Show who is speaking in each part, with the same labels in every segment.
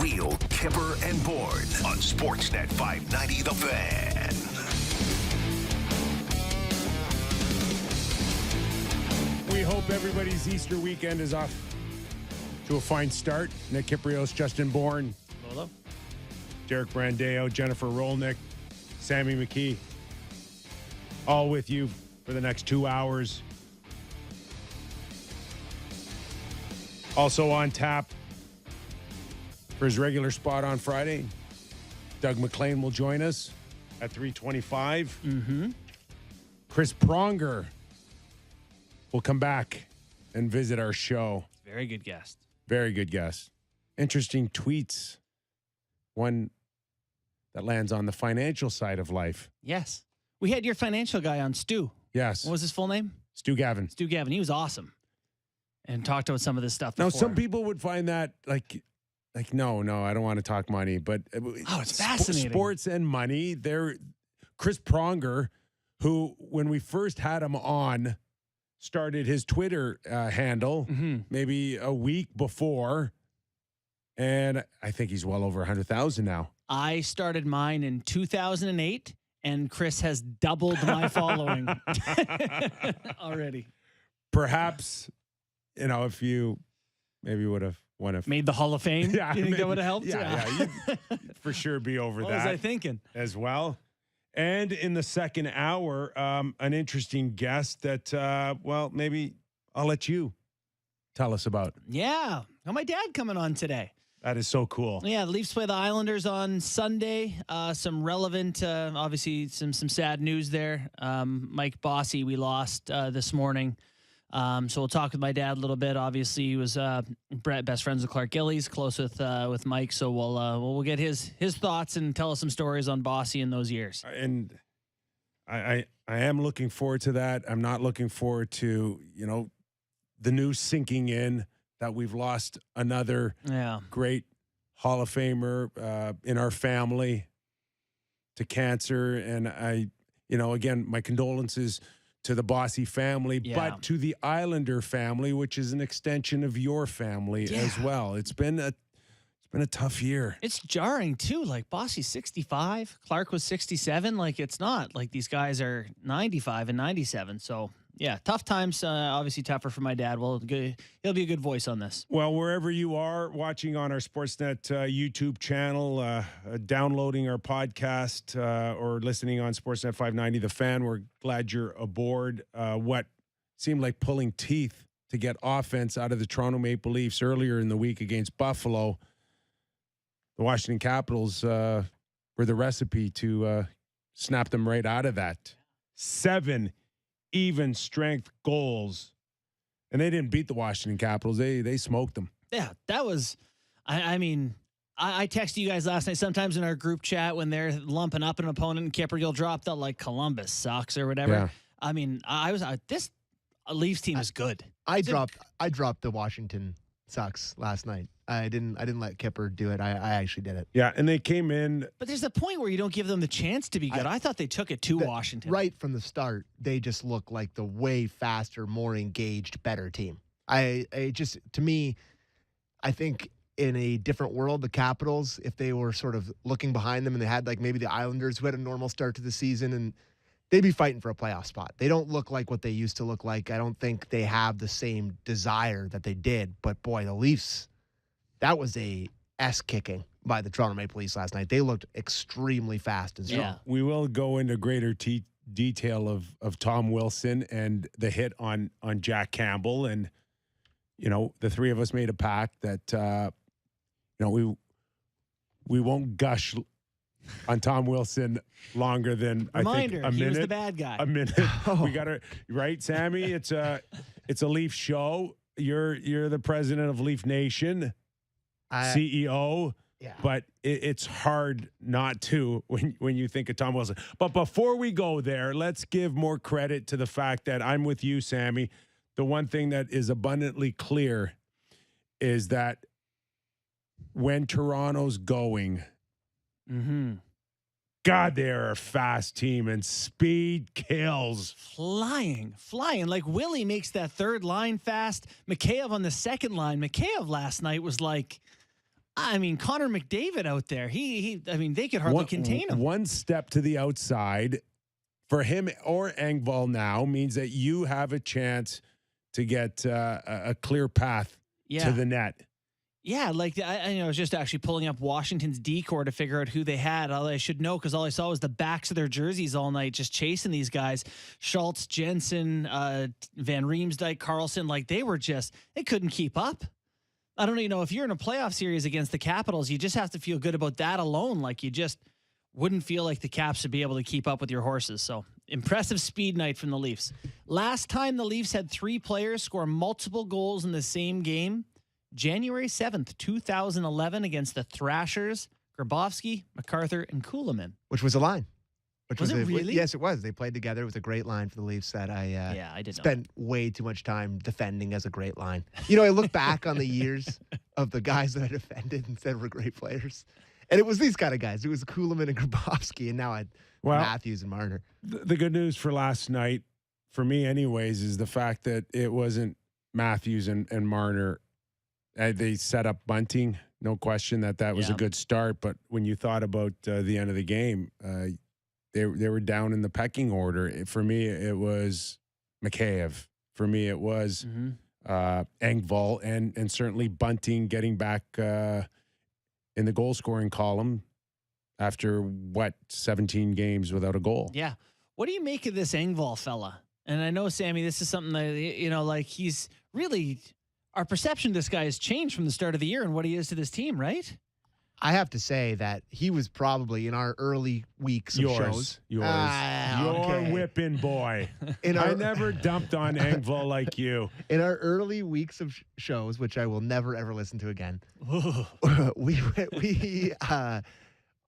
Speaker 1: Real Kyper and Bourne on Sportsnet 590 The Fan.
Speaker 2: We hope everybody's Easter weekend is off to a fine start. Nick Kypreos, Justin Bourne.
Speaker 3: Hello.
Speaker 2: Derek Brandeo, Jennifer Rolnick, Sammy McKee. All with you for the next 2 hours. Also on tap for his regular spot on Friday, Doug McLean will join us at 3:25. Chris Pronger will come back and visit our show.
Speaker 3: Very good guest.
Speaker 2: Very good guest. Interesting tweets. One that lands on the financial side of life.
Speaker 3: Yes. We had your financial guy on, Stu.
Speaker 2: Yes.
Speaker 3: What was his full name?
Speaker 2: Stu Gavin.
Speaker 3: Stu Gavin. He was awesome. And talked about some of this stuff before.
Speaker 2: Now, some people would find that like no, I don't want to talk money, but
Speaker 3: it's fascinating.
Speaker 2: Sports and money. Chris Pronger, who when we first had him on, started his Twitter handle maybe a week before, and I think he's well over 100,000 now.
Speaker 3: I started mine in 2008, and Chris has doubled my following already.
Speaker 2: Perhaps, if you maybe would have
Speaker 3: made the Hall of Fame.
Speaker 2: Yeah,
Speaker 3: you think that would have helped?
Speaker 2: Yeah, you'd for sure be over
Speaker 3: what
Speaker 2: that.
Speaker 3: Was I thinking
Speaker 2: as well? And in the second hour, an interesting guest that, maybe I'll let you tell us about.
Speaker 3: Yeah, got my dad coming on today.
Speaker 2: That is so cool.
Speaker 3: Yeah, the Leafs play the Islanders on Sunday. Some relevant, obviously, some sad news there. Mike Bossy, we lost this morning. So we'll talk with my dad a little bit. Obviously, he was best friends with Clark Gillies, close with Mike. So we'll get his thoughts and tell us some stories on Bossy in those years.
Speaker 2: And I am looking forward to that. I'm not looking forward to the news sinking in that we've lost another great Hall of Famer in our family to cancer. And again, my condolences to the Bossy family, but to the Islander family, which is an extension of your family as well. It's been a tough year.
Speaker 3: It's jarring too. Like Bossy's 65, Clark was 67. Like it's not like these guys are 95 and 97. So yeah, tough times. Obviously tougher for my dad. Well, he'll be a good voice on this.
Speaker 2: Well, wherever you are watching on our Sportsnet YouTube channel, downloading our podcast, or listening on Sportsnet 590 The Fan, we're glad you're aboard. What seemed like pulling teeth to get offense out of the Toronto Maple Leafs earlier in the week against Buffalo. The Washington Capitals were the recipe to snap them right out of that. 7 even strength goals, and they didn't beat the Washington Capitals. They smoked them.
Speaker 3: Yeah, that was. I mean, I texted you guys last night. Sometimes in our group chat when they're lumping up an opponent, and Kyper, you'll drop the like Columbus sucks or whatever.
Speaker 2: Yeah.
Speaker 3: I mean, this Leafs team is good.
Speaker 4: I dropped the Washington sucks last night. I didn't let Kyper do it. I actually did it.
Speaker 2: Yeah, and they came in.
Speaker 3: But there's a point where you don't give them the chance to be good. I thought they took it to Washington.
Speaker 4: Right from the start, they just look like the way faster, more engaged, better team. To me, I think in a different world, the Capitals, if they were sort of looking behind them and they had like maybe the Islanders who had a normal start to the season, and they'd be fighting for a playoff spot. They don't look like what they used to look like. I don't think they have the same desire that they did. But boy, the Leafs, that was a S-kicking by the Toronto Maple Leafs last night. They looked extremely fast and strong.
Speaker 3: Yeah.
Speaker 2: We will go into greater detail of Tom Wilson and the hit on Jack Campbell. And, the three of us made a pact that, we won't gush on Tom Wilson longer than
Speaker 3: Reminder,
Speaker 2: I think a minute.
Speaker 3: He was the bad guy.
Speaker 2: A minute. We got to right, Sammy. It's a Leaf show. You're the president of Leaf Nation, CEO.
Speaker 4: Yeah.
Speaker 2: But it's hard not to when you think of Tom Wilson. But before we go there, let's give more credit to the fact that I'm with you, Sammy. The one thing that is abundantly clear is that when Toronto's going, God, they're a fast team, and speed kills.
Speaker 3: Flying. Like Willie makes that third line fast. Mikheyev on the second line. Mikheyev last night was like I mean, Connor McDavid out there, I mean, they could hardly contain him.
Speaker 2: One step to the outside for him or Engvall now means that you have a chance to get a clear path to the net.
Speaker 3: Yeah, like I was just actually pulling up Washington's decor to figure out who they had. All I should know, because all I saw was the backs of their jerseys all night, just chasing these guys. Schultz, Jensen, Van Riemsdyk, Carlson, like they couldn't keep up. I don't even know, if you're in a playoff series against the Capitals, you just have to feel good about that alone. Like you just wouldn't feel like the Caps should be able to keep up with your horses. So impressive speed night from the Leafs. Last time the Leafs had 3 players score multiple goals in the same game, January 7th, 2011 against the Thrashers, Grabowski, MacArthur, and Kuhlman.
Speaker 4: Which was a line.
Speaker 3: Was it really?
Speaker 4: Yes, it was. They played together. It was a great line for the Leafs that I
Speaker 3: did
Speaker 4: spent way too much time defending as a great line. You know, I look back on the years of the guys that I defended and said were great players. And it was these kind of guys. It was Kuhlman and Grabowski, and now I had Matthews and Marner.
Speaker 2: The good news for last night, for me anyways, is the fact that it wasn't Matthews and Marner. They set up bunting. No question that was a good start. But when you thought about the end of the game, they were down in the pecking order. For me, it was Mikheyev. For me, it was Engvall and certainly Bunting getting back in the goal scoring column after 17 games without a goal.
Speaker 3: Yeah. What do you make of this Engvall fella? And I know, Sammy, this is something that, like he's really, our perception of this guy has changed from the start of the year and what he is to this team, right?
Speaker 4: I have to say that he was probably in our early weeks of shows.
Speaker 2: Your whipping boy. I never dumped on Engvall like you.
Speaker 4: In our early weeks of shows, which I will never ever listen to again,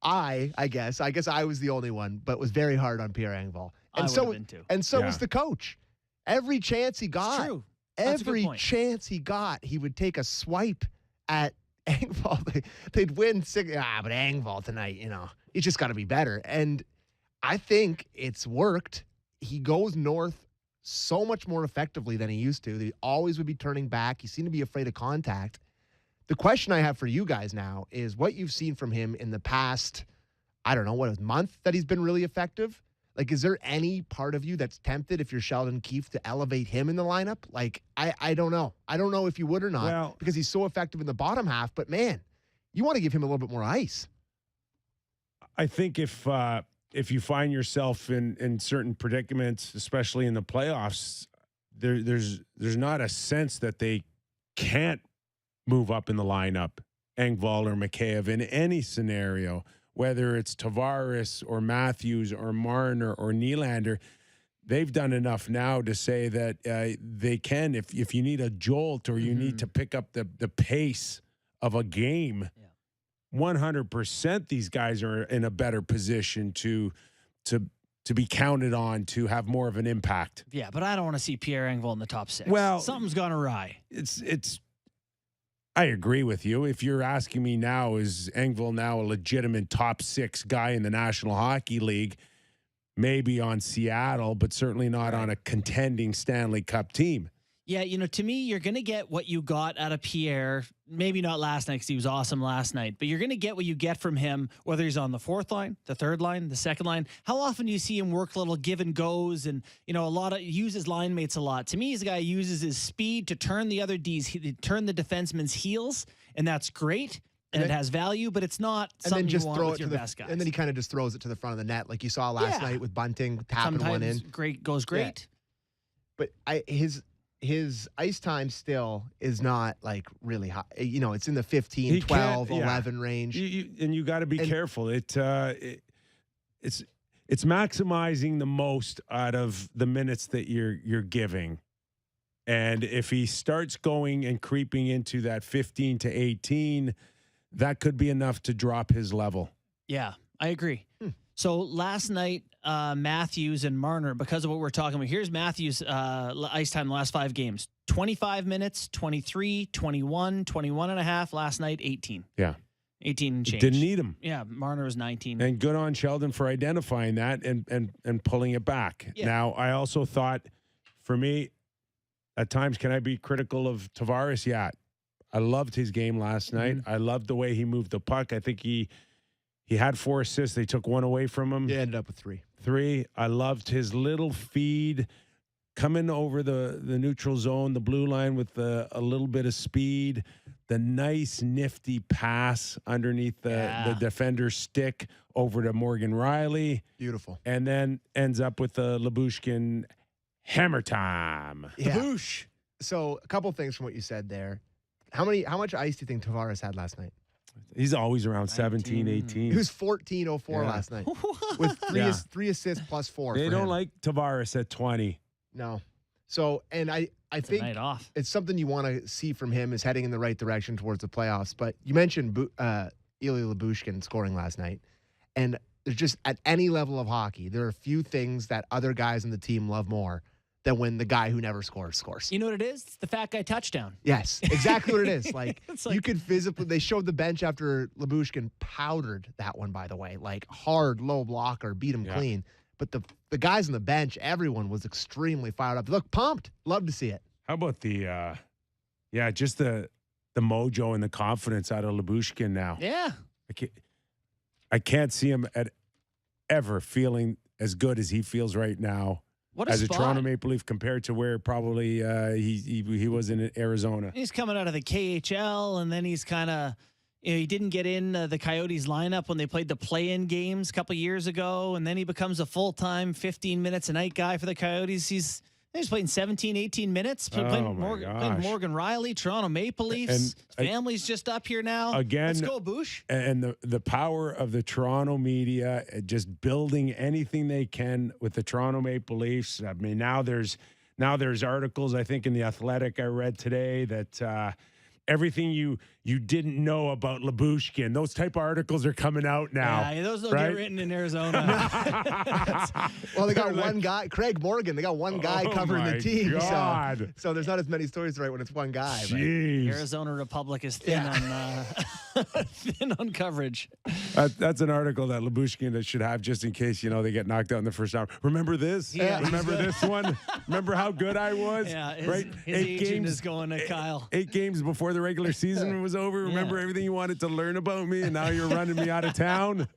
Speaker 4: I guess I was the only one, but was very hard on Pierre Engvall. And so was the coach. Every chance he got, he would take a swipe at Engvall. They'd win 6. But Engvall tonight, he's just got to be better. And I think it's worked. He goes north so much more effectively than he used to. He always would be turning back. He seemed to be afraid of contact. The question I have for you guys now is what you've seen from him in the past, I don't know, month that he's been really effective? Like, is there any part of you that's tempted, if you're Sheldon Keefe, to elevate him in the lineup? Like, I don't know. I don't know if you would or not, because he's so effective in the bottom half. But, man, you want to give him a little bit more ice.
Speaker 2: I think if you find yourself in certain predicaments, especially in the playoffs, there's not a sense that they can't move up in the lineup, Engvall or Mikheyev, in any scenario. Whether it's Tavares or Matthews or Marner or Nylander, they've done enough now to say that they can, if you need a jolt or you need to pick up the pace of a game, 100% these guys are in a better position to be counted on to have more of an impact.
Speaker 3: Yeah, but I don't want to see Pierre Engvall in the top 6.
Speaker 2: Well,
Speaker 3: something's gone awry.
Speaker 2: I agree with you. If you're asking me now, is Engvall now a legitimate top 6 guy in the National Hockey League? Maybe on Seattle, but certainly not on a contending Stanley Cup team.
Speaker 3: Yeah, to me, you're going to get what you got out of Pierre. Maybe not last night because he was awesome last night, but you're going to get what you get from him, whether he's on the 4th line, the 3rd line, the 2nd line. How often do you see him work little give and goes and, uses line mates a lot? To me, he's a guy who uses his speed to turn the other D's, turn the defenseman's heels, and that's great. And it has value, but it's not something you want with your best guys.
Speaker 4: And then he kind of just throws it to the front of the net, like you saw last night with Bunting tapping one in.
Speaker 3: Goes great.
Speaker 4: Yeah. But his ice time still is not like really high. It's in the 15, 12, 11 range.
Speaker 2: And you got to be careful. It's maximizing the most out of the minutes that you're giving. And if he starts going and creeping into that 15 to 18, that could be enough to drop his level.
Speaker 3: Yeah, I agree. So last night, Matthews and Marner, because of what we're talking about, here's Matthews' ice time the last 5 games. 25 minutes, 23, 21, 21 and a half. Last night, 18.
Speaker 2: Yeah.
Speaker 3: 18 and change.
Speaker 2: Didn't need him.
Speaker 3: Yeah, Marner was 19.
Speaker 2: And good on Sheldon for identifying that and pulling it back. Yeah. Now, I also thought, for me, at times, can I be critical of Tavares? Yeah. I loved his game last night. I loved the way he moved the puck. I think he had 4 assists. They took 1 away from him.
Speaker 4: He ended up with 3.
Speaker 2: 3. I loved his little feed coming over the neutral zone, the blue line with a little bit of speed, the nice nifty pass underneath the defender's stick over to Morgan Riley.
Speaker 4: Beautiful.
Speaker 2: And then ends up with the Lyubushkin hammer time.
Speaker 4: Yeah.
Speaker 3: Boosh.
Speaker 4: So a couple things from what you said there. How much ice do you think Tavares had last night?
Speaker 2: He's always around 17, 18.
Speaker 4: He was 14.04 last night with 3 assists plus 4.
Speaker 2: They
Speaker 4: for
Speaker 2: don't
Speaker 4: him.
Speaker 2: like Tavares at 20.
Speaker 4: No. So, and I think
Speaker 3: Night off.
Speaker 4: it's something you want to see from him is heading in the right direction towards the playoffs. But you mentioned Ilya Lyubushkin scoring last night. And there's just at any level of hockey, there are a few things that other guys in the team love more than when the guy who never scores.
Speaker 3: You know what it is? It's the fat guy touchdown.
Speaker 4: Yes, exactly what it is. Like,
Speaker 3: It's like-
Speaker 4: you could physically, they showed the bench after Lyubushkin powdered that one, by the way, like hard, low blocker, beat him clean. But the guys on the bench, everyone was extremely fired up. They look pumped. Love to see it.
Speaker 2: How about just the mojo and the confidence out of Lyubushkin now?
Speaker 3: Yeah.
Speaker 2: I can't see him ever feeling as good as he feels right now
Speaker 3: What a
Speaker 2: as
Speaker 3: spot.
Speaker 2: a Toronto Maple Leaf compared to where probably he was in Arizona.
Speaker 3: He's coming out of the KHL, and then he's kind of, he didn't get in the Coyotes lineup when they played the play-in games a couple years ago, and then he becomes a full-time 15 minutes a night guy for the Coyotes. He's playing 17, 18 minutes. Playing Morgan Riley, Toronto Maple Leafs. His family's just up here now.
Speaker 2: Again,
Speaker 3: let's go, Boosh.
Speaker 2: And the power of the Toronto media, just building anything they can with the Toronto Maple Leafs. I mean, now there's articles, I think, in The Athletic I read today that everything you didn't know about Lyubushkin, those type of articles are coming out now.
Speaker 3: Yeah, those don't
Speaker 2: right?
Speaker 3: get written in Arizona.
Speaker 4: Well, they got one guy, Craig Morgan. They got one guy covering the team.
Speaker 2: God.
Speaker 4: So there's not as many stories to write when it's one guy. But.
Speaker 2: Jeez.
Speaker 3: Arizona Republic is thin on thin on coverage.
Speaker 2: That's an article that Lyubushkin should have just in case, they get knocked out in the first round. Remember this?
Speaker 3: Yeah.
Speaker 2: Remember this one? Remember how good I was?
Speaker 3: Yeah, his,
Speaker 2: right?
Speaker 3: his agent is going to Kyle.
Speaker 2: 8 games before the regular season was over. Remember everything you wanted to learn about me, and now you're running me out of town?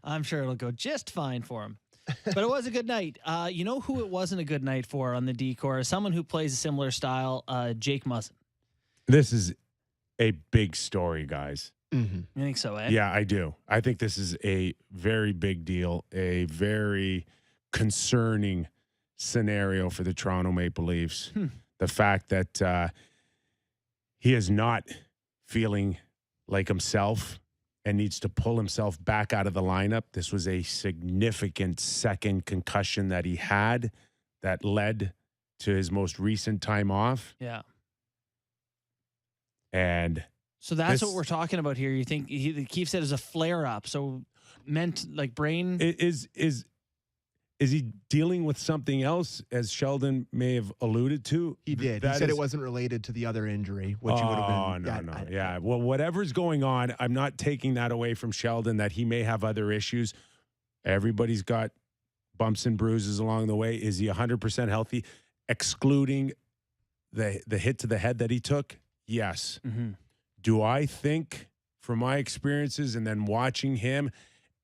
Speaker 3: I'm sure it'll go just fine for him. But it was a good night. You know who it wasn't a good night for on the D-Corps? Someone who plays a similar style, Jake Musson.
Speaker 2: This is a big story, guys.
Speaker 4: Mm-hmm.
Speaker 3: You think so, eh?
Speaker 2: Yeah, I do. I think this is a very big deal, a very concerning scenario for the Toronto Maple Leafs. The fact that he is not feeling like himself and needs to pull himself back out of the lineup. This was a significant second concussion that he had that led to his most recent time off.
Speaker 3: Yeah.
Speaker 2: And
Speaker 3: so that's what we're talking about here. You think Keefe said is a flare up. So meant like brain.
Speaker 2: Is he dealing with something else, as Sheldon may have alluded to?
Speaker 4: He did. He said it wasn't related to the other injury, which would have been.
Speaker 2: No. Yeah. Well, whatever's going on, I'm not taking that away from Sheldon that he may have other issues. Everybody's got bumps and bruises along the way. Is he 100% healthy, excluding the hit to the head that he took? Yes.
Speaker 3: Mm-hmm.
Speaker 2: Do I think, from my experiences and then watching him,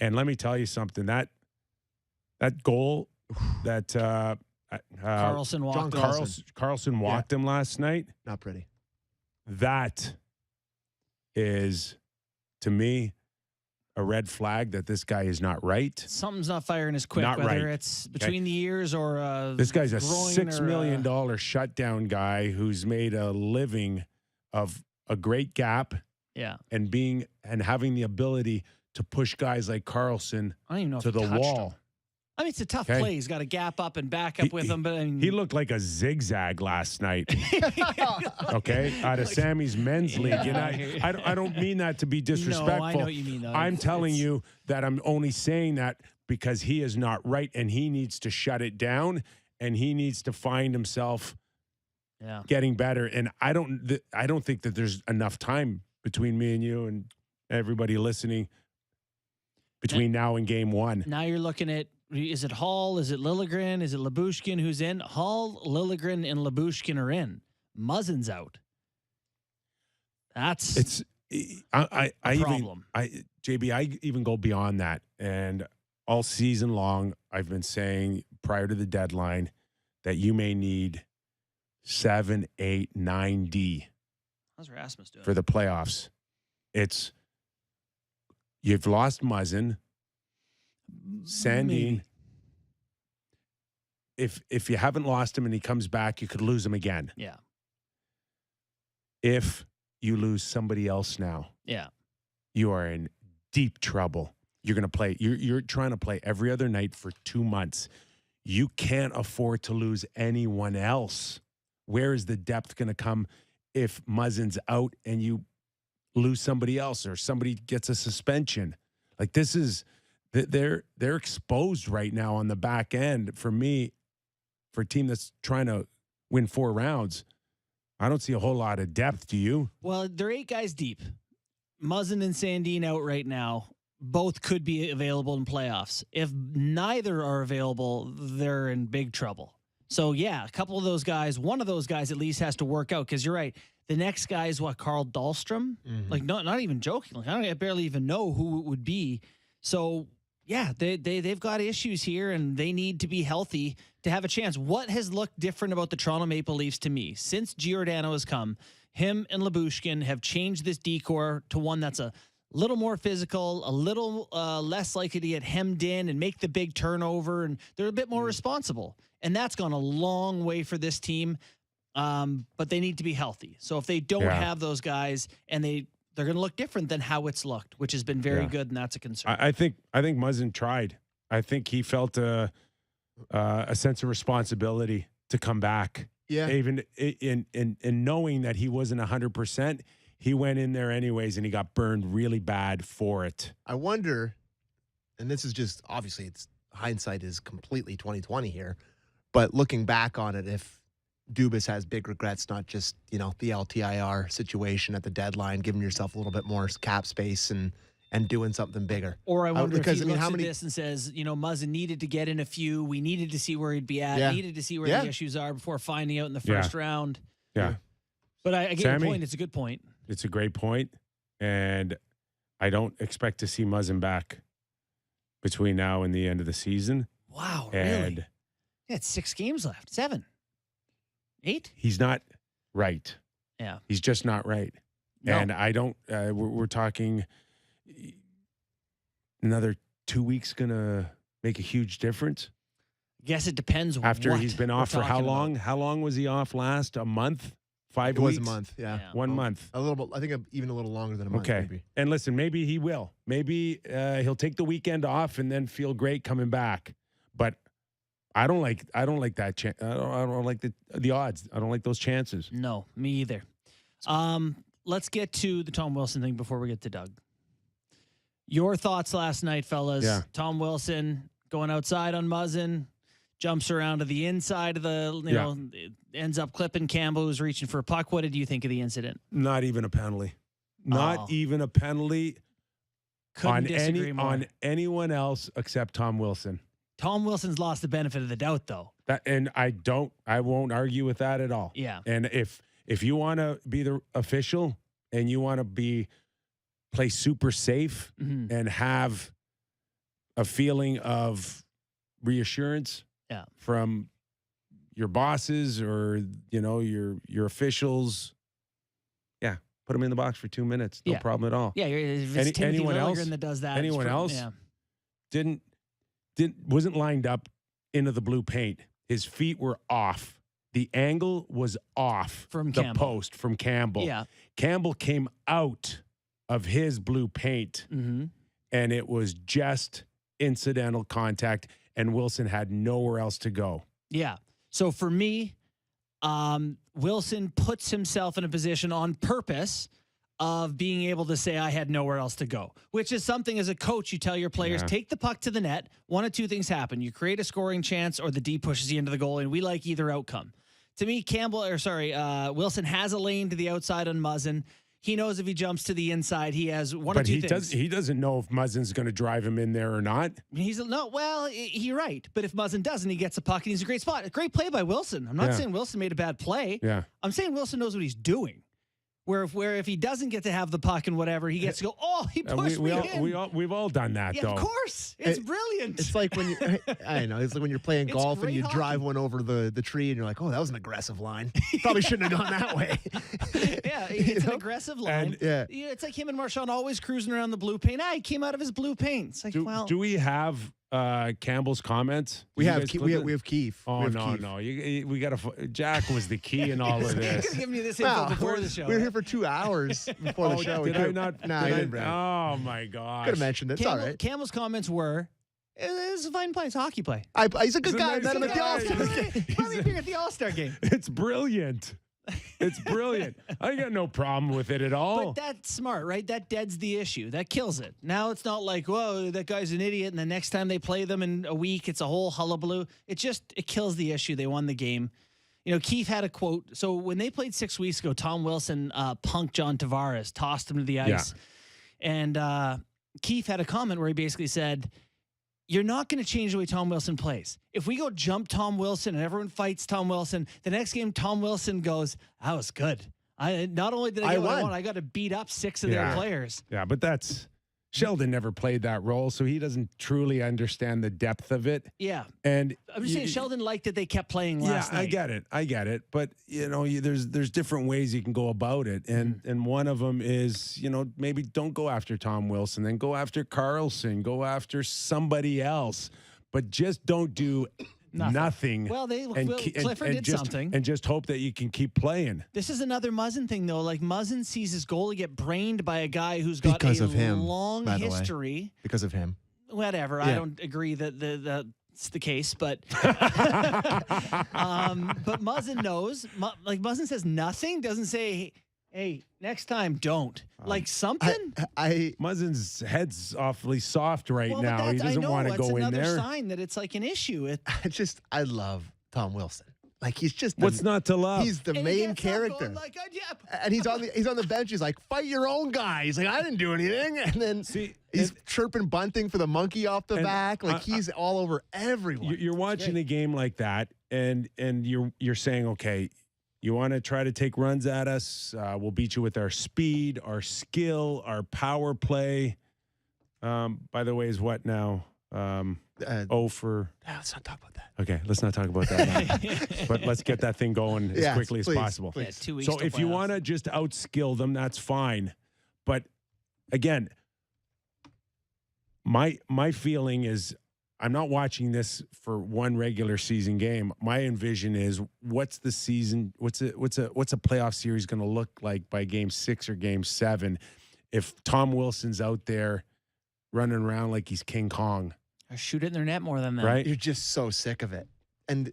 Speaker 2: and let me tell you something, that goal that
Speaker 3: Carlson walked.
Speaker 2: Carlson walked him last night.
Speaker 4: Not pretty.
Speaker 2: That is, to me, a red flag that this guy is not right.
Speaker 3: Something's not firing as quick,
Speaker 2: Not
Speaker 3: whether
Speaker 2: right.
Speaker 3: it's between the ears or
Speaker 2: This guy's a
Speaker 3: groin
Speaker 2: $6
Speaker 3: or,
Speaker 2: million shutdown guy who's made a living of a great gap
Speaker 3: yeah.
Speaker 2: and having the ability to push guys like Carlson
Speaker 3: I don't even know
Speaker 2: to
Speaker 3: if
Speaker 2: the
Speaker 3: he touched
Speaker 2: wall.
Speaker 3: him. I mean, it's a tough
Speaker 2: Okay.
Speaker 3: play. He's got to gap up and back up with him. But I mean,
Speaker 2: He looked like a zigzag last night. Okay, out of Sammy's men's league. And I don't mean that to be disrespectful.
Speaker 3: No, I know what you mean, though.
Speaker 2: I'm telling you that I'm only saying that because he is not right, and he needs to shut it down, and he needs to find himself getting better. And I don't think that there's enough time between me and you and everybody listening between now and game one.
Speaker 3: Now you're looking at, is it Hall? Is it Liljegren? Is it Lyubushkin who's in? Hall, Liljegren, and Lyubushkin are in. Muzzon's out. That's
Speaker 2: I
Speaker 3: problem.
Speaker 2: JB, I even go beyond that. And all season long, I've been saying prior to the deadline that you may need 7, 8, 9D
Speaker 3: how's Rasmus doing?
Speaker 2: for the playoffs. You've lost Muzzin, Sandine.
Speaker 3: Maybe.
Speaker 2: If you haven't lost him and he comes back, you could lose him again.
Speaker 3: Yeah.
Speaker 2: If you lose somebody else now,
Speaker 3: Yeah.
Speaker 2: you are in deep trouble. You're going to play. You're trying to play every other night for 2 months. You can't afford to lose anyone else. Where is the depth going to come if Muzzin's out and you lose somebody else or somebody gets a suspension? Like this is they're exposed right now on the back end. For me, for a team that's trying to win 4 rounds, I don't see a whole lot of depth. Do you?
Speaker 3: Well, they're 8 guys deep. Muzzin and Sandine out right now. Both could be available in playoffs. If neither are available, they're in big trouble. So, yeah, a couple of those guys, one of those guys at least has to work out because you're right. The next guy is what, Carl Dahlstrom?
Speaker 4: Mhm.
Speaker 3: Like, not even joking. Like, I barely even know who it would be. So, yeah, they've got issues here, and they need to be healthy to have a chance. What has looked different about the Toronto Maple Leafs to me since Giordano has come? Him and Lyubushkin have changed this decor to one that's a little more physical, a little less likely to get hemmed in and make the big turnover, and they're a bit more responsible. And that's gone a long way for this team, but they need to be healthy. So if they don't have those guys, and they're going to look different than how it's looked, which has been very good, and that's a concern.
Speaker 2: I think Muzzin tried. I think he felt a sense of responsibility to come back.
Speaker 4: Yeah.
Speaker 2: Even in knowing that he wasn't 100%, he went in there anyways, and he got burned really bad for it.
Speaker 4: I wonder, and this is just obviously it's hindsight is completely 2020 here, but looking back on it, if Dubas has big regrets, not just the LTIR situation at the deadline, giving yourself a little bit more cap space and doing something bigger.
Speaker 3: Or I wonder
Speaker 4: because,
Speaker 3: if he looks
Speaker 4: how
Speaker 3: at
Speaker 4: many
Speaker 3: this and says, Muzzin needed to get in a few. We needed to see where he'd be at.
Speaker 4: Yeah.
Speaker 3: Needed to see where
Speaker 4: Yeah.
Speaker 3: the issues are before finding out in the first round.
Speaker 2: Yeah.
Speaker 3: But I get
Speaker 2: Sammy?
Speaker 3: your point. It's a good point.
Speaker 2: It's a great point, and I don't expect to see Muzzin back between now and the end of the season.
Speaker 3: Wow,
Speaker 2: And
Speaker 3: really? Yeah, it's 6 games left. 7. 8?
Speaker 2: he's not right.
Speaker 3: Yeah.
Speaker 2: He's just not right.
Speaker 3: No.
Speaker 2: And I don't, we're talking another 2 weeks going to make a huge difference.
Speaker 3: Guess it depends
Speaker 2: After
Speaker 3: what
Speaker 2: he's been
Speaker 3: we're
Speaker 2: off for how
Speaker 3: talking
Speaker 2: long?
Speaker 3: about.
Speaker 2: How long was he off last? A month? 5
Speaker 4: it
Speaker 2: weeks?
Speaker 4: was a month, yeah.
Speaker 2: 1 month.
Speaker 4: A little bit, I think even a little longer than a month.
Speaker 2: Okay.
Speaker 4: Maybe.
Speaker 2: And listen, maybe he will. Maybe he'll take the weekend off and then feel great coming back. But I don't like that. I don't like the odds. I don't like those chances.
Speaker 3: No, me either. Let's get to the Tom Wilson thing before we get to Doug. Your thoughts last night, fellas.
Speaker 2: Yeah.
Speaker 3: Tom Wilson going outside on Muzzin, jumps around to the inside of the, ends up clipping Campbell, who's reaching for a puck. What did you think of the incident?
Speaker 2: Not even a penalty. Not even a penalty
Speaker 3: Couldn't disagree more.
Speaker 2: on anyone else except Tom Wilson.
Speaker 3: Tom Wilson's lost the benefit of the doubt, though.
Speaker 2: I won't argue with that at all.
Speaker 3: Yeah.
Speaker 2: And if you want to be the official and you want to play super safe and have a feeling of reassurance from your bosses or your officials, put them in the box for 2 minutes, no problem at all.
Speaker 3: Yeah, if it's Timothy
Speaker 2: anyone
Speaker 3: Lilligren
Speaker 2: else
Speaker 3: that does that.
Speaker 2: anyone else wasn't lined up into the blue paint. His feet were off. The angle was off
Speaker 3: From
Speaker 2: the
Speaker 3: Campbell.
Speaker 2: post from Campbell.
Speaker 3: Yeah.
Speaker 2: Campbell came out of his blue paint, and it was just incidental contact, and Wilson had nowhere else to go.
Speaker 3: Yeah. So for me, Wilson puts himself in a position on purpose of being able to say, I had nowhere else to go, which is something as a coach, you tell your players, take the puck to the net. One of two things happen. You create a scoring chance or the D pushes you into the goal, and we like either outcome. To me, Wilson has a lane to the outside on Muzzin. He knows if he jumps to the inside, he has one of two things.
Speaker 2: He doesn't know if Muzzin's going to drive him in there or not.
Speaker 3: You're right. But if Muzzin doesn't, he gets a puck and he's a great spot. A great play by Wilson. I'm not saying Wilson made a bad play.
Speaker 2: Yeah.
Speaker 3: I'm saying Wilson knows what he's doing. Where if he doesn't get to have the puck and whatever, he gets to go, oh, he pushed me in.
Speaker 2: We've all done that,
Speaker 3: Yeah,
Speaker 2: though.
Speaker 3: of course. It's brilliant.
Speaker 4: It's like when I know. It's like when you're playing
Speaker 3: It's
Speaker 4: golf and
Speaker 3: great
Speaker 4: you
Speaker 3: hockey.
Speaker 4: drive one over the tree and you're like, oh, that was an aggressive line. Probably shouldn't have gone that way.
Speaker 3: Yeah, it's an aggressive line.
Speaker 4: yeah.
Speaker 3: It's like him and Marchand always cruising around the blue paint. He came out of his blue paint. It's like,
Speaker 2: Do we have Campbell's comments?
Speaker 4: We
Speaker 2: You
Speaker 4: have
Speaker 2: guys
Speaker 4: Keith,
Speaker 2: clip it?
Speaker 4: we have Keith.
Speaker 2: Oh,
Speaker 4: we have
Speaker 2: no,
Speaker 4: Keith.
Speaker 2: no. We got to. Jack was the key in all of this.
Speaker 3: giving you this info before the show.
Speaker 4: We were here for 2 hours before the show.
Speaker 2: Did I not?
Speaker 4: Nah, I didn't.
Speaker 2: Oh, my gosh.
Speaker 4: Could have mentioned it. It's all right.
Speaker 3: Campbell's comments were, it's a fine play. It's hockey play.
Speaker 4: He's a good
Speaker 2: He's a
Speaker 4: guy. I
Speaker 2: nice
Speaker 4: met him at the
Speaker 2: guy.
Speaker 4: All-Star game.
Speaker 3: Probably appear at the All-Star game.
Speaker 2: It's brilliant. It's brilliant. I got no problem with it at all.
Speaker 3: But that's smart, right? That deads the issue. That kills it. Now it's not like, whoa, that guy's an idiot, and the next time they play them in a week, it's a whole hullabaloo. It kills the issue. They won the game. You know, Keith had a quote. So when they played 6 weeks ago, Tom Wilson punked John Tavares, tossed him to the ice.
Speaker 2: Yeah.
Speaker 3: And Keith had a comment where he basically said, you're not going to change the way Tom Wilson plays. If we go jump Tom Wilson and everyone fights Tom Wilson, the next game Tom Wilson goes, that was good. Not only did I get what I want, I got to beat up 6 of their players.
Speaker 2: Yeah, but Sheldon never played that role, so he doesn't truly understand the depth of it.
Speaker 3: Yeah.
Speaker 2: And
Speaker 3: I'm just saying Sheldon liked that they kept playing last night.
Speaker 2: I get it. But, there's different ways you can go about it. And one of them is, maybe don't go after Tom Wilson, then go after Carlson, go after somebody else. But just don't do nothing.
Speaker 3: Well, Clifford did something.
Speaker 2: And just hope that you can keep playing.
Speaker 3: This is another Musson thing, though. Like, Musson sees his goalie get brained by a guy who's got
Speaker 4: Because
Speaker 3: a
Speaker 4: of him,
Speaker 3: long
Speaker 4: by the way.
Speaker 3: history.
Speaker 4: Because of him.
Speaker 3: Whatever. I don't agree that that's the case, but but Musson knows. Musson says nothing. Doesn't say, hey, next time don't. Like something.
Speaker 2: Muzzon's head's awfully soft right now. He doesn't want to go in there.
Speaker 3: It's another sign that it's like an issue.
Speaker 4: I love Tom Wilson. Like, he's just
Speaker 2: what's not to love?
Speaker 4: He's the main character. And he's on the bench. He's like, fight your own guy. He's like, I didn't do anything. And then he's chirping bunting for the monkey off the back. Like, he's all over everyone.
Speaker 2: You're watching a game like that, and you're saying, okay, you want to try to take runs at us? We'll beat you with our speed, our skill, our power play. By the way, is what now?
Speaker 4: Let's not talk about that.
Speaker 2: Okay, let's not talk about that now. But let's get that thing going as quickly as possible.
Speaker 3: Yeah, 2 weeks.
Speaker 2: So if you want to just outskill them, that's fine. But again, my feeling is I'm not watching this for one regular season game. My envision is what's the season? What's a playoff series going to look like by game 6 or game 7 if Tom Wilson's out there running around like he's King Kong?
Speaker 3: Or shoot it in their net more than that.
Speaker 2: Right?
Speaker 4: You're just so sick of it. And,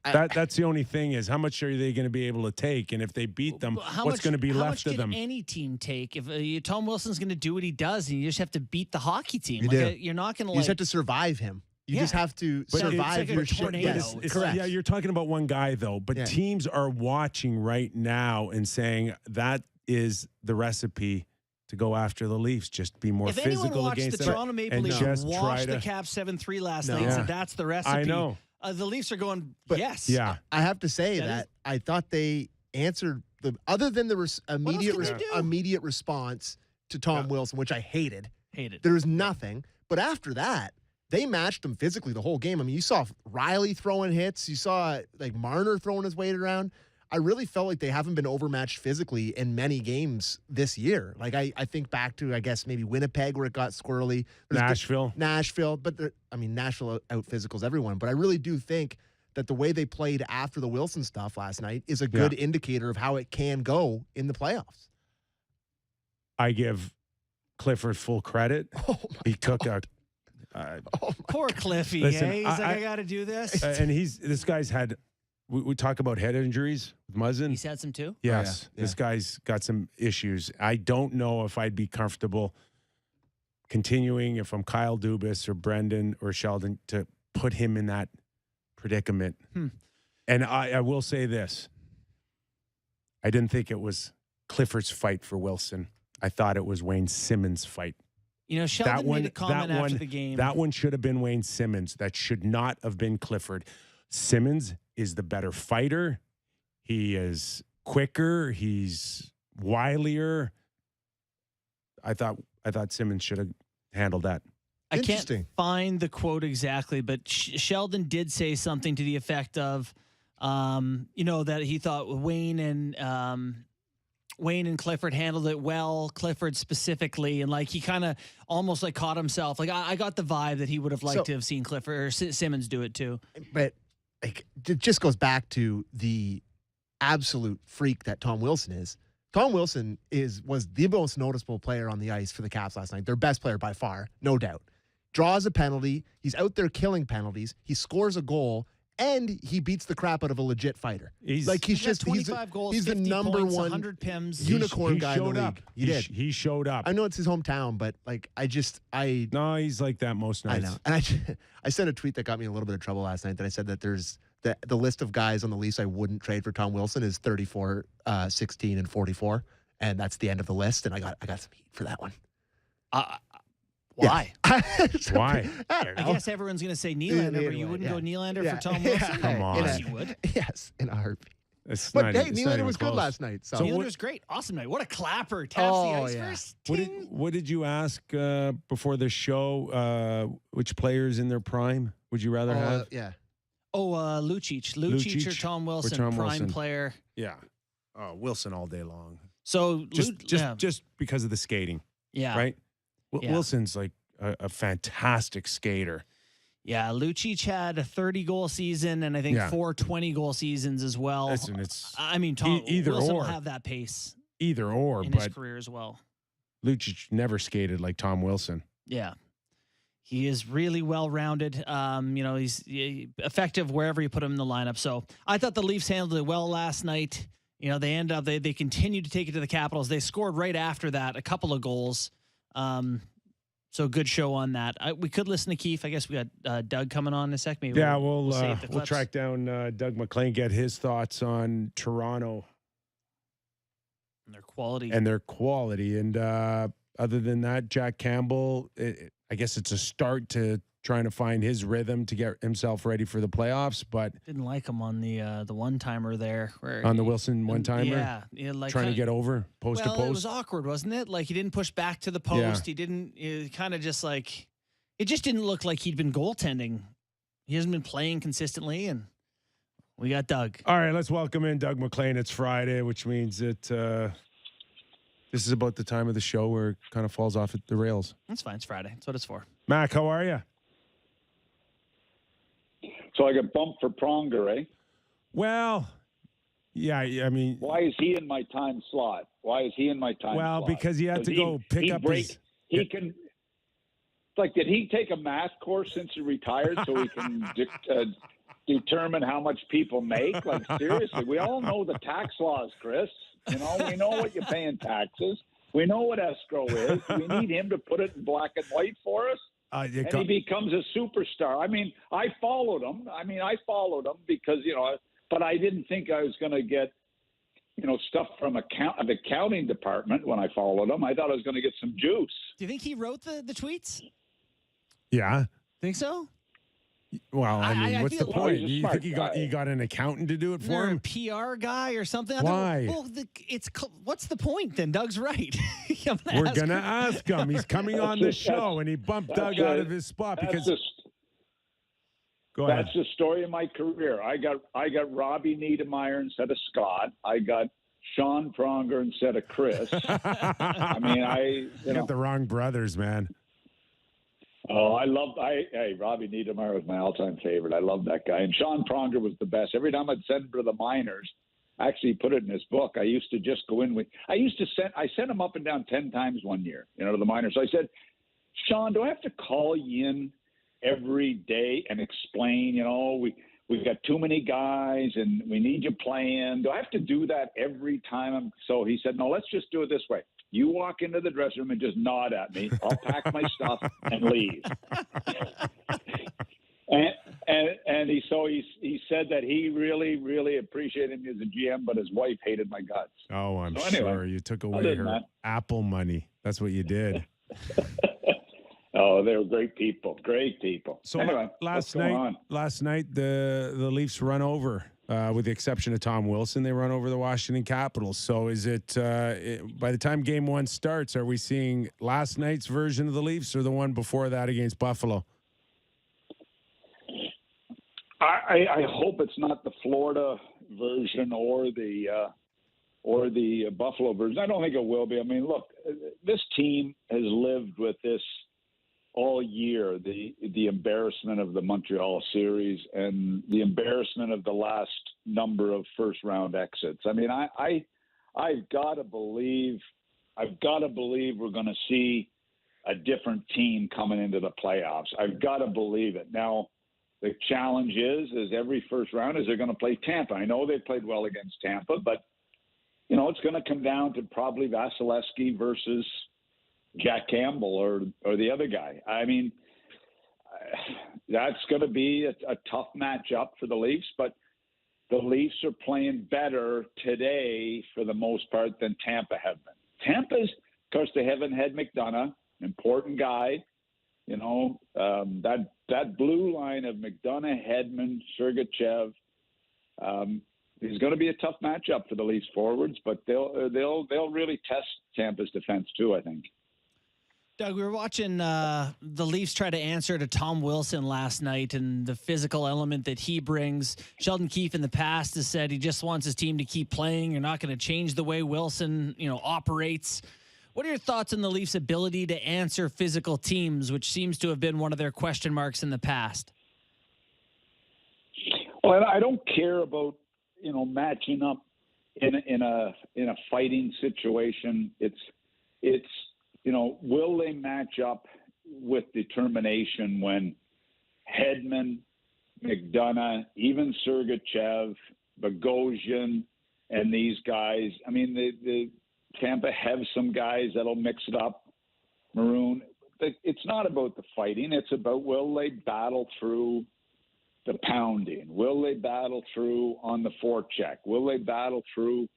Speaker 2: that's the only thing is how much are they going to be able to take? And if they beat them, what's going to be left of them?
Speaker 3: How much can any team take? If Tom Wilson's going to do what he does, and you just have to beat the hockey team. You're not going to
Speaker 4: You just have to survive him. You just have to survive
Speaker 3: your tornado.
Speaker 4: Correct.
Speaker 2: Yeah, you're talking about one guy, though. But teams are watching right now and saying that is the recipe to go after the Leafs. Just be more physical against them.
Speaker 3: If anyone watched the Toronto Maple Leafs wash the Caps 7-3 last night and said that's the recipe,
Speaker 2: I know.
Speaker 3: The Leafs are going, yes.
Speaker 2: Yeah.
Speaker 4: I have to say that I thought they answered other than the immediate response to Tom Wilson, which I hated. There was nothing. But after that, they matched them physically the whole game. I mean, you saw Riley throwing hits. You saw like Marner throwing his weight around. I really felt like they haven't been overmatched physically in many games this year. Like I think back to, I guess, maybe Winnipeg where it got squirrely.
Speaker 2: Nashville.
Speaker 4: But Nashville out physicals everyone. But I really do think that the way they played after the Wilson stuff last night is a good indicator of how it can go in the playoffs.
Speaker 2: I give Clifford full credit. He took out.
Speaker 3: Poor Cliffy.
Speaker 2: Listen,
Speaker 3: He's I got to do this.
Speaker 2: And this guy's had. We talk about head injuries with Mazon.
Speaker 3: He's had some too?
Speaker 2: Yes. This guy's got some issues. I don't know if I'd be comfortable continuing if I'm Kyle Dubas or Brendan or Sheldon to put him in that predicament. And I will say this. I didn't think it was Clifford's fight for Wilson. I thought it was Wayne Simmons' fight.
Speaker 3: Sheldon made a comment after the game.
Speaker 2: That one should have been Wayne Simmons. That should not have been Clifford. Simmons is the better fighter. He is quicker. He's wilier. I thought Simmons should have handled that.
Speaker 3: I can't
Speaker 4: Interesting.
Speaker 3: find the quote exactly, but Sheldon did say something to the effect of, that he thought Wayne and Clifford handled it well. Clifford specifically, and like he kind of almost like caught himself. Like I got the vibe that he would have liked to have seen Clifford or Simmons do it too.
Speaker 4: But like, it just goes back to the absolute freak that Tom Wilson is. Tom Wilson was the most noticeable player on the ice for the Caps last night. Their best player by far, no doubt. Draws a penalty. He's out there killing penalties. He scores a goal, and he beats the crap out of a legit fighter.
Speaker 2: He's
Speaker 3: 25 goals,
Speaker 4: he's the
Speaker 3: 50
Speaker 4: number
Speaker 3: points,
Speaker 4: one
Speaker 3: 100 PIMs.
Speaker 4: unicorn guy in the
Speaker 2: showed
Speaker 4: league.
Speaker 2: up.
Speaker 4: He did.
Speaker 2: He showed up.
Speaker 4: I know it's his hometown, but like
Speaker 2: No, he's like that most
Speaker 4: I
Speaker 2: nights.
Speaker 4: know. And I sent a tweet that got me in a little bit of trouble last night that I said that there's the list of guys on the Leafs I wouldn't trade for Tom Wilson is 34, 16, and 44. And that's the end of the list. And I got some heat for that one.
Speaker 3: Why?
Speaker 2: Why?
Speaker 4: I don't know.
Speaker 3: I guess everyone's going to say Nylander, but you wouldn't go Nylander for Tom Wilson?
Speaker 2: Come on.
Speaker 3: Yes, you would.
Speaker 4: Yes, in a heartbeat.
Speaker 2: It's
Speaker 4: But
Speaker 2: not-
Speaker 4: hey,
Speaker 2: it's not
Speaker 4: Nylander
Speaker 2: even
Speaker 4: was good
Speaker 2: close.
Speaker 4: last night. So,
Speaker 3: Nylander was great. Awesome night. What a clapper. Taps the ice first. Ting.
Speaker 2: What did you ask before the show? Which players in their prime would you rather have?
Speaker 4: yeah.
Speaker 3: Lucic. Lucic or Tom Wilson,
Speaker 2: Tom
Speaker 3: prime
Speaker 2: Wilson.
Speaker 3: player.
Speaker 2: Yeah. Oh, Wilson all day long.
Speaker 3: So
Speaker 2: Just because of the skating,
Speaker 3: yeah.
Speaker 2: right?
Speaker 3: Yeah.
Speaker 2: Wilson's like a fantastic skater.
Speaker 3: Yeah, Lucic had a 30-goal season and I think 4 20-goal seasons as well.
Speaker 2: Listen, it's
Speaker 3: I mean, Tom
Speaker 2: either
Speaker 3: Wilson will
Speaker 2: or.
Speaker 3: have that pace
Speaker 2: either or,
Speaker 3: in his
Speaker 2: but
Speaker 3: career as well.
Speaker 2: Lucic never skated like Tom Wilson.
Speaker 3: Yeah. He is really well-rounded. He's effective wherever you put him in the lineup. So I thought the Leafs handled it well last night. They continued to take it to the Capitals. They scored right after that, a couple of goals. So good show on that. We could listen to Keefe. I guess we got Doug coming on in a sec. Maybe
Speaker 2: We'll
Speaker 3: save the clips.
Speaker 2: track down Doug McLean, get his thoughts on Toronto
Speaker 3: And their quality.
Speaker 2: And other than that, Jack Campbell, I guess it's a start to trying to find his rhythm to get himself ready for the playoffs, but
Speaker 3: Didn't like him on the one-timer there.
Speaker 2: on the Wilson one-timer,
Speaker 3: like
Speaker 2: trying to get over post to
Speaker 3: It
Speaker 2: post.
Speaker 3: was awkward, wasn't it? Like he didn't push back to the post. He didn't. Kind of just like it just didn't look like he'd been goaltending. He hasn't been playing consistently, and we got Doug.
Speaker 2: All right, let's welcome in Doug McLean. It's Friday, which means that this is about the time of the show where it kind of falls off at the rails.
Speaker 3: That's fine. It's Friday. That's what it's for.
Speaker 2: Mac, how are you?
Speaker 5: So I got bumped for Pronger, eh?
Speaker 2: Well, yeah, I mean,
Speaker 5: Why is he in my time slot?
Speaker 2: well, because he had to go pick up his.
Speaker 5: He can. Like, did he take a math course since he retired so he can determine how much people make? Like, seriously, we all know the tax laws, Chris. We know what you pay in taxes. We know what escrow is. We need him to put it in black and white for us. And he becomes a superstar. I mean, I followed him because, but I didn't think I was going to get, stuff from the accounting department when I followed him. I thought I was going to get some juice.
Speaker 3: Do you think he wrote the tweets?
Speaker 2: Yeah.
Speaker 3: Think so?
Speaker 2: Well, I mean, what's the
Speaker 3: feel-
Speaker 2: point?
Speaker 5: he's a
Speaker 2: You
Speaker 5: smart
Speaker 2: think
Speaker 5: guy.
Speaker 2: he got an accountant to do it for
Speaker 3: Or a
Speaker 2: him?
Speaker 3: PR guy or something?
Speaker 2: Why?
Speaker 3: What's the point then? Doug's right.
Speaker 2: We're gonna ask him. He's coming on the show, and he bumped Doug out of his spot because. Go ahead.
Speaker 5: That's the story of my career. I got Robbie Niedermeyer instead of Scott. I got Sean Pronger instead of Chris. I mean,
Speaker 2: You got the wrong brothers, man.
Speaker 5: Oh, Robbie Niedermeyer was my all-time favorite. I love that guy. And Sean Pronger was the best. Every time I'd send him to the minors, actually he put it in his book. I used to just go in I sent him up and down 10 times one year, to the minors. So I said, Sean, do I have to call you in every day and explain, we've got too many guys and we need you playing. Do I have to do that every time? So he said, no, let's just do it this way. You walk into the dressing room and just nod at me. I'll pack my stuff and leave. And he said that he really, really appreciated me as a GM, but his wife hated my guts.
Speaker 2: Oh, I'm
Speaker 5: So anyway,
Speaker 2: sure you took away
Speaker 5: other than
Speaker 2: her
Speaker 5: that-
Speaker 2: Apple money. That's what you did.
Speaker 5: Oh, they were great people. Great people.
Speaker 2: So
Speaker 5: anyway,
Speaker 2: last
Speaker 5: what's going
Speaker 2: night,
Speaker 5: on?
Speaker 2: the Leafs run over With the exception of Tom Wilson, they run over the Washington Capitals. So is it, by the time game one starts, are we seeing last night's version of the Leafs or the one before that against Buffalo?
Speaker 5: I hope it's not the Florida version or the Buffalo version. I don't think it will be. I mean, look, this team has lived with this all year, the embarrassment of the Montreal series and the embarrassment of the last number of first round exits. I mean, I've got to believe we're going to see a different team coming into the playoffs. I've got to believe it. Now, the challenge is every first round is they're going to play Tampa. I know they played well against Tampa, but you know, it's going to come down to probably Vasilevsky versus Jack Campbell or the other guy. I mean, that's going to be a tough matchup for the Leafs, but the Leafs are playing better today for the most part than Tampa have been. Tampa's, of course, they haven't had McDonough, important guy. You know, that blue line of McDonough, Hedman, Sergachev is going to be a tough matchup for the Leafs forwards, but they'll really test Tampa's defense too, I think.
Speaker 3: Doug, we were watching the Leafs try to answer to Tom Wilson last night and the physical element that he brings. Sheldon Keefe in the past has said he just wants his team to keep playing. You're not going to change the way Wilson, operates. What are your thoughts on the Leafs' ability to answer physical teams, which seems to have been one of their question marks in the past?
Speaker 5: Well, I don't care about matching up in a fighting situation. It's will they match up with determination when Hedman, McDonough, even Sergachev, Bogosian, and these guys? I mean, the Tampa have some guys that'll mix it up. Maroon. It's not about the fighting. It's about will they battle through the pounding? Will they battle through on the forecheck? Will they battle through?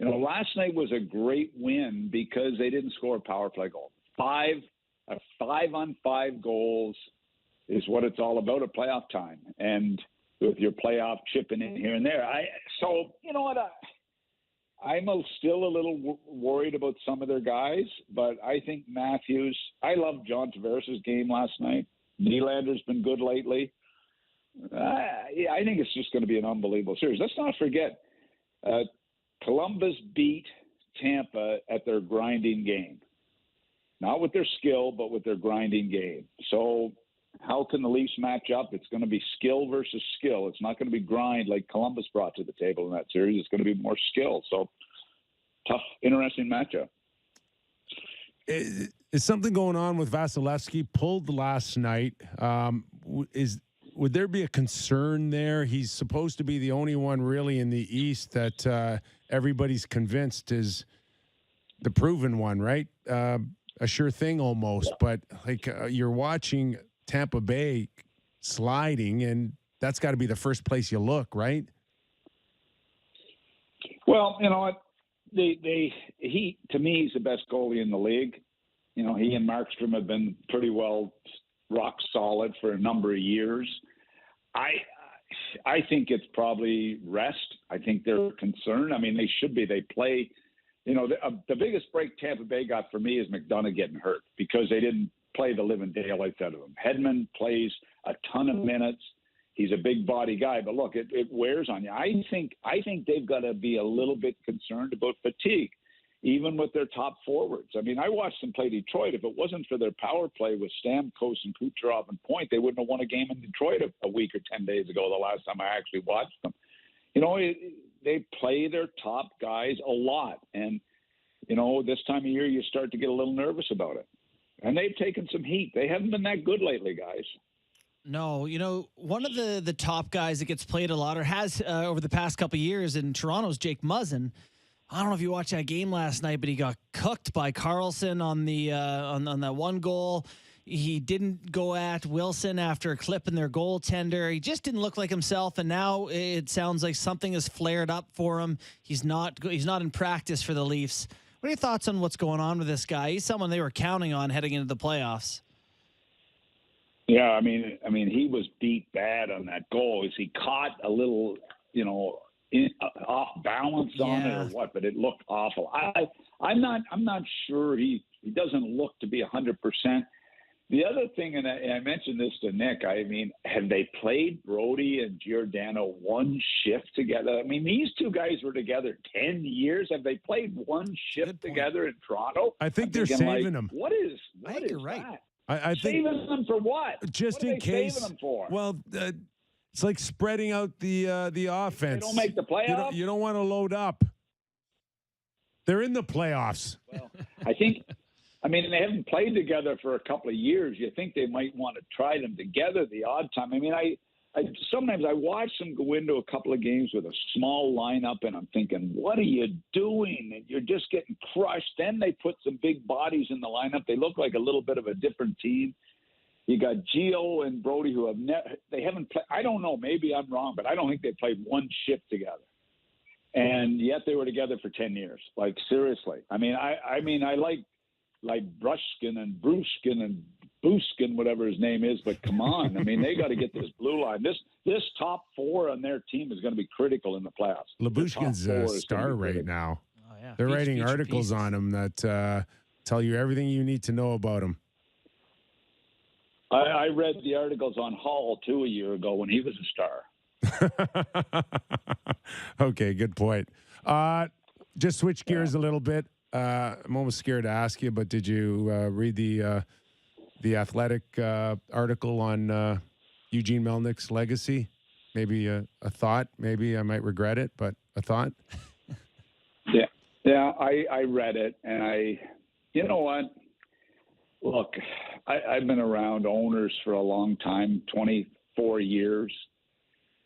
Speaker 5: Last night was a great win because they didn't score a power play goal. 5 on 5 goals is what it's all about at playoff time. And with your playoff chipping in here and there. I'm still a little worried about some of their guys, but I think Matthews, I love John Tavares' game last night. Nylander's been good lately. I think it's just going to be an unbelievable series. Let's not forget, Columbus beat Tampa at their grinding game. Not with their skill, but with their grinding game. So how can the Leafs match up? It's going to be skill versus skill. It's not going to be grind like Columbus brought to the table in that series. It's going to be more skill. So tough, interesting matchup.
Speaker 2: Is something going on with Vasilevsky? Pulled last night. Would there be a concern there? He's supposed to be the only one really in the East that everybody's convinced is the proven one, right? A sure thing almost. But you're watching Tampa Bay sliding, and that's got to be the first place you look, right?
Speaker 5: Well, you know what? He to me, he's the best goalie in the league. He and Markstrom have been pretty well rock solid for a number of years. I think it's probably rest. I think they're concerned. I mean, they should be. They play. The biggest break Tampa Bay got for me is McDonough getting hurt because they didn't play the living daylights out of him. Hedman plays a ton of minutes. He's a big body guy, but look, it wears on you. I think they've got to be a little bit concerned about fatigue, even with their top forwards. I mean, I watched them play Detroit. If it wasn't for their power play with Stamkos and Kucherov and Point, they wouldn't have won a game in Detroit a week or 10 days ago, the last time I actually watched them. They play their top guys a lot. And, this time of year, you start to get a little nervous about it. And they've taken some heat. They haven't been that good lately, guys.
Speaker 3: No, one of the top guys that gets played a lot or has over the past couple of years in Toronto's Jake Musson. I don't know if you watched that game last night, but he got cooked by Carlson on the on that one goal. He didn't go at Wilson after clipping their goaltender. He just didn't look like himself, and now it sounds like something has flared up for him. He's not in practice for the Leafs. What are your thoughts on what's going on with this guy? He's someone they were counting on heading into the playoffs.
Speaker 5: Yeah, I mean, he was beat bad on that goal. He caught a little off balance on it or what, but it looked awful. I'm not sure he doesn't look to be 100%. The other thing, and I mentioned this to Nick, I mean, have they played Brody and Giordano one shift together? I mean, these two guys were together 10 years. Have they played one shift together in Toronto?
Speaker 2: I think they're saving them.
Speaker 5: What is
Speaker 3: you're right.
Speaker 5: that?
Speaker 2: I think
Speaker 5: saving them for what?
Speaker 2: Just
Speaker 5: what
Speaker 2: in case.
Speaker 5: Saving them for?
Speaker 2: Well, it's like spreading out the offense.
Speaker 5: They don't make the playoffs.
Speaker 2: You don't want to load up. They're in the playoffs.
Speaker 5: Well, they haven't played together for a couple of years. You think they might want to try them together the odd time. I mean, I sometimes I watch them go into a couple of games with a small lineup, and I'm thinking, what are you doing? And you're just getting crushed. Then they put some big bodies in the lineup. They look like a little bit of a different team. You got Gio and Brody who they haven't played. I don't know. Maybe I'm wrong, but I don't think they played one shift together. And yet they were together for 10 years. Like, seriously. I mean, I like Brushkin and Bruskin and Buskin, whatever his name is, but come on. I mean, they got to get this blue line. This top four on their team is going to be critical in the playoffs.
Speaker 2: Labushkin's a star right now.
Speaker 3: Oh, yeah.
Speaker 2: They're writing articles on him that tell you everything you need to know about him.
Speaker 5: I read the articles on Hall, too, a year ago when he was a star.
Speaker 2: Okay, good point. Just switch gears a little bit. I'm almost scared to ask you, but did you read the Athletic article on Eugene Melnick's legacy? Maybe a thought. Maybe I might regret it, but a thought.
Speaker 5: Yeah, I read it, and you know what? Look, I've been around owners for a long time, 24 years,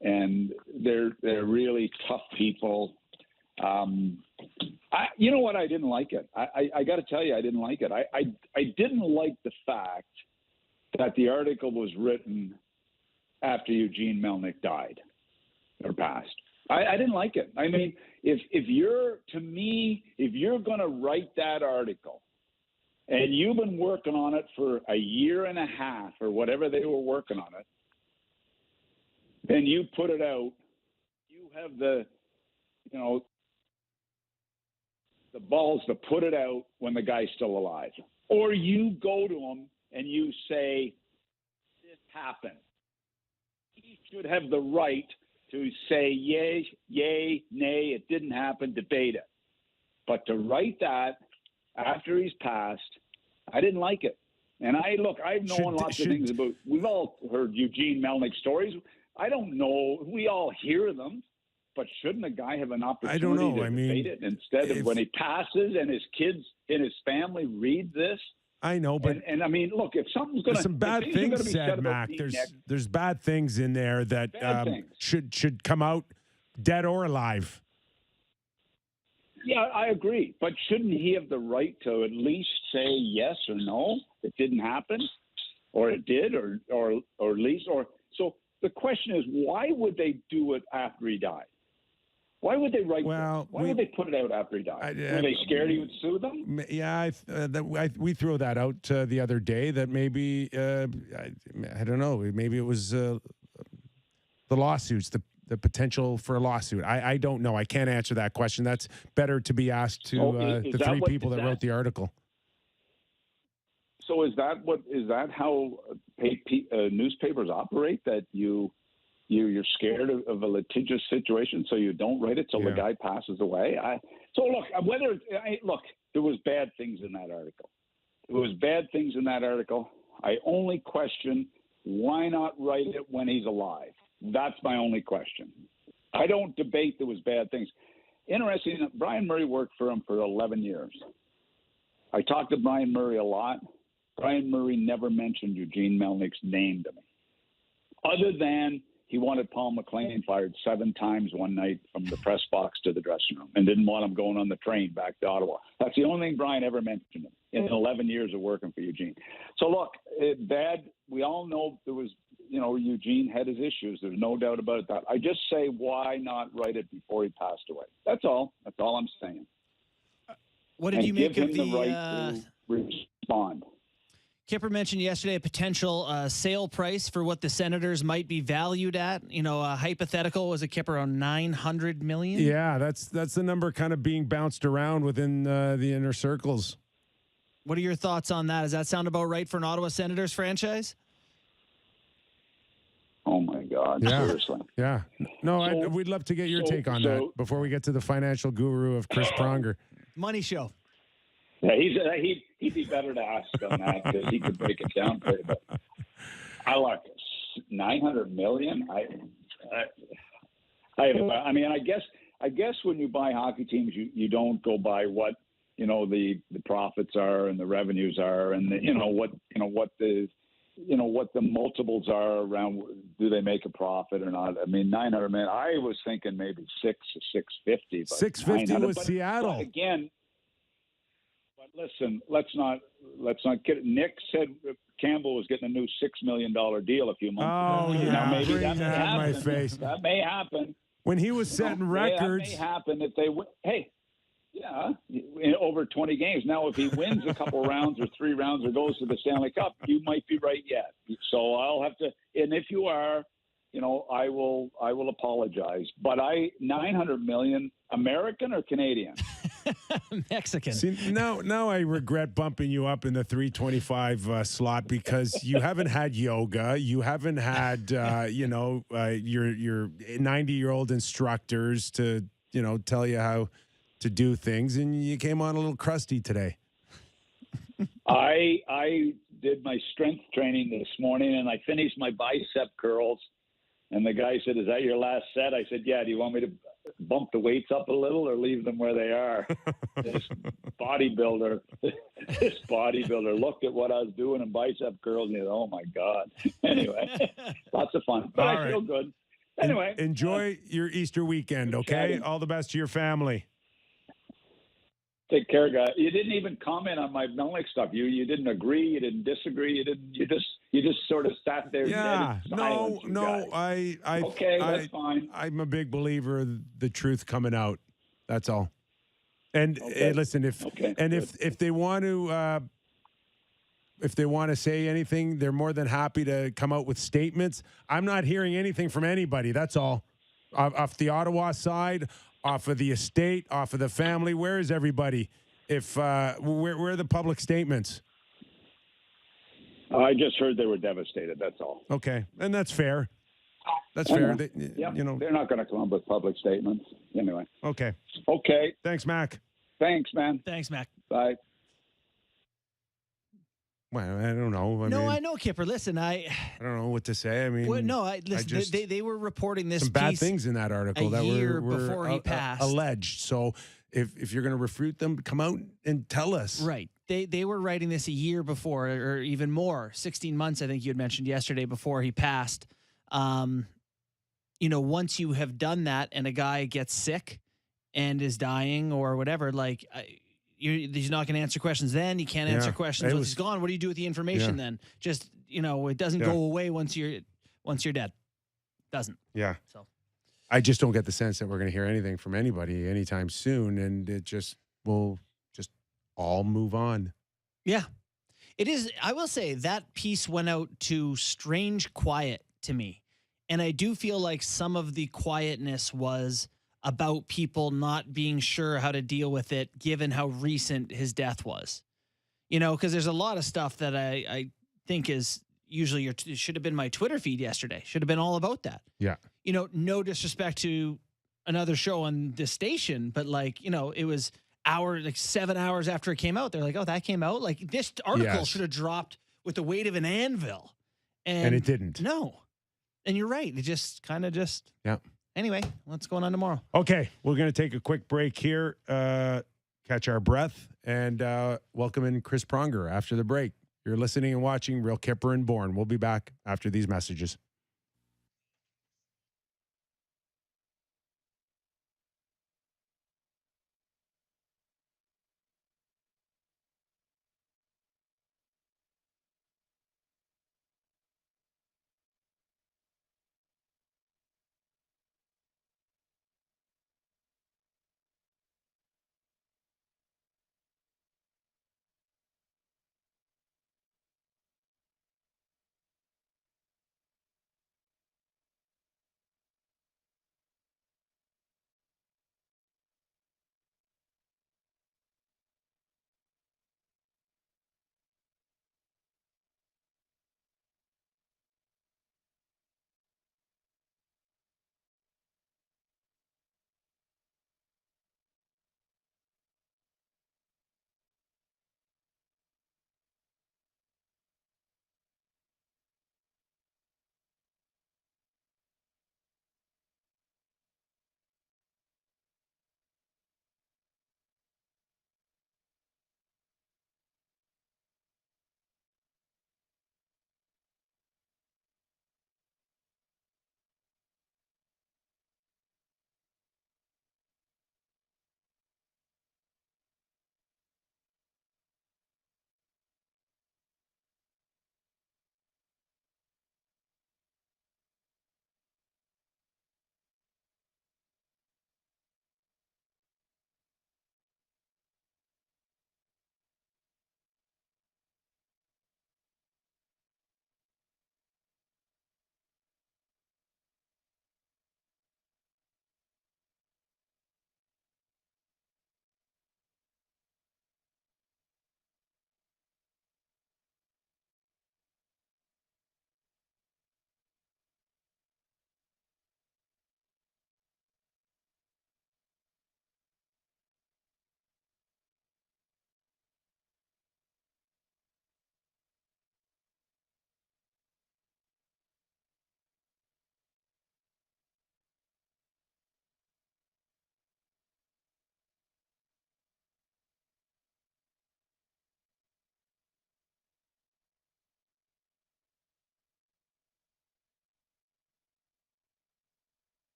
Speaker 5: and they're really tough people. You know what? I didn't like it. I got to tell you, I didn't like it. I didn't like the fact that the article was written after Eugene Melnick died or passed. I didn't like it. I mean, if you're going to write that article and you've been working on it for a year and a half or whatever they were working on it, then you put it out, you have the balls to put it out when the guy's still alive. Or you go to him and you say, this happened. He should have the right to say, yay, nay, it didn't happen, debate it. But to write that after he's passed, I didn't like it. And I've known lots of things about, we've all heard Eugene Melnick stories. I don't know, we all hear them. But shouldn't a guy have an opportunity to debate it instead of when he passes and his kids and his family read this?
Speaker 2: I know, but
Speaker 5: and I mean, look, if something's going to,
Speaker 2: there's some bad things said, Mac. There's bad things in there that should come out dead or alive.
Speaker 5: Yeah, I agree. But shouldn't he have the right to at least say yes or no? It didn't happen, or it did, or at least, or so. The question is, why would they do it after he died? Why would they write this? Why would they put it out after he died? Were they scared he would sue them?
Speaker 2: Yeah, we threw that out the other day that maybe, I don't know, maybe it was the lawsuits, the potential for a lawsuit. I don't know. I can't answer that question. That's better to be asked to the three people that wrote the article.
Speaker 5: So is that how newspapers operate? That you're scared of a litigious situation, so you don't write it till the guy passes away. There was bad things in that article. There was bad things in that article. I only question why not write it when he's alive. That's my only question. I don't debate there was bad things. Interesting. Brian Murray worked for him for 11 years. I talked to Brian Murray a lot. Brian Murray never mentioned Eugene Melnick's name to me, other than he wanted Paul McLean fired 7 times one night from the press box to the dressing room and didn't want him going on the train back to Ottawa. That's the only thing Brian ever mentioned in 11 years of working for Eugene. So, look, bad. We all know there was, Eugene had his issues. There's no doubt about that. I just say, why not write it before he passed away? That's all. That's all I'm saying.
Speaker 3: What did you make of
Speaker 5: the right to respond?
Speaker 3: Kyper mentioned yesterday a potential sale price for what the Senators might be valued at. Hypothetical was a Kyper around $900 million.
Speaker 2: Yeah, that's the number kind of being bounced around within the inner circles.
Speaker 3: What are your thoughts on that? Does that sound about right for an Ottawa Senators franchise?
Speaker 5: Oh my God!
Speaker 2: Yeah.
Speaker 5: Seriously.
Speaker 2: Yeah. No, we'd love to get your take on that before we get to the financial guru of Chris Pronger.
Speaker 3: Money show.
Speaker 5: Yeah, he'd be better to ask on that because he could break it down for you. But I like $900 million. I mean, I guess when you buy hockey teams, you don't go by what the profits are and the revenues are, and what the multiples are around. Do they make a profit or not? I mean, $900 million. I was thinking maybe $600 or $650. But
Speaker 2: $650 was Seattle.
Speaker 5: But again. But listen, let's not kid. Nick said Campbell was getting a new $6 million deal a few months ago.
Speaker 2: Yeah,
Speaker 5: now maybe
Speaker 2: bring
Speaker 5: that may
Speaker 2: that in my
Speaker 5: happen.
Speaker 2: face.
Speaker 5: That may happen.
Speaker 2: When he was setting records.
Speaker 5: That may happen if they win. Hey, yeah, in over 20 games. Now, if he wins a couple rounds or 3 rounds or goes to the Stanley Cup, you might be right yet. So I'll have to. And if you are, I will apologize. But $900 million, American or Canadian?
Speaker 3: Mexican.
Speaker 2: See, now I regret bumping you up in the 325 slot because you haven't had yoga. You haven't had, your 90-year-old instructors to, tell you how to do things. And you came on a little crusty today.
Speaker 5: I did my strength training this morning and I finished my bicep curls. And the guy said, "Is that your last set?" I said, "Yeah. Do you want me to bump the weights up a little or leave them where they are?" This bodybuilder looked at what I was doing in bicep curls and he said, "Oh my God." Anyway, lots of fun, but I feel good. Anyway,
Speaker 2: enjoy your Easter weekend. Okay. Chatting. All the best to your family.
Speaker 5: Take care, guys. You didn't even comment on my Melnick stuff. You didn't agree. You didn't disagree. You just sort of sat there.
Speaker 2: Yeah. No.
Speaker 5: Guys. That's fine.
Speaker 2: I'm a big believer of the truth coming out. That's all. And listen, if they want to say anything, they're more than happy to come out with statements. I'm not hearing anything from anybody. That's all. Off the Ottawa side. Off of the estate, off of the family. Where is everybody? Where are the public statements?
Speaker 5: I just heard they were devastated. That's all.
Speaker 2: Okay, and that's fair. That's fair.
Speaker 5: They're not going to come up with public statements anyway.
Speaker 2: Okay. Thanks, Mac.
Speaker 5: Thanks, man.
Speaker 3: Thanks, Mac.
Speaker 5: Bye.
Speaker 2: Well, I don't know.
Speaker 3: I know, Kyper. Listen, I
Speaker 2: don't know what to say. I mean,
Speaker 3: they were reporting this
Speaker 2: some bad things in that article that were
Speaker 3: before he passed,
Speaker 2: alleged. So if you're going to refute them, come out and tell us.
Speaker 3: Right. They were writing this a year before, or even more, 16 months. I think you had mentioned yesterday before he passed. Once you have done that, and a guy gets sick and is dying or whatever, he's not going to answer questions then. He can't answer questions once he's gone. What do you do with the information then? Just, it doesn't go away once you're dead. Doesn't.
Speaker 2: Yeah.
Speaker 3: So
Speaker 2: I just don't get the sense that we're going to hear anything from anybody anytime soon. And it just will just all move on.
Speaker 3: Yeah. It is. I will say that piece went out to strange quiet to me. And I do feel like some of the quietness was about people not being sure how to deal with it, given how recent his death was. Because there's a lot of stuff that I think is usually it should have been my Twitter feed yesterday. Should have been all about that.
Speaker 2: Yeah.
Speaker 3: No disrespect to another show on this station, but it was 7 hours after it came out. They're like, "Oh, that came out." Like this article should have dropped with the weight of an anvil. And
Speaker 2: it didn't.
Speaker 3: No. And you're right. It just kind of
Speaker 2: Yeah.
Speaker 3: Anyway, what's going on tomorrow?
Speaker 2: Okay, we're going to take a quick break here, catch our breath, and welcome in Chris Pronger after the break. You're listening and watching Real Kyper and Bourne. We'll be back after these messages.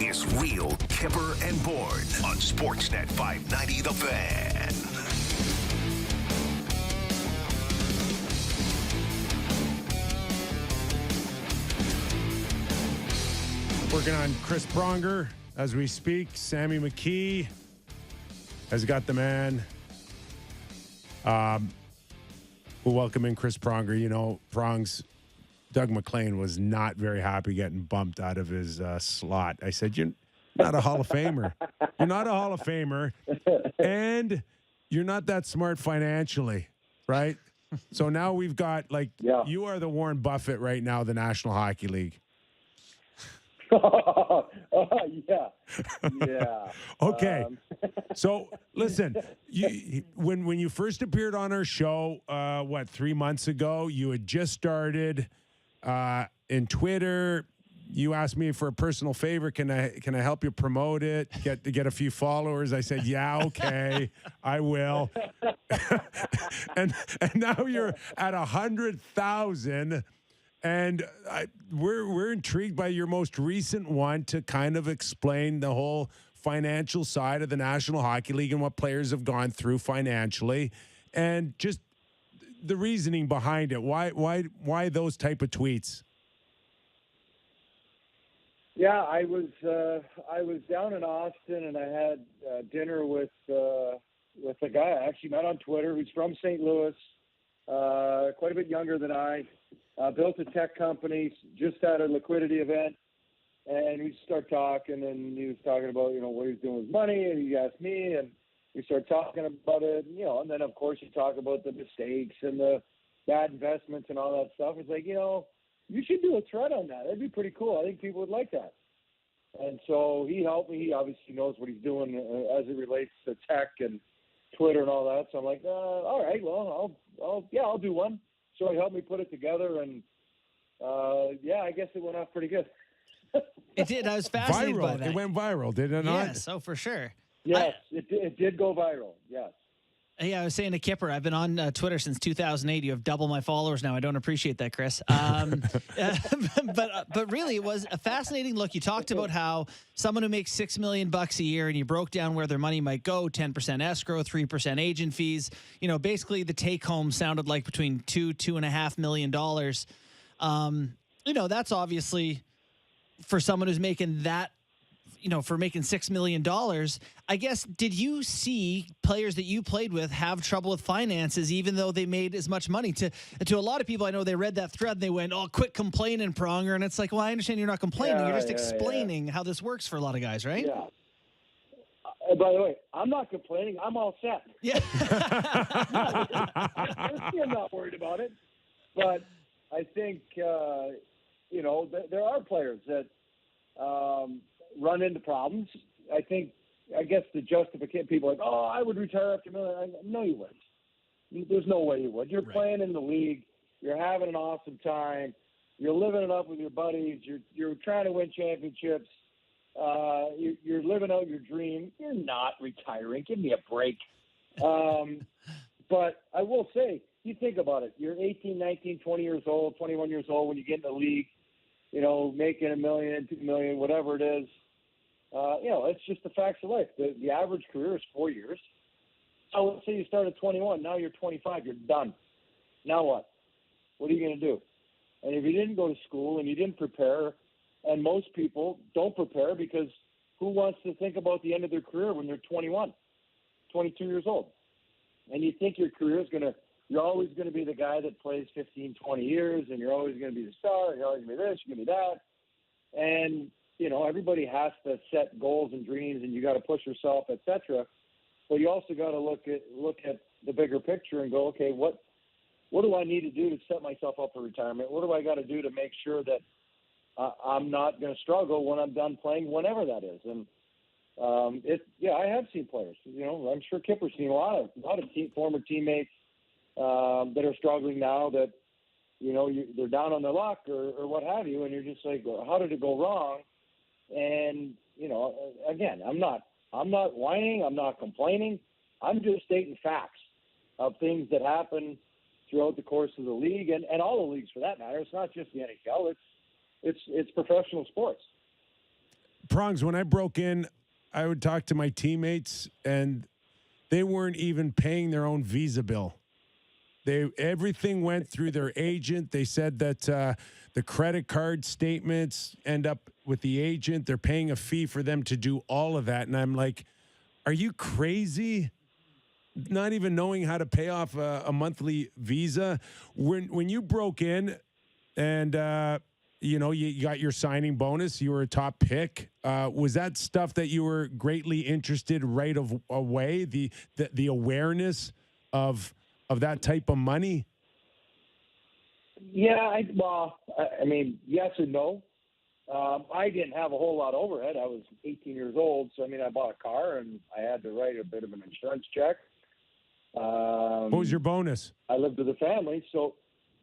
Speaker 1: is Real Kyper and Bourne on Sportsnet 590 The Fan.
Speaker 2: Working on Chris Bronger as we speak. Sammy McKee has got the man. We'll welcome in Chris Pronger. You know, Doug McLean was not very happy getting bumped out of his slot. I said, you're not a Hall of Famer. You're not a Hall of Famer. And you're not that smart financially, right? So now we've got, you are the Warren Buffett right now of the National Hockey League.
Speaker 6: Yeah.
Speaker 2: Okay. So listen, when you first appeared on our show, 3 months ago, you had just started in Twitter. You asked me for a personal favor. Can I help you promote it? Get a few followers? I said, yeah, okay, I will. and now you're at 100,000. And we're intrigued by your most recent one to kind of explain the whole financial side of the National Hockey League and what players have gone through financially, and just the reasoning behind it. Why those type of tweets?
Speaker 6: Yeah, I was down in Austin, and I had dinner with a guy I actually met on Twitter who's from St. Louis, quite a bit younger than I. Built a tech company, just had a liquidity event, and we started talking, and he was talking about, what he's doing with money, and he asked me, and we started talking about it, and then, of course, you talk about the mistakes and the bad investments and all that stuff. It's like, you should do a thread on that. That'd be pretty cool. I think people would like that. And so he helped me. He obviously knows what he's doing as it relates to tech and Twitter and all that. So I'm like, all right, well, I'll do one. So he helped me put it together, and I guess it went off pretty good.
Speaker 3: It did. I was fascinated by that.
Speaker 2: It went viral, did it not?
Speaker 3: Yes, for sure.
Speaker 6: Yes, it did go viral. Yes.
Speaker 3: Yeah, I was saying to Kyper, I've been on Twitter since 2008. You have double my followers now. I don't appreciate that, Chris. But really, it was a fascinating look. You talked about how someone who makes $6 million a year, and you broke down where their money might go: 10% escrow, 3% agent fees. Basically the take home sounded like between $2.5 million. That's obviously for someone who's making that. For making $6 million, I guess, did you see players that you played with have trouble with finances, even though they made as much money? To a lot of people, I know they read that thread and they went, "Oh, quit complaining, Pronger." And it's like, well, I understand you're not complaining. You're just explaining how this works for a lot of guys, right?
Speaker 6: Yeah. By the way, I'm not complaining. I'm all set.
Speaker 3: Yeah.
Speaker 6: I'm not worried about it. But I think, there are players that run into problems. I guess the justification, people are like, oh, I would retire after $1 million. No, you wouldn't. There's no way you would. You're playing in the league. You're having an awesome time. You're living it up with your buddies. You're trying to win championships. You're living out your dream. You're not retiring. Give me a break. But I will say, you think about it. You're 18, 19, 20 years old, 21 years old when you get in the league, making $1 million, $2 million, whatever it is. It's just the facts of life. The average career is 4 years. So let's say you start at 21. Now you're 25. You're done. Now what? What are you going to do? And if you didn't go to school and you didn't prepare, and most people don't prepare because who wants to think about the end of their career when they're 21, 22 years old? And you think your career is you're always going to be the guy that plays 15, 20 years, and you're always going to be the star, you're always going to be this, you're going to be that. And, everybody has to set goals and dreams, and you got to push yourself, et cetera. But you also got to look at the bigger picture and go, okay, what do I need to do to set myself up for retirement? What do I got to do to make sure that I'm not going to struggle when I'm done playing, whenever that is? And I have seen players. I'm sure Kyper's seen a lot of former teammates that are struggling now that, they're down on their luck or what have you, and you're just like, well, how did it go wrong? And, again, I'm not whining. I'm not complaining. I'm just stating facts of things that happen throughout the course of the league and all the leagues for that matter. It's not just the NHL. It's professional sports.
Speaker 2: Prongs, when I broke in, I would talk to my teammates, and they weren't even paying their own visa bill. Everything went through their agent. They said that the credit card statements end up with the agent. They're paying a fee for them to do all of that. And I'm like, are you crazy? Not even knowing how to pay off a monthly visa. When you broke in and, you got your signing bonus, you were a top pick. Was that stuff that you were greatly interested right away? The awareness of that type of money?
Speaker 6: Yeah, I mean, yes and no. I didn't have a whole lot of overhead. I was 18 years old, so I bought a car and I had to write a bit of an insurance check.
Speaker 2: What was your bonus?
Speaker 6: I lived with a family, so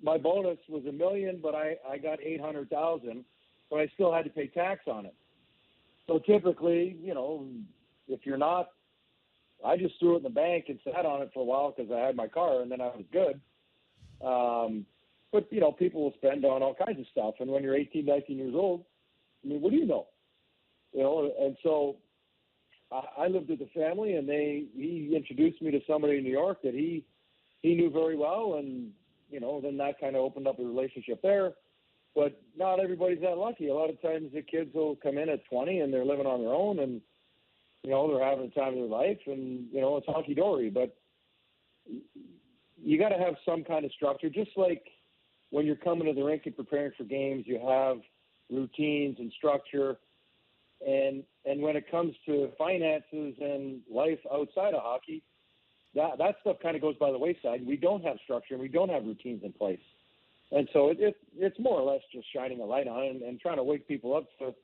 Speaker 6: my bonus was $1 million, but I got $800,000, but I still had to pay tax on it. So typically, if you're not, I just threw it in the bank and sat on it for a while because I had my car, and then I was good. But people will spend on all kinds of stuff, and when you're 18, 19 years old, what do you know? And so I lived with the family, and he introduced me to somebody in New York that he knew very well, and then that kind of opened up a relationship there. But not everybody's that lucky. A lot of times the kids will come in at 20 and they're living on their own, and they're having the time of their life, and it's honky dory. But you got to have some kind of structure, just like when you're coming to the rink and preparing for games, you have routines and structure. And when it comes to finances and life outside of hockey, that stuff kind of goes by the wayside. We don't have structure and we don't have routines in place. And so it's more or less just shining a light on it and trying to wake people up to,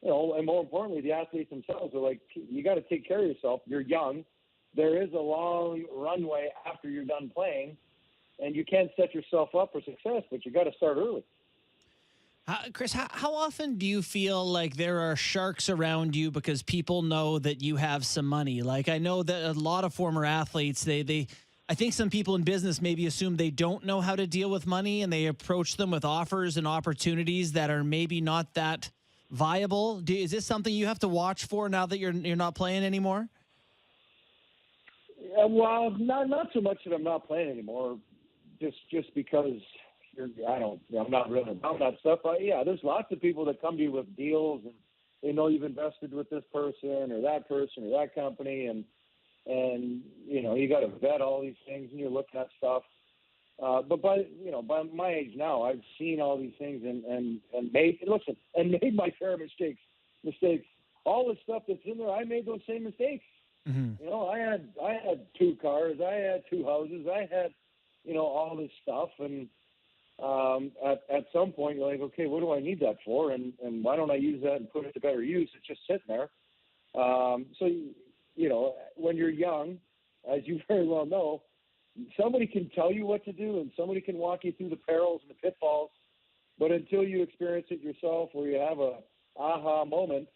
Speaker 6: and more importantly, the athletes themselves are like, you got to take care of yourself. You're young. There is a long runway after you're done playing, and you can set yourself up for success, but you got to start early.
Speaker 3: Chris, how often do you feel like there are sharks around you because people know that you have some money? Like, I know that a lot of former athletes, I think some people in business maybe assume they don't know how to deal with money, and they approach them with offers and opportunities that are maybe not that viable. Is this something you have to watch for now that you're not playing anymore?
Speaker 6: Well, not so much that I'm not playing anymore, just because I'm not really about that stuff. But yeah, there's lots of people that come to you with deals, and they know you've invested with this person or that company, and you got to vet all these things, and you're looking at stuff. But by my age now, I've seen all these things and made my share of mistakes. All the stuff that's in there, I made those same mistakes. Mm-hmm. I had 2 cars, I had 2 houses, I had all this stuff, and at some point you're like, okay, what do I need that for, and why don't I use that and put it to better use? It's just sitting there. So when you're young, as you very well know, somebody can tell you what to do and somebody can walk you through the perils and the pitfalls, but until you experience it yourself, where you have a aha moment,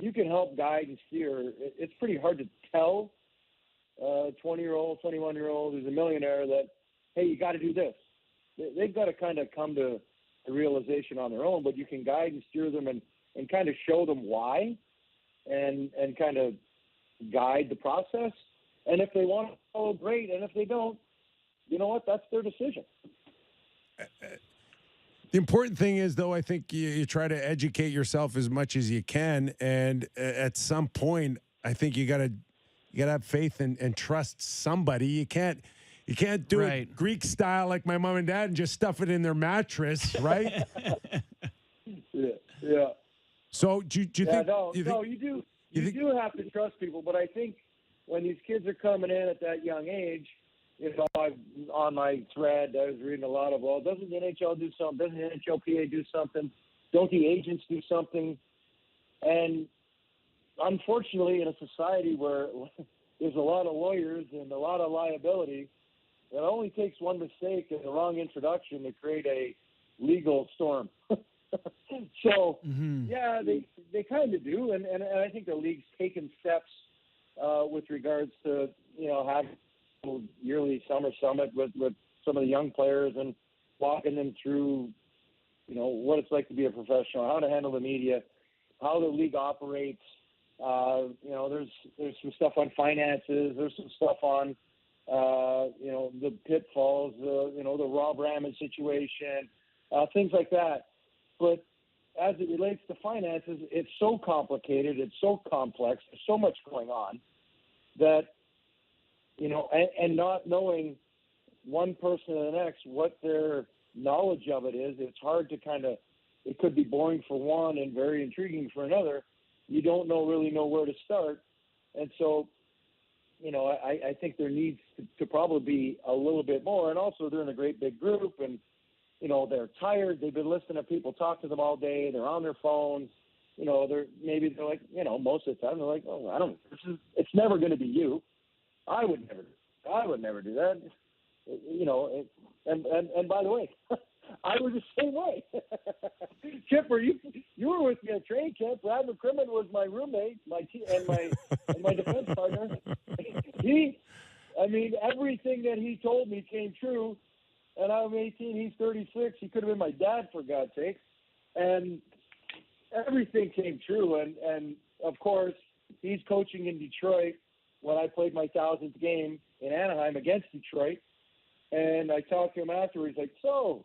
Speaker 6: you can help guide and steer. It's pretty hard to tell a 20-year-old, 21-year-old who's a millionaire that, hey, you got to do this. They've got to kind of come to the realization on their own, but you can guide and steer them and kind of show them why and kind of guide the process. And if they want to follow, great. And if they don't, you know what? That's their decision.
Speaker 2: The important thing is, though, I think you try to educate yourself as much as you can. And at some point, I think you got to have faith and trust somebody. You can't do it Greek style like my mom and dad and just stuff it in their mattress, right?
Speaker 6: Yeah.
Speaker 2: So do you think?
Speaker 6: You do have to trust people, but I think when these kids are coming in at that young age, on my thread, I was reading a lot of, well, doesn't the NHL do something? Doesn't the NHLPA do something? Don't the agents do something? And unfortunately, in a society where there's a lot of lawyers and a lot of liability, it only takes one mistake and the wrong introduction to create a legal storm. So, yeah, they kind of do. And I think the league's taken steps with regards to, having yearly summer summit with some of the young players and walking them through, what it's like to be a professional, how to handle the media, how the league operates. There's some stuff on finances. There's some stuff on, the pitfalls, the Rob Raman situation, things like that. But as it relates to finances, it's so complicated. It's so complex. There's so much going on that, and not knowing one person to the next, what their knowledge of it is, it's hard to it could be boring for one and very intriguing for another. You don't really know where to start. And so, I think there needs to probably be a little bit more. And also they're in a great big group and, they're tired. They've been listening to people talk to them all day. They're on their phones. They're like, most of the time they're like, oh, it's never going to be you. I would never do that. And by the way, I was the same way. Chipper, you were with me at training camp. Brad McCrimmon was my roommate, and my defense partner. Everything that he told me came true. And I'm 18, he's 36. He could have been my dad, for God's sake. And everything came true. And of course, he's coaching in Detroit when I played my 1,000th game in Anaheim against Detroit. And I talked to him after. He's like, so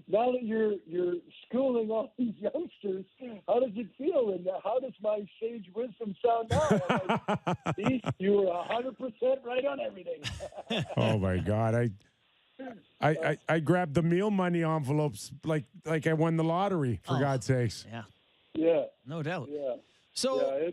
Speaker 6: now that you're schooling all these youngsters, how does it feel? And how does my sage wisdom sound now? I'm like, see, you were 100% right on everything.
Speaker 2: Oh my God. I grabbed the meal money envelopes like I won the lottery, for God's sakes.
Speaker 3: Yeah.
Speaker 6: Yeah.
Speaker 3: No doubt.
Speaker 6: Yeah.
Speaker 3: So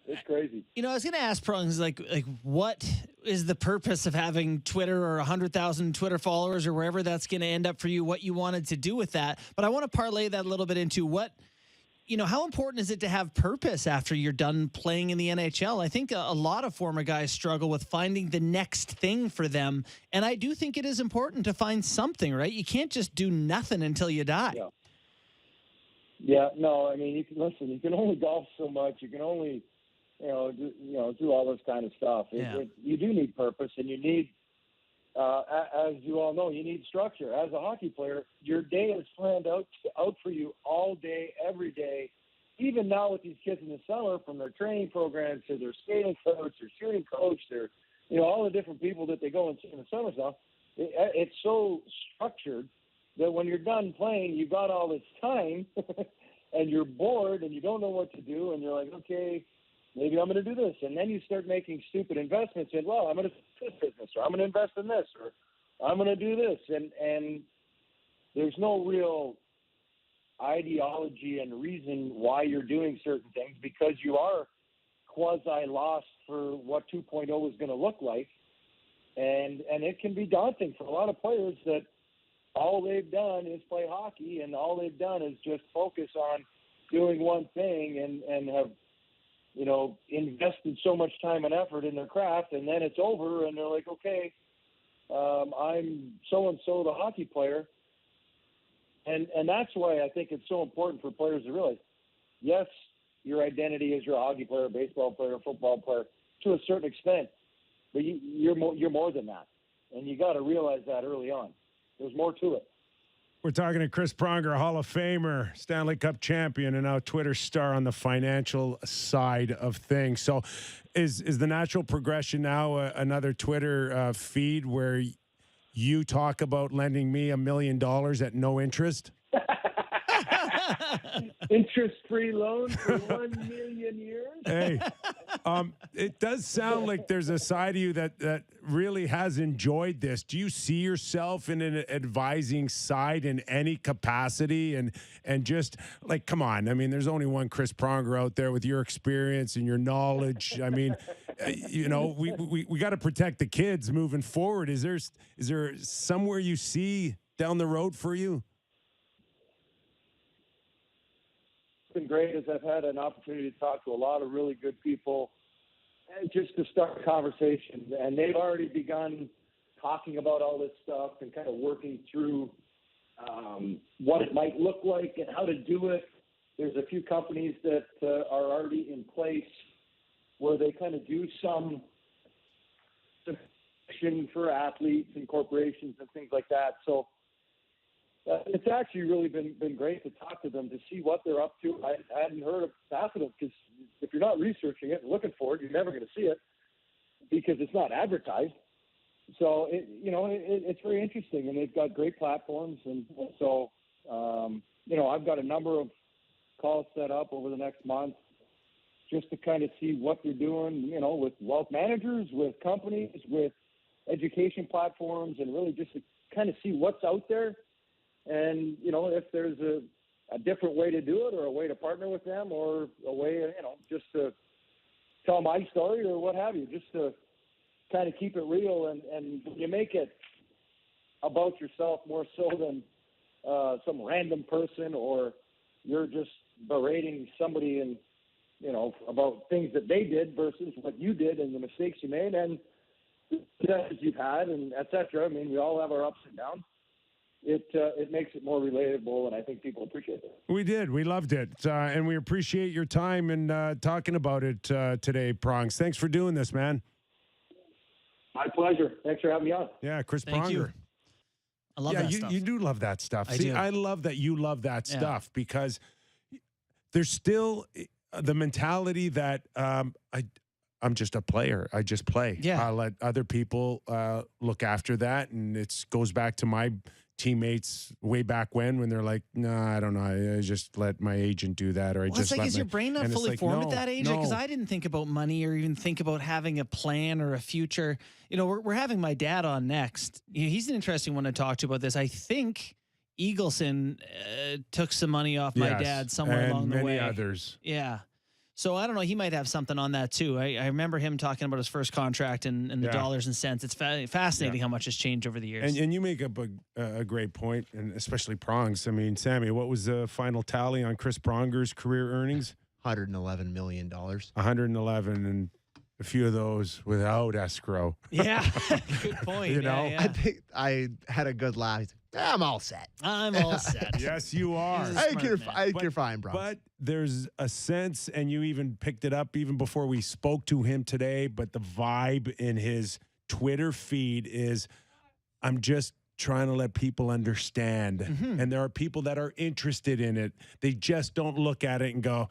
Speaker 6: it's crazy.
Speaker 3: I was going to ask Prongs, like what is the purpose of having Twitter or 100,000 Twitter followers or wherever that's going to end up for you, what you wanted to do with that. But I want to parlay that a little bit into how important is it to have purpose after you're done playing in the NHL? I think a lot of former guys struggle with finding the next thing for them. And I do think it is important to find something, right? You can't just do nothing until you die.
Speaker 6: Yeah. Yeah, no, you can only golf so much. You can only, do all this kind of stuff.
Speaker 3: Yeah.
Speaker 6: You do need purpose, and you need, as you all know, you need structure. As a hockey player, your day is planned out for you all day, every day. Even now with these kids in the summer, from their training programs to their skating coach, their shooting coach, their, all the different people that they go and see in the summer stuff, it's so structured that when you're done playing, you've got all this time and you're bored and you don't know what to do, and you're like, okay, maybe I'm going to do this. And then you start making stupid investments in, well, I'm going to do this business, or I'm going to invest in this, or I'm going to do this. And there's no real ideology and reason why you're doing certain things, because you are quasi-lost for what 2.0 is going to look like. And it can be daunting for a lot of players that all they've done is play hockey, and all they've done is just focus on doing one thing and have, invested so much time and effort in their craft, and then it's over, and they're like, okay, I'm so-and-so the hockey player. And that's why I think it's so important for players to realize, yes, your identity is you're a hockey player, baseball player, football player, to a certain extent, but you're more than that. And you got to realize that early on. There's more to it.
Speaker 2: We're talking to Chris Pronger, Hall of Famer, Stanley Cup champion, and now Twitter star on the financial side of things. So is the natural progression now another Twitter feed where you talk about lending me $1 million at no interest?
Speaker 6: Interest-free loan for 1 million years?
Speaker 2: Hey, it does sound like there's a side of you that really has enjoyed this. Do you see yourself in an advising side in any capacity? And just like, come on. There's only one Chris Pronger out there with your experience and your knowledge. We got to protect the kids moving forward. Is there somewhere you see down the road for you?
Speaker 6: Been great as I've had an opportunity to talk to a lot of really good people and just to start conversations. And they've already begun talking about all this stuff and kind of working through what it might look like and how to do it. There's a few companies that are already in place where they kind of do some for athletes and corporations and things like that. So it's actually really been great to talk to them, to see what they're up to. I hadn't heard of half of them, because if you're not researching it and looking for it, you're never going to see it because it's not advertised. So it's very interesting, and they've got great platforms, and so I've got a number of calls set up over the next month just to kind of see what they're doing, with wealth managers, with companies, with education platforms, and really just to kind of see what's out there. And, if there's a different way to do it, or a way to partner with them, or a way, just to tell my story or what have you, just to kind of keep it real. And you make it about yourself more so than some random person, or you're just berating somebody and, about things that they did versus what you did and the mistakes you made and the successes you've had, and et cetera. I mean, we all have our ups and downs. It makes it more relatable, and I think people appreciate it.
Speaker 2: We did. We loved it. And we appreciate your time and talking about it today, Prongs. Thanks for doing this, man.
Speaker 6: My pleasure. Thanks for having me on.
Speaker 2: Yeah, Chris
Speaker 3: Thank
Speaker 2: Pronger.
Speaker 3: you. I love that
Speaker 2: you,
Speaker 3: stuff.
Speaker 2: you do love that stuff.
Speaker 3: I
Speaker 2: See,
Speaker 3: do.
Speaker 2: I love that you love that stuff, because there's still the mentality that I'm just a player. I just play.
Speaker 3: Yeah.
Speaker 2: I'll let other people look after that. And it goes back to my teammates way back when they're like, no, I don't know. I just let my agent do that. Or I just
Speaker 3: it's like,
Speaker 2: let
Speaker 3: is your brain not
Speaker 2: and it's
Speaker 3: fully
Speaker 2: like,
Speaker 3: formed
Speaker 2: no,
Speaker 3: at that age?
Speaker 2: no.
Speaker 3: Because I didn't think about money or even think about having a plan or a future. We're having my dad on next. He's an interesting one to talk to about this. I think Eagleson took some money off my dad somewhere
Speaker 2: and
Speaker 3: along the way.
Speaker 2: many others.
Speaker 3: Yeah. So I don't know. He might have something on that too. I remember him talking about his first contract and the dollars and cents. It's fascinating how much has changed over the years.
Speaker 2: And you make up a great point, and especially Prongs. I mean, Sammy, what was the final tally on Chris Pronger's career earnings?
Speaker 4: $111 million.
Speaker 2: 111, and a few of those without escrow.
Speaker 3: Yeah, good point. Yeah.
Speaker 4: I think I had a good laugh. I'm all set.
Speaker 3: I'm all set.
Speaker 2: Yes, you are.
Speaker 3: He's a
Speaker 4: I think
Speaker 3: smart man.
Speaker 4: you're fine, bro.
Speaker 2: But there's a sense, and you even picked it up even before we spoke to him today, but the vibe in his Twitter feed is, I'm just trying to let people understand.
Speaker 3: Mm-hmm.
Speaker 2: And there are people that are interested in it. They just don't look at it and go,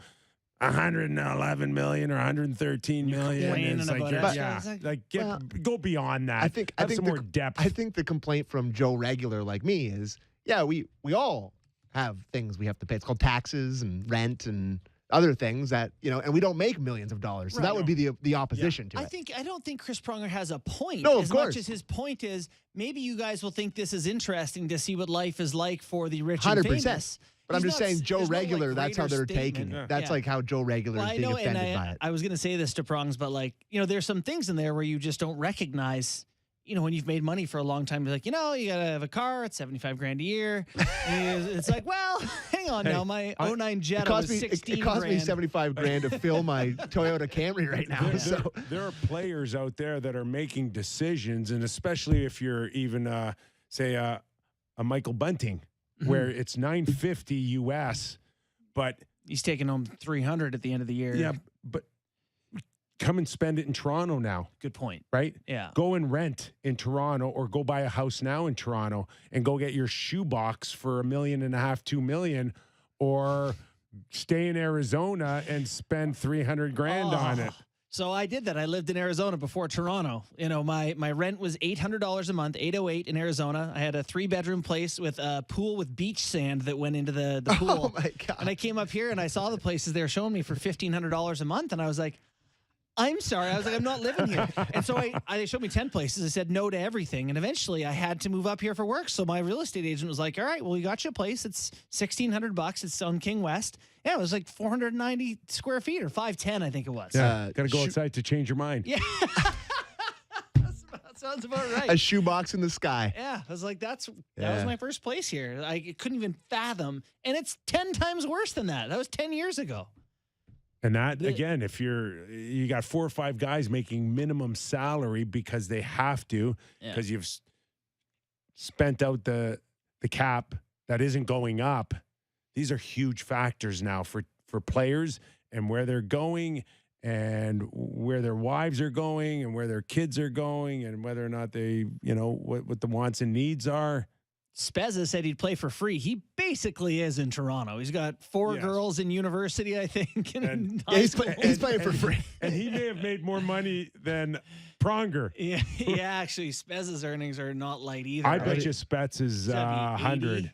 Speaker 2: 111 million or 113 million.
Speaker 3: complaining
Speaker 2: It's like,
Speaker 3: about it.
Speaker 2: go beyond that.
Speaker 4: I think
Speaker 2: some more depth.
Speaker 4: I think the complaint from Joe Regular like me is, we all have things we have to pay. It's called taxes and rent and other things that, and we don't make millions of dollars. So that would be the opposition to it.
Speaker 3: I don't think Chris Pronger has a point.
Speaker 4: No, of
Speaker 3: as
Speaker 4: course.
Speaker 3: much as his point is, maybe you guys will think this is interesting to see what life is like for the rich and
Speaker 4: 100%.
Speaker 3: famous.
Speaker 4: But I'm
Speaker 3: He's
Speaker 4: just
Speaker 3: not-
Speaker 4: saying, Joe
Speaker 3: there's no,
Speaker 4: Regular, that's how
Speaker 3: greater
Speaker 4: they're taking
Speaker 3: statement.
Speaker 4: it. That's like how Joe Regular is being offended by it.
Speaker 3: I was going to say this to Prongs, but there's some things in there where you just don't recognize, when you've made money for a long time, you're like, you got to have a car, it's $75,000 a year. And it's like, well, hang on now, my 09 Jetta was 16
Speaker 4: It cost me
Speaker 3: grand.
Speaker 4: $75,000 to fill my Toyota Camry right now. So
Speaker 2: There are players out there that are making decisions, and especially if you're even, say, a Michael Bunting, where it's $950 US, but
Speaker 3: He's taking home 300 at the end of the year.
Speaker 2: yeah, but come and spend it in Toronto now,
Speaker 3: Good point.
Speaker 2: right?
Speaker 3: Yeah.
Speaker 2: Go and rent in Toronto, or go buy a house now in Toronto and go get your shoebox for $1.5 million, $2 million, or stay in Arizona and spend $300,000 on it.
Speaker 3: So I did that. I lived in Arizona before Toronto. My rent was $800 a month, $808 in Arizona. I had a 3-bedroom place with a pool with beach sand that went into the pool.
Speaker 4: Oh my God.
Speaker 3: And I came up here and I saw the places they were showing me for $1,500 a month, and I was like, I'm sorry. I was like, I'm not living here. And so they showed me 10 places. I said no to everything. And eventually I had to move up here for work. So my real estate agent was like, all right, well, we got you a place. It's $1,600. It's on King West. Yeah, it was like 490 square feet, or 510, I think it was.
Speaker 2: Yeah, got to go outside to change your mind.
Speaker 3: Yeah. That sounds about right.
Speaker 4: a shoebox in the sky.
Speaker 3: Yeah, I was like, that was my first place here. I couldn't even fathom. And it's 10 times worse than that. That was 10 years ago.
Speaker 2: And that, again, if you got 4 or 5 guys making minimum salary because they have to, because you've spent out the cap that isn't going up, these are huge factors now for players and where they're going and where their wives are going and where their kids are going and whether or not they, what the wants and needs are.
Speaker 3: Spezza said he'd play for free. He basically is in Toronto. He's got 4 girls in university, I think.
Speaker 2: And
Speaker 4: he's playing for free.
Speaker 2: And he may have made more money than Pronger.
Speaker 3: Yeah, actually, Spezza's earnings are not light either.
Speaker 2: I bet you Spetz is 100.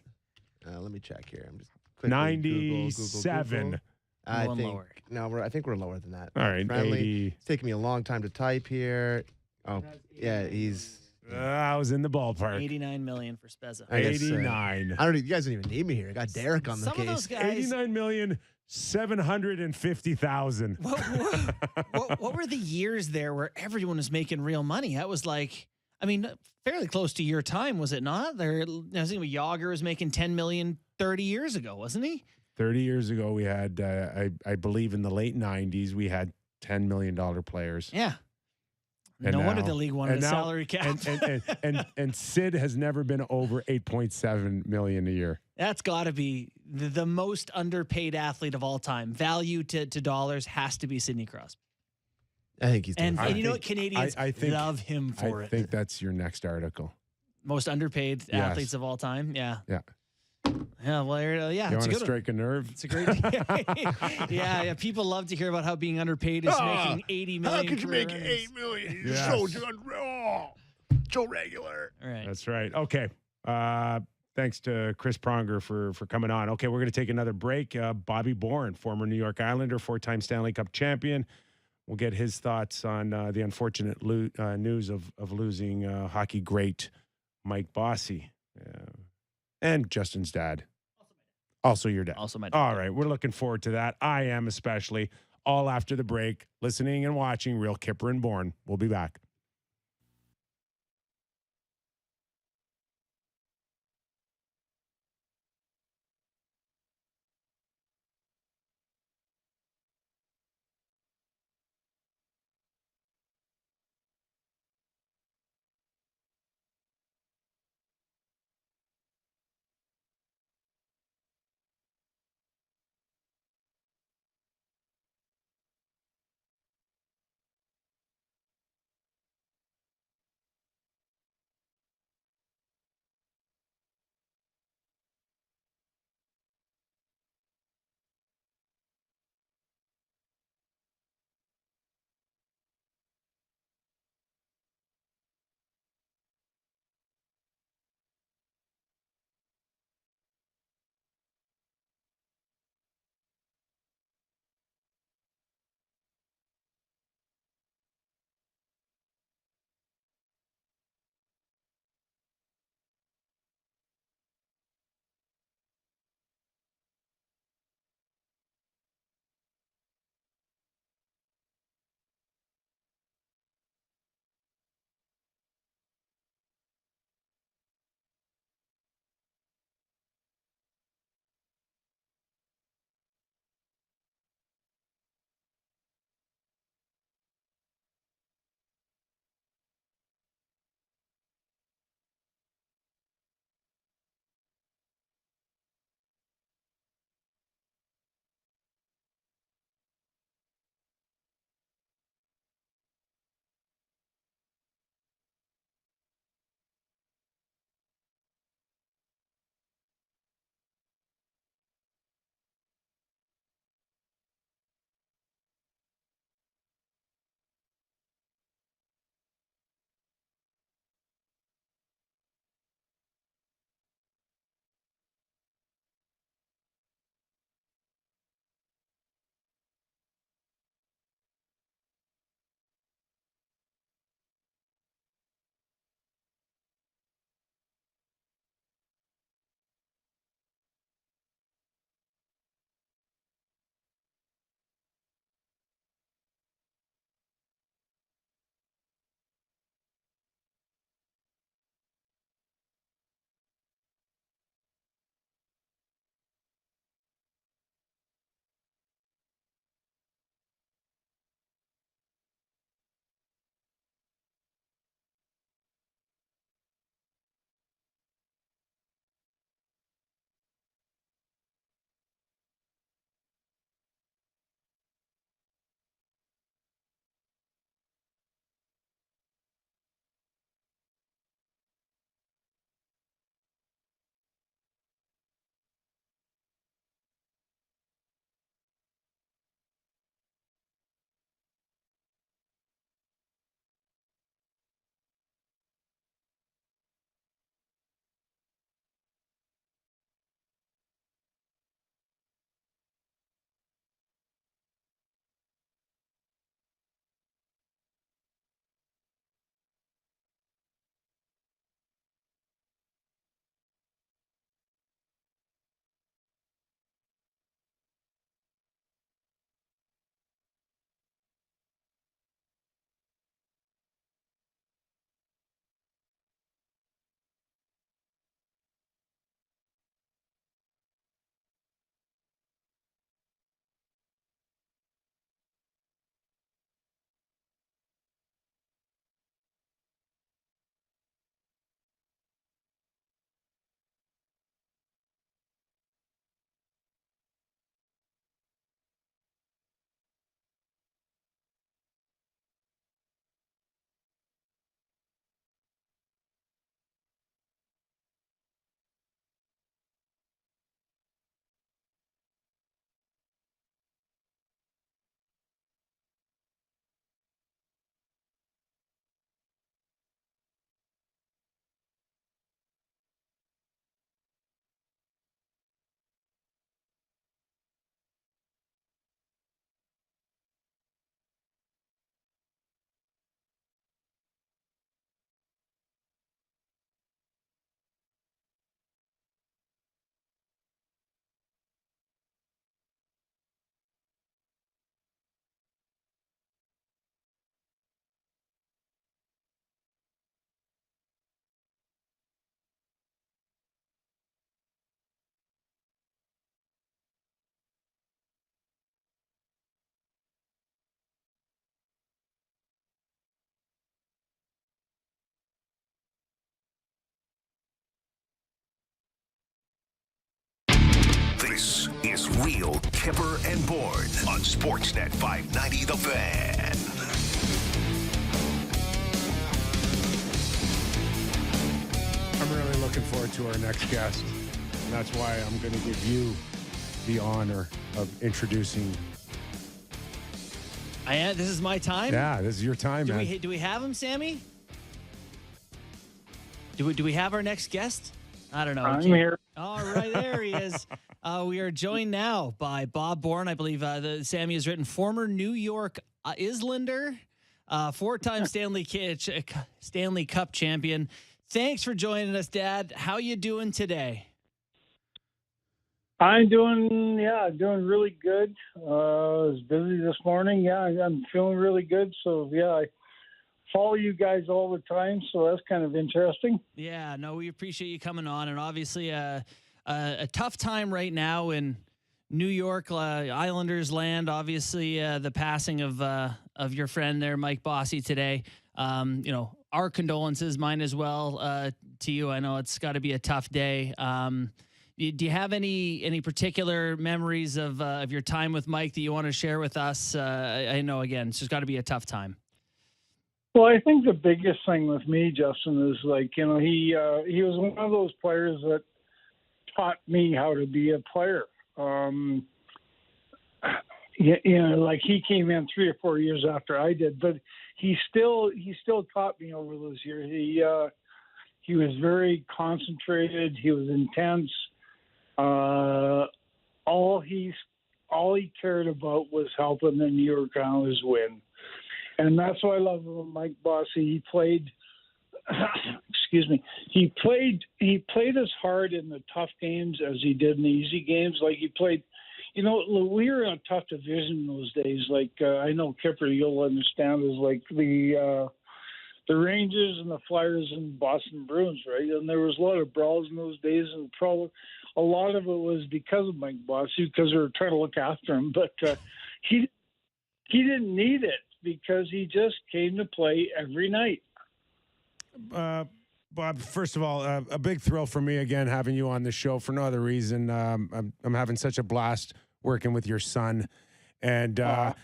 Speaker 4: Let me check here. I'm just quickly
Speaker 2: 97.
Speaker 4: Google. I
Speaker 3: Going
Speaker 4: think
Speaker 3: lower.
Speaker 4: no, I think we're lower than that.
Speaker 2: All right,
Speaker 4: Friendly.
Speaker 2: 80.
Speaker 4: It's taking me a long time to type here. Oh, yeah, he's.
Speaker 2: I was in the ballpark.
Speaker 3: 89 million for Spezza.
Speaker 4: I guess,
Speaker 2: 89.
Speaker 4: I don't. You guys don't even need me here. I got Derek on the
Speaker 3: Some
Speaker 4: case.
Speaker 3: of those guys.
Speaker 2: 89,750,000.
Speaker 3: What were the years there where everyone was making real money? That was like, I mean, fairly close to your time, was it not? I was thinking Yager was making 10 million 30 years ago, wasn't he?
Speaker 2: 30 years ago, we had, I believe in the late 90s, we had $10 million players.
Speaker 3: Yeah.
Speaker 2: And
Speaker 3: no wonder
Speaker 2: now-
Speaker 3: the league wanted
Speaker 2: and
Speaker 3: a
Speaker 2: now-
Speaker 3: salary cap.
Speaker 2: And Sid has never been over 8.7 million a year.
Speaker 3: That's got to be the most underpaid athlete of all time. Value to dollars has to be Sidney Crosby.
Speaker 4: I think he's. Doing
Speaker 3: And
Speaker 4: fine.
Speaker 3: you know what? Canadians
Speaker 2: I think-
Speaker 3: love him for
Speaker 2: I
Speaker 3: it.
Speaker 2: think that's your next article.
Speaker 3: Most underpaid
Speaker 2: Yes.
Speaker 3: athletes of all time. Yeah.
Speaker 2: Yeah.
Speaker 3: Yeah. Well, yeah.
Speaker 2: You
Speaker 3: It's
Speaker 2: want
Speaker 3: a
Speaker 2: to
Speaker 3: good one.
Speaker 2: strike a nerve?
Speaker 3: It's a great. yeah. People love to hear about how being underpaid is making 80 million.
Speaker 4: How could you make
Speaker 3: career
Speaker 4: 8 million? You
Speaker 2: Yes.
Speaker 4: sold your Joe Regular.
Speaker 3: All right.
Speaker 2: That's right. Okay. Thanks to Chris Pronger for coming on. Okay, we're going to take another break. Bobby Bourne, former New York Islander, 4-time Stanley Cup champion. We'll get his thoughts on the unfortunate news of losing hockey great Mike Bossy and Justin's dad. Also your dad.
Speaker 3: Also my dad.
Speaker 2: All right, we're looking forward to that. I am especially. All after the break, listening and watching Real Kyper and Bourne. We'll be back.
Speaker 1: is Real Kyper and Bourne on Sportsnet 590 The Fan.
Speaker 2: I'm really looking forward to our next guest. And that's why I'm going to give you the honor of introducing.
Speaker 3: This is my time?
Speaker 2: Yeah, this is your time, man.
Speaker 3: Do we have him, Sammy? Do we have our next guest? I don't know.
Speaker 7: I'm here.
Speaker 3: All right, there he is. We are joined now by Bob Bourne. I believe Sammy has written former New York Islander, four-time Stanley Cup champion. Thanks for joining us, Dad. How you doing today?
Speaker 7: I'm doing really good. I was busy this morning. Yeah, I'm feeling really good. So, yeah, I follow you guys all the time, so that's kind of interesting.
Speaker 3: Yeah, no, we appreciate you coming on, and obviously a tough time right now in New York Islanders land. Obviously, the passing of your friend there, Mike Bossy, today. Our condolences, mine as well, to you. I know it's got to be a tough day. Do you have any particular memories of your time with Mike that you want to share with us? I know, again, it's just got to be a tough time.
Speaker 7: Well, I think the biggest thing with me, Justin, is he was one of those players that taught me how to be a player. He came in 3 or 4 years after I did, but he still taught me over those years. He was very concentrated. He was intense. All he cared about was helping the New York Islanders win. And that's why I love Mike Bossy. He played, he played as hard in the tough games as he did in the easy games. Like he played, we were in a tough division those days. I know Kyper, you'll understand, is like the Rangers and the Flyers and Boston Bruins, right? And there was a lot of brawls in those days, and probably a lot of it was because of Mike Bossy, because we were trying to look after him. But he didn't need it, because he just came to play every night.
Speaker 2: Bob, first of all, a big thrill for me again having you on the show for no other reason. I'm having such a blast working with your son, and I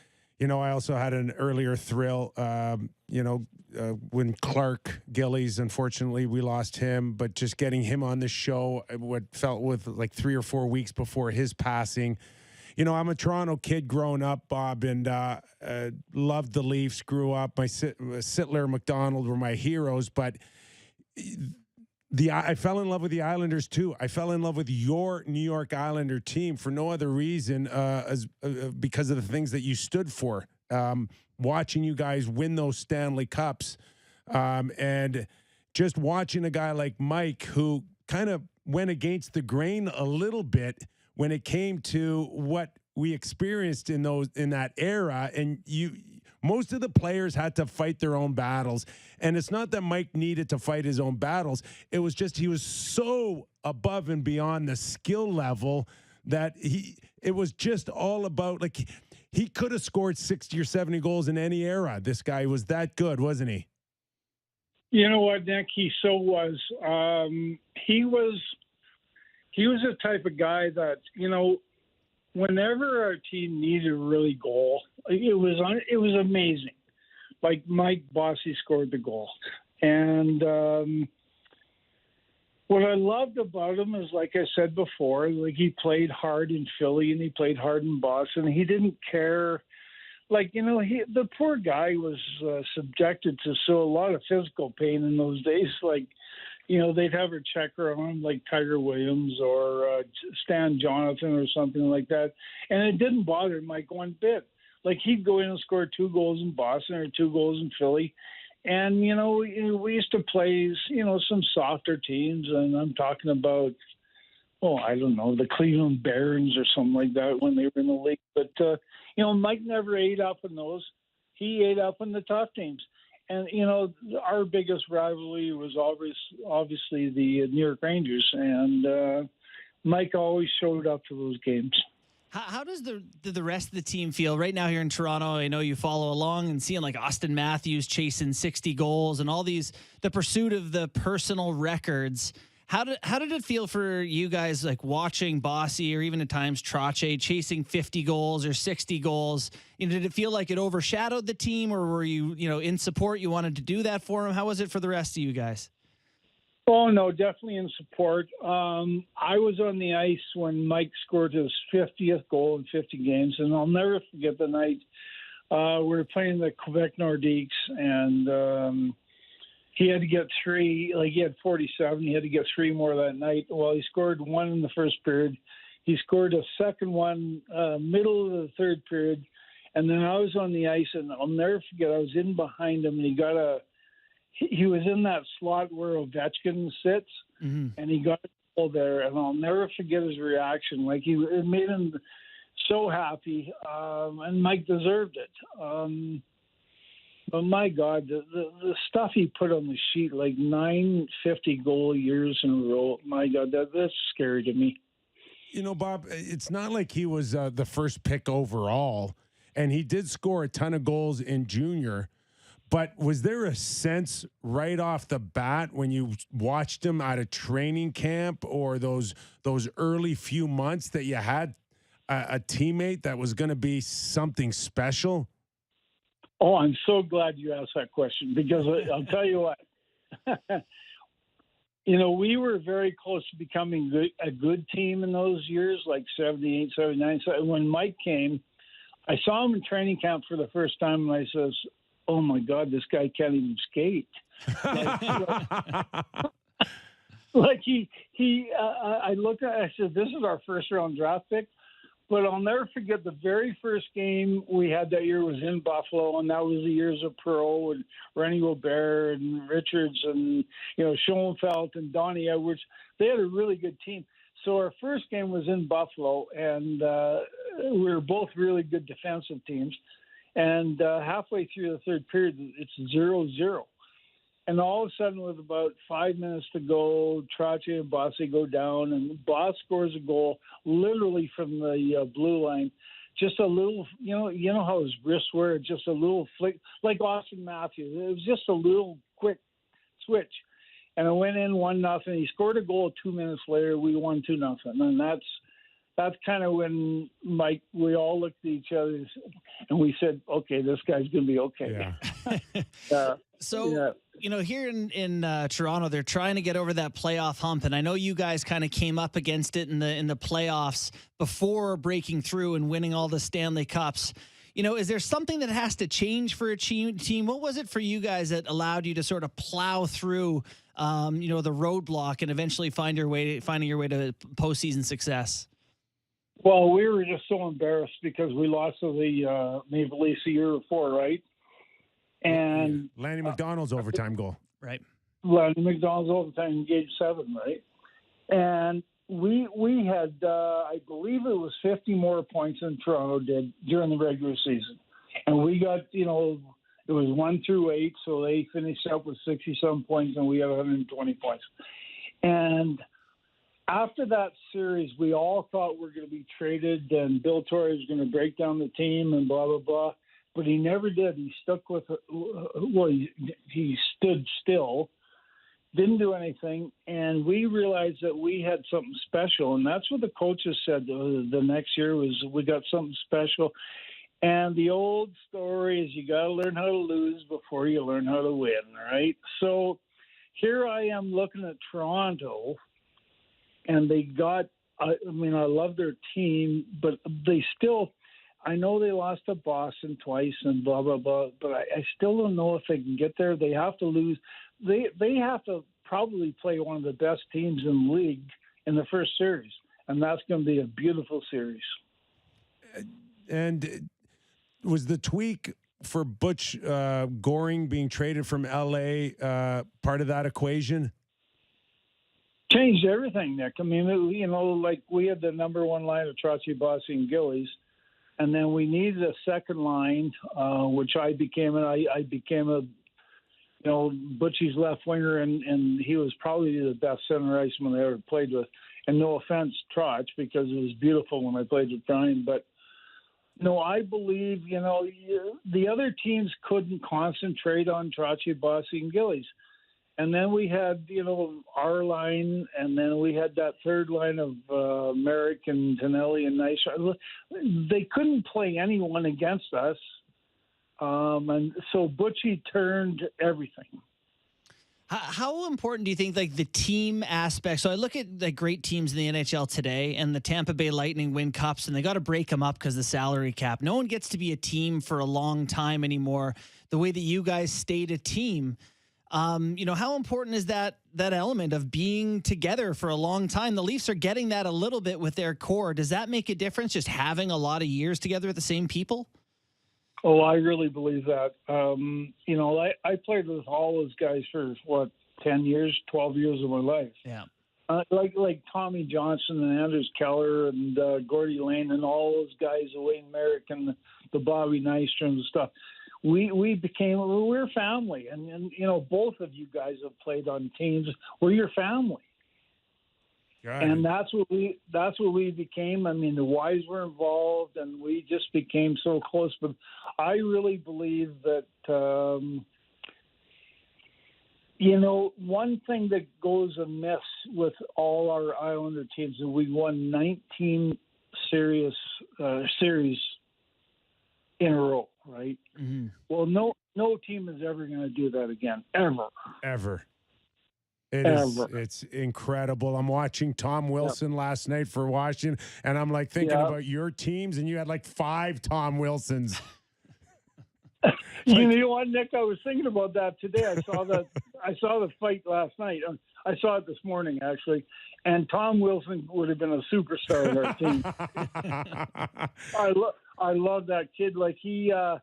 Speaker 2: also had an earlier thrill. When Clark Gillies, unfortunately, we lost him, but just getting him on the show, what felt with like 3 or 4 weeks before his passing. I'm a Toronto kid growing up, Bob, and loved the Leafs, grew up. My Sittler, McDonald were my heroes, but I fell in love with the Islanders too. I fell in love with your New York Islander team for no other reason because of the things that you stood for. Watching you guys win those Stanley Cups, and just watching a guy like Mike who kind of went against the grain a little bit when it came to what we experienced in that era. And most of the players had to fight their own battles. And it's not that Mike needed to fight his own battles. It was just he was so above and beyond the skill level that it was just all about, like, he could have scored 60 or 70 goals in any era. This guy was that good, wasn't he?
Speaker 7: You know what, Nick? He so was. He was the type of guy that, whenever our team needed a really goal, it was amazing. Like Mike Bossy scored the goal. And what I loved about him is, like I said before, like he played hard in Philly and he played hard in Boston. He didn't care. The poor guy was subjected to a lot of physical pain in those days. They'd have a checker on him like Tiger Williams or Stan Jonathan or something like that. And it didn't bother Mike one bit. Like he'd go in and score 2 goals in Boston or 2 goals in Philly. And, we used to play, some softer teams. And I'm talking about, I don't know, the Cleveland Barons or something like that when they were in the league. But, Mike never ate up in those. He ate up in the tough teams. And, our biggest rivalry was obviously the New York Rangers. And Mike always showed up to those games.
Speaker 3: How does the rest of the team feel right now here in Toronto? I know you follow along and seeing like Austin Matthews chasing 60 goals and all the pursuit of the personal records. How did it feel for you guys, like watching Bossy or even at times Trache chasing 50 goals or 60 goals? Did it feel like it overshadowed the team, or were you, in support? You wanted to do that for him? How was it for the rest of you guys?
Speaker 7: Oh, no, definitely in support. I was on the ice when Mike scored his 50th goal in 50 games, and I'll never forget the night we were playing the Quebec Nordiques, and he had to get 3, he had 47. He had to get 3 more that night. Well, he scored 1 in the first period. He scored a second one middle of the third period, and then I was on the ice, and I'll never forget, I was in behind him, and he was in that slot where Ovechkin sits, and he got a goal there, and I'll never forget his reaction. It made him so happy, and Mike deserved it. But my God, the stuff he put on the sheet, 9 50-goal years in a row, my God, that's scary to me.
Speaker 2: Bob, it's not like he was the first pick overall, and he did score a ton of goals in junior. But was there a sense right off the bat when you watched him at a training camp or those early few months that you had a teammate that was going to be something special?
Speaker 7: Oh, I'm so glad you asked that question, because I'll tell you what. We were very close to becoming a good team in those years, like 78, 79. So when Mike came, I saw him in training camp for the first time, and I says, oh my God, this guy can't even skate. I looked at it, I said, this is our first round draft pick. But I'll never forget the very first game we had that year was in Buffalo, and that was the years of Perreault and Rennie Robert and Richards and, Schoenfeld and Donnie Edwards. They had a really good team. So our first game was in Buffalo, and we were both really good defensive teams. And halfway through the third period, it's 0-0. And all of a sudden, with about 5 minutes to go, Trache and Bossy go down, and Boss scores a goal literally from the blue line. Just a little, you know how his wrists were, just a little flick, like Austin Matthews. It was just a little quick switch. And it went in 1-0. He scored a goal 2 minutes later. We won 2-0. And that's kind of when we all looked at each other and we said, okay, this guy's going to be okay.
Speaker 2: Yeah.
Speaker 3: Here in Toronto, they're trying to get over that playoff hump. And I know you guys kind of came up against it in the playoffs before breaking through and winning all the Stanley Cups. Is there something that has to change for a team? What was it for you guys that allowed you to sort of plow through, the roadblock and eventually finding your way to postseason success?
Speaker 7: Well, we were just so embarrassed because we lost to the Maple Leafs the year before, right? And
Speaker 2: Lanny McDonald's overtime goal.
Speaker 3: Right.
Speaker 7: Lanny McDonald's overtime in Game 7, right? And we had, I believe it was 50 more points than Toronto did during the regular season. And we got, it was 1 through 8, so they finished up with 60-some points, and we had 120 points. And after that series, we all thought we were going to be traded and Bill Torrey was going to break down the team and blah, blah, blah. But he never did. He stuck with he stood still, didn't do anything, and we realized that we had something special. And that's what the coaches said the next year was we got something special. And the old story is you got to learn how to lose before you learn how to win, right? So here I am looking at Toronto, and they got, I love their team, but they still, I know they lost to Boston twice and blah, blah, blah, but I still don't know if they can get there. They have to lose. They have to probably play one of the best teams in the league in the first series, and that's going to be a beautiful series.
Speaker 2: And was the tweak for Butch Goring being traded from L.A. Part of that equation?
Speaker 7: Changed everything, Nick. I mean, we had the number one line of Trache, Bossy, and Gillies, and then we needed a second line, which I became a Butchie's left winger, and he was probably the best center iceman I ever played with. And no offense, Trotch, because it was beautiful when I played with Brian, but no, I believe, the other teams couldn't concentrate on Trache, Bossy, and Gillies. And then we had, our line, and then we had that third line of Merrick and Tonelli and Nice. They couldn't play anyone against us. And so Butchie turned everything.
Speaker 3: How important do you think, like, the team aspect? So I look at the great teams in the NHL today, and the Tampa Bay Lightning win cups, and they got to break them up because the salary cap. No one gets to be a team for a long time anymore. The way that you guys stayed a team. How important is that element of being together for a long time? The Leafs are getting that a little bit with their core. Does that make a difference, just having a lot of years together with the same people?
Speaker 7: Oh, I really believe that. I played with all those guys for, 10 years, 12 years of my life.
Speaker 3: Yeah.
Speaker 7: Like Tommy Johnson and Anders Keller and Gordy Lane and all those guys, Wayne Merrick and the Bobby Nystrom and stuff. We're family, and both of you guys have played on teams. We're your family, and that's what we became. I mean, the wives were involved, and we just became so close. But I really believe that one thing that goes amiss with all our Islander teams is we won 19 series in a row. Right.
Speaker 3: Mm-hmm.
Speaker 7: Well, no team is ever going to do that again, ever.
Speaker 2: It's incredible. I'm watching Tom Wilson last night for Washington, and I'm like thinking about your teams, and you had like 5 Tom Wilsons.
Speaker 7: You know what, Nick? I was thinking about that today. I saw the fight last night. I saw it this morning, actually. And Tom Wilson would have been a superstar of our team. I love that kid. Like he's one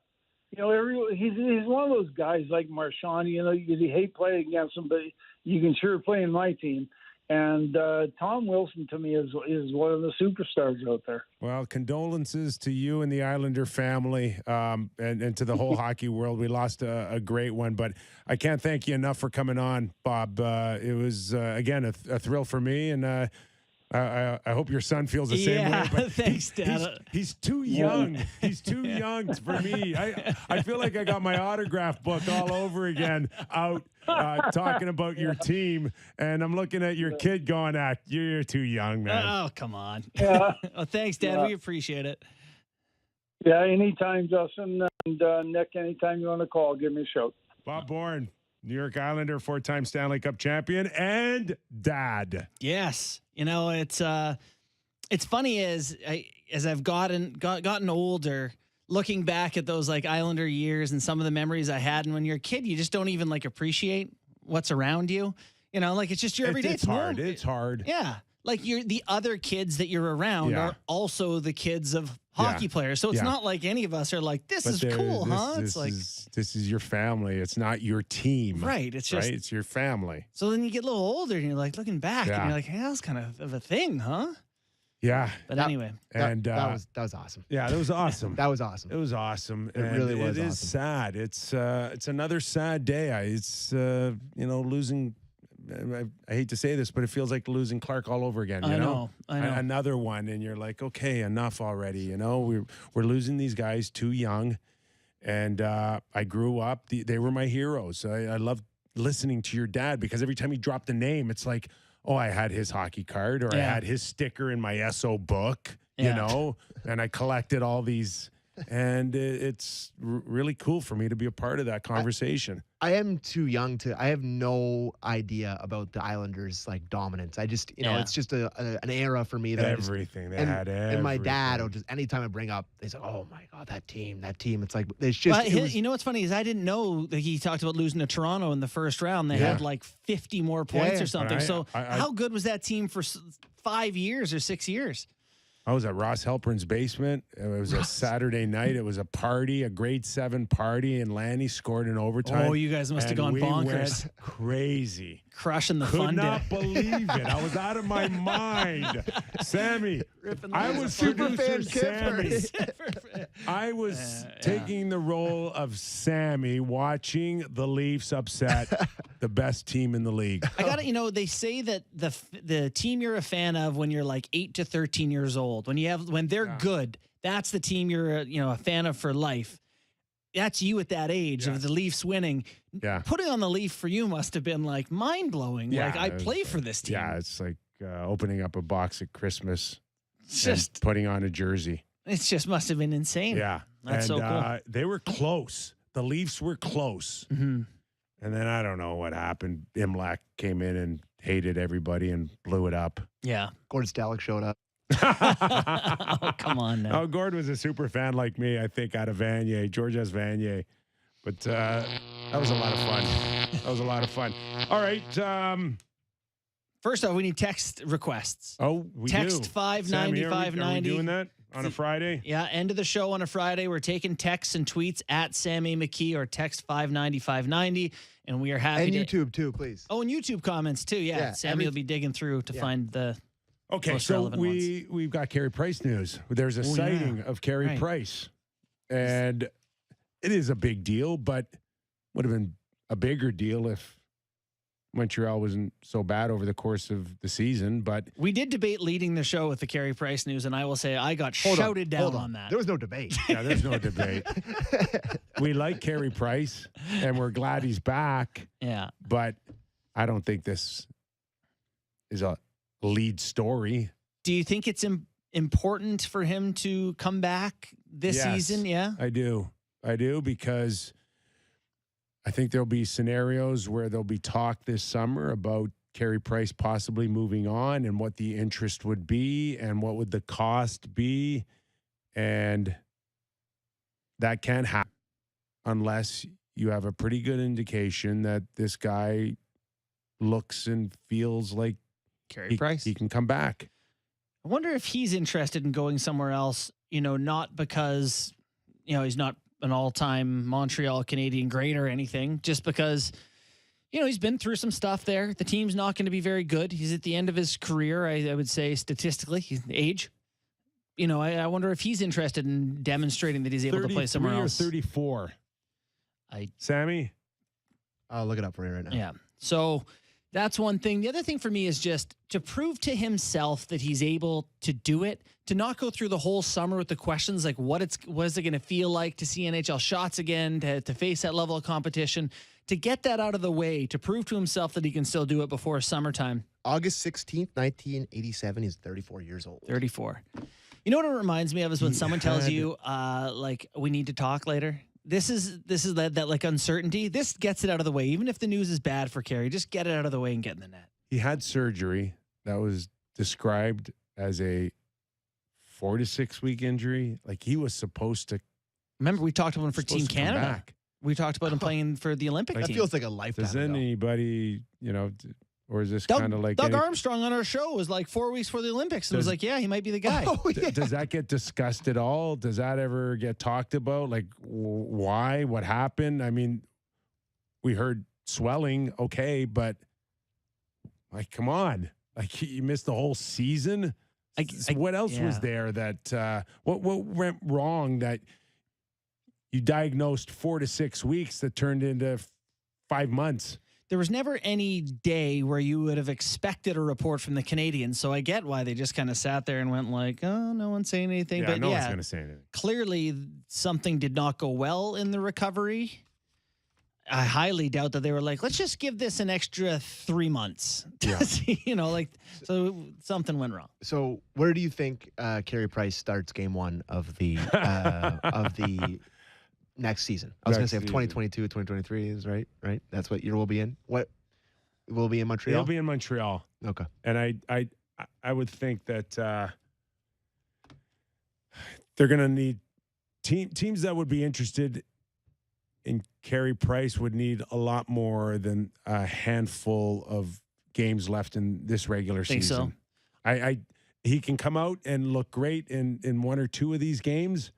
Speaker 7: of those guys like Marchand. You hate playing against him, but you can sure play in my team. And Tom Wilson, to me, is one of the superstars out there.
Speaker 2: Well, condolences to you and the Islander family and to the whole hockey world. We lost a great one, but I can't thank you enough for coming on, Bob. It was, again, a thrill for me, and I hope your son feels the same way. But
Speaker 3: thanks, Dad.
Speaker 2: He's too young. He's too young for me. I feel like I got my autograph book all over again out talking about your team, and I'm looking at your kid going, you're too young, man.
Speaker 3: Oh, come on.
Speaker 7: Yeah.
Speaker 3: Well, thanks, Dad. We appreciate it.
Speaker 7: Yeah, anytime, Justin. And Nick, anytime you want to call, give me a shout.
Speaker 2: Bob Bourne, New York Islander, 4-time Stanley Cup champion, and dad.
Speaker 3: Yes. It's funny as I've gotten older, looking back at those like Islander years and some of the memories I had. And when you're a kid, you just don't even like appreciate what's around you. It's just your everyday.
Speaker 2: It's hard. It's hard.
Speaker 3: Yeah. Like the other kids that you're around are also the kids of hockey players. So it's not like any of us are like, this is cool, huh?
Speaker 2: This is your family. It's not your team.
Speaker 3: Right. It's just,
Speaker 2: it's your family.
Speaker 3: So then you get a little older and you're like looking back and you're like, hey, that was kind of a thing, huh?
Speaker 2: Yeah.
Speaker 3: But anyway.
Speaker 2: And
Speaker 4: that was awesome.
Speaker 2: Yeah, that was awesome.
Speaker 4: That was awesome.
Speaker 2: It was awesome.
Speaker 4: It really was
Speaker 2: It
Speaker 4: awesome.
Speaker 2: is sad. It's another sad day. It's losing. I hate to say this, but it feels like losing Clark all over again. I know. Another one, and you're like, okay, enough already. We're losing these guys too young, and I grew up. They were my heroes. I loved listening to your dad because every time he dropped a name, it's like, oh, I had his hockey card, or I had his sticker in my SO book. And I collected all these. And it's really cool for me to be a part of that conversation.
Speaker 4: I am too young I have no idea about the Islanders' dominance. I just, it's just an era for me that
Speaker 2: everything. They had everything.
Speaker 4: And my dad will just, anytime I bring up, they say, oh my God, that team. It's like, it's just.
Speaker 3: What's funny is I didn't know that he talked about losing to Toronto in the first round. They had like 50 more points or something. So how good was that team for 5 years or 6 years?
Speaker 2: I was at Ross Halpern's basement. It was a Saturday night. It was a party, a grade 7 party, and Lanny scored in overtime.
Speaker 3: Oh, you guys must have gone bonkers.
Speaker 2: Went crazy.
Speaker 3: Crushing the
Speaker 2: Could
Speaker 3: fun
Speaker 2: not
Speaker 3: day.
Speaker 2: believe it. I was out of my mind. Sammy, I was
Speaker 4: super fan
Speaker 2: Sammy. I was taking the role of Sammy, watching the Leafs upset the best team in the league.
Speaker 3: I got it. They say that the team you're a fan of when you're like 8 to 13 years old, when they're good, that's the team you're a fan of for life. that's you at that age of the Leafs winning.
Speaker 2: Yeah.
Speaker 3: Putting on the Leaf for you must have been like mind blowing.
Speaker 2: Yeah,
Speaker 3: like I
Speaker 2: it was
Speaker 3: play for this team.
Speaker 2: Yeah, it's like opening up a box at Christmas
Speaker 3: It's
Speaker 2: and
Speaker 3: just
Speaker 2: putting on a jersey.
Speaker 3: it just must have been insane.
Speaker 2: Yeah.
Speaker 3: That's so cool.
Speaker 2: They were close. The Leafs were close.
Speaker 3: Mm-hmm.
Speaker 2: And then I don't know what happened. Imlach came in and hated everybody and blew it up.
Speaker 3: Yeah.
Speaker 4: Gordon Stellick showed up.
Speaker 3: Oh, come on now.
Speaker 2: Oh, Gord was a super fan like me, I think, out of Vanier, Georges Vanier. But that was a lot of fun. That was a lot of fun. All right.
Speaker 3: First off, we need text requests.
Speaker 2: Oh, we
Speaker 3: Text
Speaker 2: do.
Speaker 3: 590
Speaker 2: Sammy, are we
Speaker 3: 590.
Speaker 2: doing that on a Friday?
Speaker 3: Yeah, end of the show on a Friday. We're taking texts and tweets at Sammy McKee or text 590 590. And we are happy
Speaker 4: And
Speaker 3: to.
Speaker 4: YouTube, too, please.
Speaker 3: Oh, and YouTube comments too. Yeah,
Speaker 4: Yeah,
Speaker 3: Sammy will be digging through to find the.
Speaker 2: Okay,
Speaker 3: most
Speaker 2: so
Speaker 3: relevant ones.
Speaker 2: we've got Carey Price news. There's a sighting of Carey
Speaker 3: Right.
Speaker 2: Price. And it is a big deal, but would have been a bigger deal if Montreal wasn't so bad over the course of the season. But
Speaker 3: We did debate leading the show with the Carey Price news, and I will say I got
Speaker 4: Hold
Speaker 3: shouted down
Speaker 4: Hold
Speaker 3: on that.
Speaker 4: There was no debate.
Speaker 2: yeah, there's no debate. We like Carey Price, and we're glad he's back.
Speaker 3: Yeah.
Speaker 2: But I don't think this is a lead story.
Speaker 3: Do you think it's important for him to come back this
Speaker 2: Yes.
Speaker 3: season? Yeah.
Speaker 2: I do because I think there'll be scenarios where there'll be talk this summer about Carey Price possibly moving on and what the interest would be and what would the cost be. And that can't happen unless you have a pretty good indication that this guy looks and feels like
Speaker 3: Carey Price.
Speaker 2: he can come back.
Speaker 3: I wonder if he's interested in going somewhere else, not because, he's not an all-time Montreal Canadian great or anything, just because, he's been through some stuff there. The team's not going to be very good. He's at the end of his career, I would say, statistically, his age. I wonder if he's interested in demonstrating that he's able to play somewhere else.
Speaker 2: Or 34. Sammy?
Speaker 4: I'll look it up for you right now.
Speaker 3: Yeah. So that's one thing. The other thing for me is just to prove to himself that he's able to do it, to not go through the whole summer with the questions like what is it going to feel like to see NHL shots again, to face that level of competition, to get that out of the way, to prove to himself that he can still do it before summertime.
Speaker 4: August 16th, 1987. He's 34 years old.
Speaker 3: 34. You know what it reminds me of is when someone tells you, we need to talk later. This is that like uncertainty. This gets it out of the way. Even if the news is bad for Carey, just get it out of the way and get in the net.
Speaker 2: He had surgery that was described as a 4 to 6 week injury. Like he was supposed to.
Speaker 3: Remember, we talked about him for Team
Speaker 2: supposed to come
Speaker 3: Canada.
Speaker 2: back.
Speaker 3: We talked about him playing for the Olympic
Speaker 4: That
Speaker 3: team.
Speaker 4: feels like a lifetime
Speaker 2: Does
Speaker 4: ago.
Speaker 2: anybody, or is this
Speaker 3: Doug,
Speaker 2: kind of like
Speaker 3: Doug Armstrong on our show was like 4 weeks for the Olympics and was like, yeah, he might be the guy.
Speaker 4: Oh, yeah.
Speaker 2: Does that get discussed at all? Does that ever get talked about? Like, why? What happened? I mean, we heard swelling, okay, but like, come on. Like, you missed the whole season? What else was there that, what went wrong that you diagnosed 4 to 6 weeks that turned into 5 months?
Speaker 3: There was never any day where you would have expected a report from the Canadians. So I get why they just kind of sat there and went like, oh, no one's saying anything.
Speaker 2: Yeah,
Speaker 3: But
Speaker 2: no one's going to say anything.
Speaker 3: clearly something did not go well in the recovery. I highly doubt that they were like, let's just give this an extra 3 months.
Speaker 2: Yeah.
Speaker 3: So something went wrong.
Speaker 4: So where do you think Carey Price starts game one of the next season? I was going to say if 2022, 2023 is right? That's what year we'll be in? What? We'll be in Montreal?
Speaker 2: He'll be in Montreal.
Speaker 4: Okay.
Speaker 2: And I would think that they're going to need teams that would be interested in Carey Price would need a lot more than a handful of games left in this regular season.
Speaker 3: So?
Speaker 2: He can come out and look great in one or two of these games,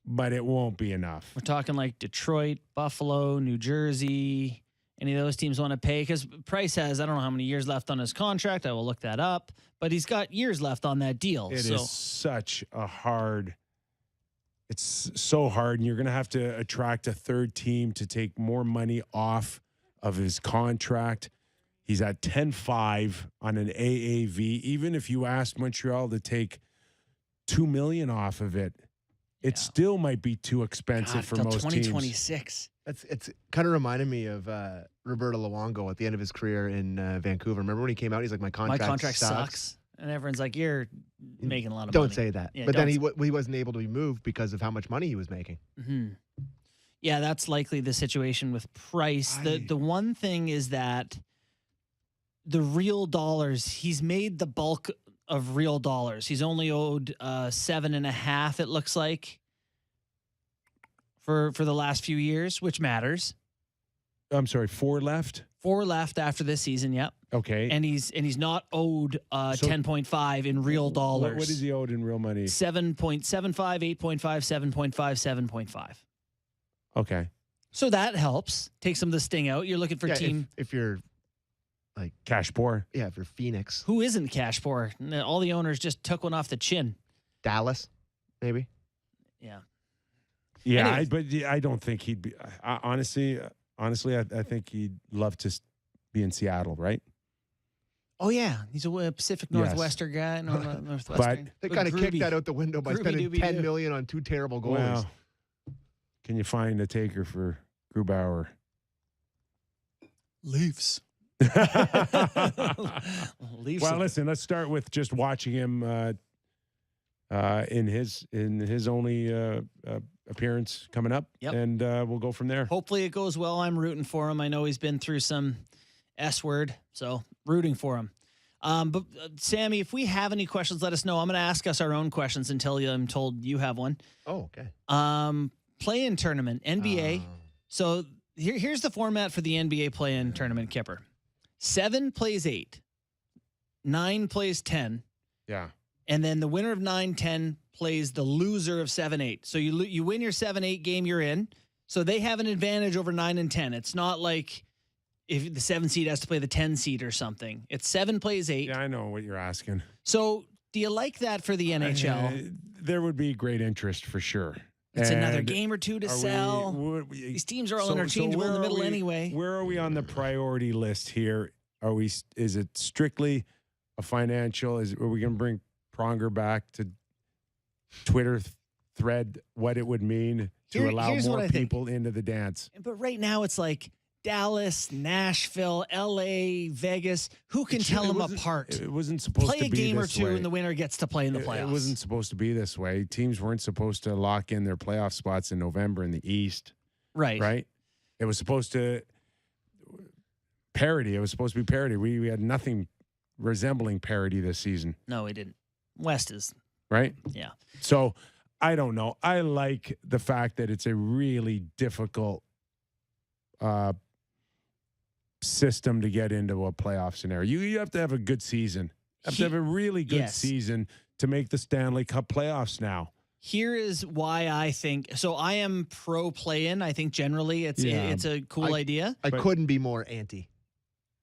Speaker 2: but it won't be enough.
Speaker 3: We're talking like Detroit, Buffalo, New Jersey. Any of those teams want to pay? Because Price has, I don't know how many years left on his contract. I will look that up. But he's got years left on that deal.
Speaker 2: It is such a hard. It's so hard, and you're going to have to attract a third team to take more money off of his contract. He's at 10.5 on an AAV. Even if you asked Montreal to take $2 million off of it, it still might be too expensive for
Speaker 3: till
Speaker 2: most
Speaker 3: 2026.
Speaker 4: It's kind of reminded me of Roberto Luongo at the end of his career in Vancouver. Remember when he came out? He's like, my contract
Speaker 3: sucks. And everyone's like, you're making a lot of
Speaker 4: Don't
Speaker 3: money.
Speaker 4: say that.
Speaker 3: Yeah,
Speaker 4: but then he wasn't able to be moved because of how much money he was making.
Speaker 3: Mm-hmm. Yeah, that's likely the situation with Price. The one thing is that the real dollars, he's made the bulk of real dollars. He's only owed 7.5, it looks like, for the last few years, which matters.
Speaker 2: I'm sorry, 4 left?
Speaker 3: 4 left after this season, yep.
Speaker 2: Okay.
Speaker 3: And he's not owed 10.5 in real dollars.
Speaker 2: What is he owed in real money?
Speaker 3: 7.75, 8.5, 7.5, 7.5.
Speaker 2: Okay.
Speaker 3: So that helps. Take some of the sting out. You're looking for team.
Speaker 4: If you're like
Speaker 2: cash poor.
Speaker 4: Yeah, if you're Phoenix.
Speaker 3: Who isn't cash poor? All the owners just took one off the chin.
Speaker 4: Dallas, maybe.
Speaker 3: Yeah.
Speaker 2: Yeah, but I don't think he'd be. Honestly, I think he'd love to be in Seattle, right?
Speaker 3: Oh yeah, he's a Pacific Northwestern guy. Northwestern.
Speaker 2: But
Speaker 4: they kind of kicked that out the window by spending $10 million on 2 terrible goalies.
Speaker 2: Well, can you find a taker for Grubauer?
Speaker 3: Leafs. Leafs.
Speaker 2: Well, listen. Let's start with just watching him in his only appearance coming up, and we'll go from there.
Speaker 3: Hopefully it goes well. I'm rooting for him. I know he's been through some S word, so rooting for him. But Sammy, if we have any questions, let us know. I'm going to ask us our own questions until I'm told you have one.
Speaker 4: Oh, okay.
Speaker 3: Play-in tournament, NBA. So here's the format for the NBA play-in tournament, Kyper. 7 plays 8. 9 plays 10.
Speaker 2: Yeah.
Speaker 3: And then the winner of 9-10 plays the loser of 7-8. So you win your 7-8 game, you're in. So they have an advantage over 9 and 10. It's not like if the 7 seed has to play the 10 seed or something. It's 7 plays 8.
Speaker 2: Yeah, I know what you're asking.
Speaker 3: So do you like that for the NHL?
Speaker 2: There would be great interest for sure.
Speaker 3: It's another game or two to sell. These teams are all interchangeable in the middle anyway.
Speaker 2: Where are we on the priority list here? Is it strictly a financial? Are we going to bring Pronger back to Twitter thread what it would mean to allow more people into the dance?
Speaker 3: But right now it's like Dallas, Nashville, LA, Vegas. Who can tell them apart?
Speaker 2: It wasn't supposed to be this way.
Speaker 3: Play a game or two and the winner gets to play in the playoffs.
Speaker 2: It wasn't supposed to be this way. Teams weren't supposed to lock in their playoff spots in November in the East.
Speaker 3: Right.
Speaker 2: Right? It was supposed to parity. It was supposed to be parity. We had nothing resembling parity this season.
Speaker 3: No, we didn't. West is.
Speaker 2: Right?
Speaker 3: Yeah.
Speaker 2: So, I don't know. I like the fact that it's a really difficult system to get into a playoff scenario. You have to have a good season. You have to have a really good season to make the Stanley Cup playoffs now.
Speaker 3: Here is why I think so. I am pro play-in. I think generally it's a cool idea.
Speaker 4: I couldn't be more anti.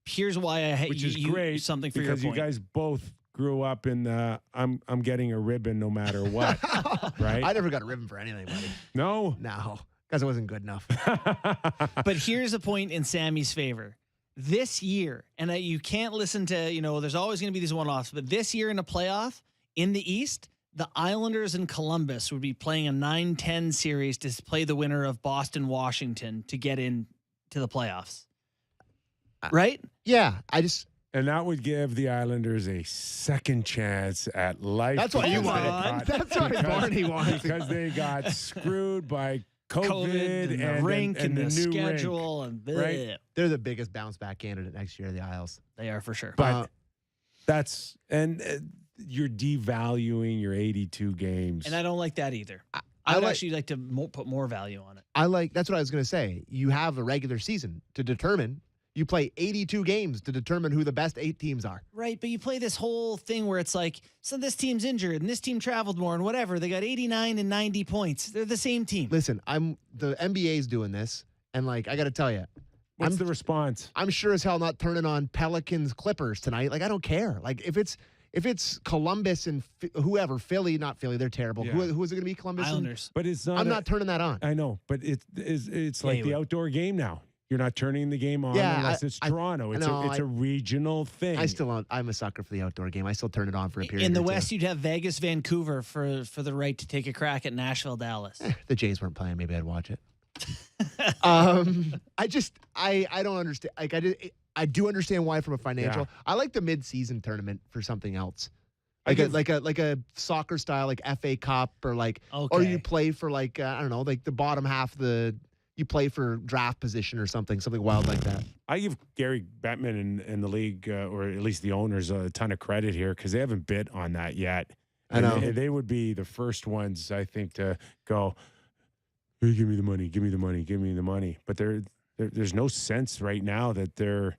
Speaker 3: Here's why I hate
Speaker 2: which is great
Speaker 3: something for
Speaker 2: because
Speaker 3: your point.
Speaker 2: You guys both grew up in the I'm getting a ribbon no matter what. Right?
Speaker 4: I never got a ribbon for anything, buddy.
Speaker 2: No,
Speaker 4: because it wasn't good enough.
Speaker 3: But here's a point in Sammy's favor. This year, and you can't listen to, there's always going to be these one-offs, but this year in a playoff in the East, the Islanders and Columbus would be playing a 9-10 series to play the winner of Boston, Washington to get into the playoffs. Right?
Speaker 4: Yeah.
Speaker 2: And that would give the Islanders a second chance at life.
Speaker 4: That's what you wanted. That's what Barney wants.
Speaker 2: Because they got screwed by COVID and
Speaker 3: the rink and the
Speaker 2: new
Speaker 3: schedule
Speaker 2: rink,
Speaker 3: and
Speaker 2: right?
Speaker 4: They're the biggest bounce back candidate next year, the Isles.
Speaker 3: They are for sure.
Speaker 2: But you're devaluing your 82 games.
Speaker 3: And I don't like that either. I would actually like to put more value on it.
Speaker 4: That's what I was going to say. You have a regular season to determine. You play 82 games to determine who the best 8 teams are.
Speaker 3: Right, but you play this whole thing where it's like, so this team's injured and this team traveled more and whatever. They got 89 and 90 points. They're the same team.
Speaker 4: Listen, the NBA's doing this, and I got to tell you.
Speaker 2: What's the response?
Speaker 4: I'm sure as hell not turning on Pelicans Clippers tonight. I don't care. If it's Columbus and whoever, Philly, not Philly, they're terrible.
Speaker 2: Yeah.
Speaker 4: Who is it going to be? Columbus?
Speaker 3: Islanders.
Speaker 2: But it's not.
Speaker 4: I'm not turning that on.
Speaker 2: I know, but it's like the outdoor game now. You're not turning the game on
Speaker 4: Yeah,
Speaker 2: unless it's Toronto. It's a regional thing.
Speaker 4: I'm a sucker for the outdoor game. I still turn it on for a period.
Speaker 3: In the
Speaker 4: or two.
Speaker 3: West, you'd have Vegas, Vancouver for the right to take a crack at Nashville, Dallas.
Speaker 4: The Jays weren't playing. Maybe I'd watch it. I don't understand. Like I do understand why from a financial.
Speaker 2: Yeah.
Speaker 4: I like the mid-season tournament for something else.
Speaker 2: I
Speaker 4: Like a soccer style, like FA Cup, or or you play for I don't know, like the bottom half of you play for draft position or something wild like that.
Speaker 2: I give Gary Bettman and the league, or at least the owners, a ton of credit here because they haven't bid on that yet.
Speaker 4: I know.
Speaker 2: They would be the first ones, I think, to go, hey, give me the money, give me the money, give me the money. But there's no sense right now that they're.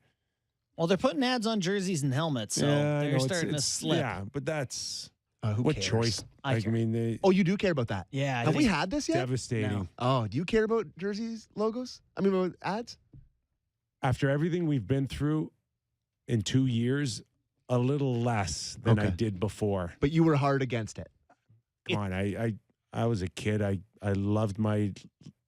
Speaker 3: Well, they're putting ads on jerseys and helmets, so they're starting to slip.
Speaker 2: Yeah, but that's
Speaker 4: What
Speaker 2: cares? Choice.
Speaker 3: I care.
Speaker 4: Oh, you do care about that?
Speaker 3: Yeah.
Speaker 4: Have we had this yet?
Speaker 2: Devastating.
Speaker 3: No.
Speaker 4: Oh, do you care about jerseys, logos? I mean, about ads?
Speaker 2: After everything we've been through in 2 years, a little less than I did before.
Speaker 4: But you were hard against it.
Speaker 2: Come on, I was a kid. I loved my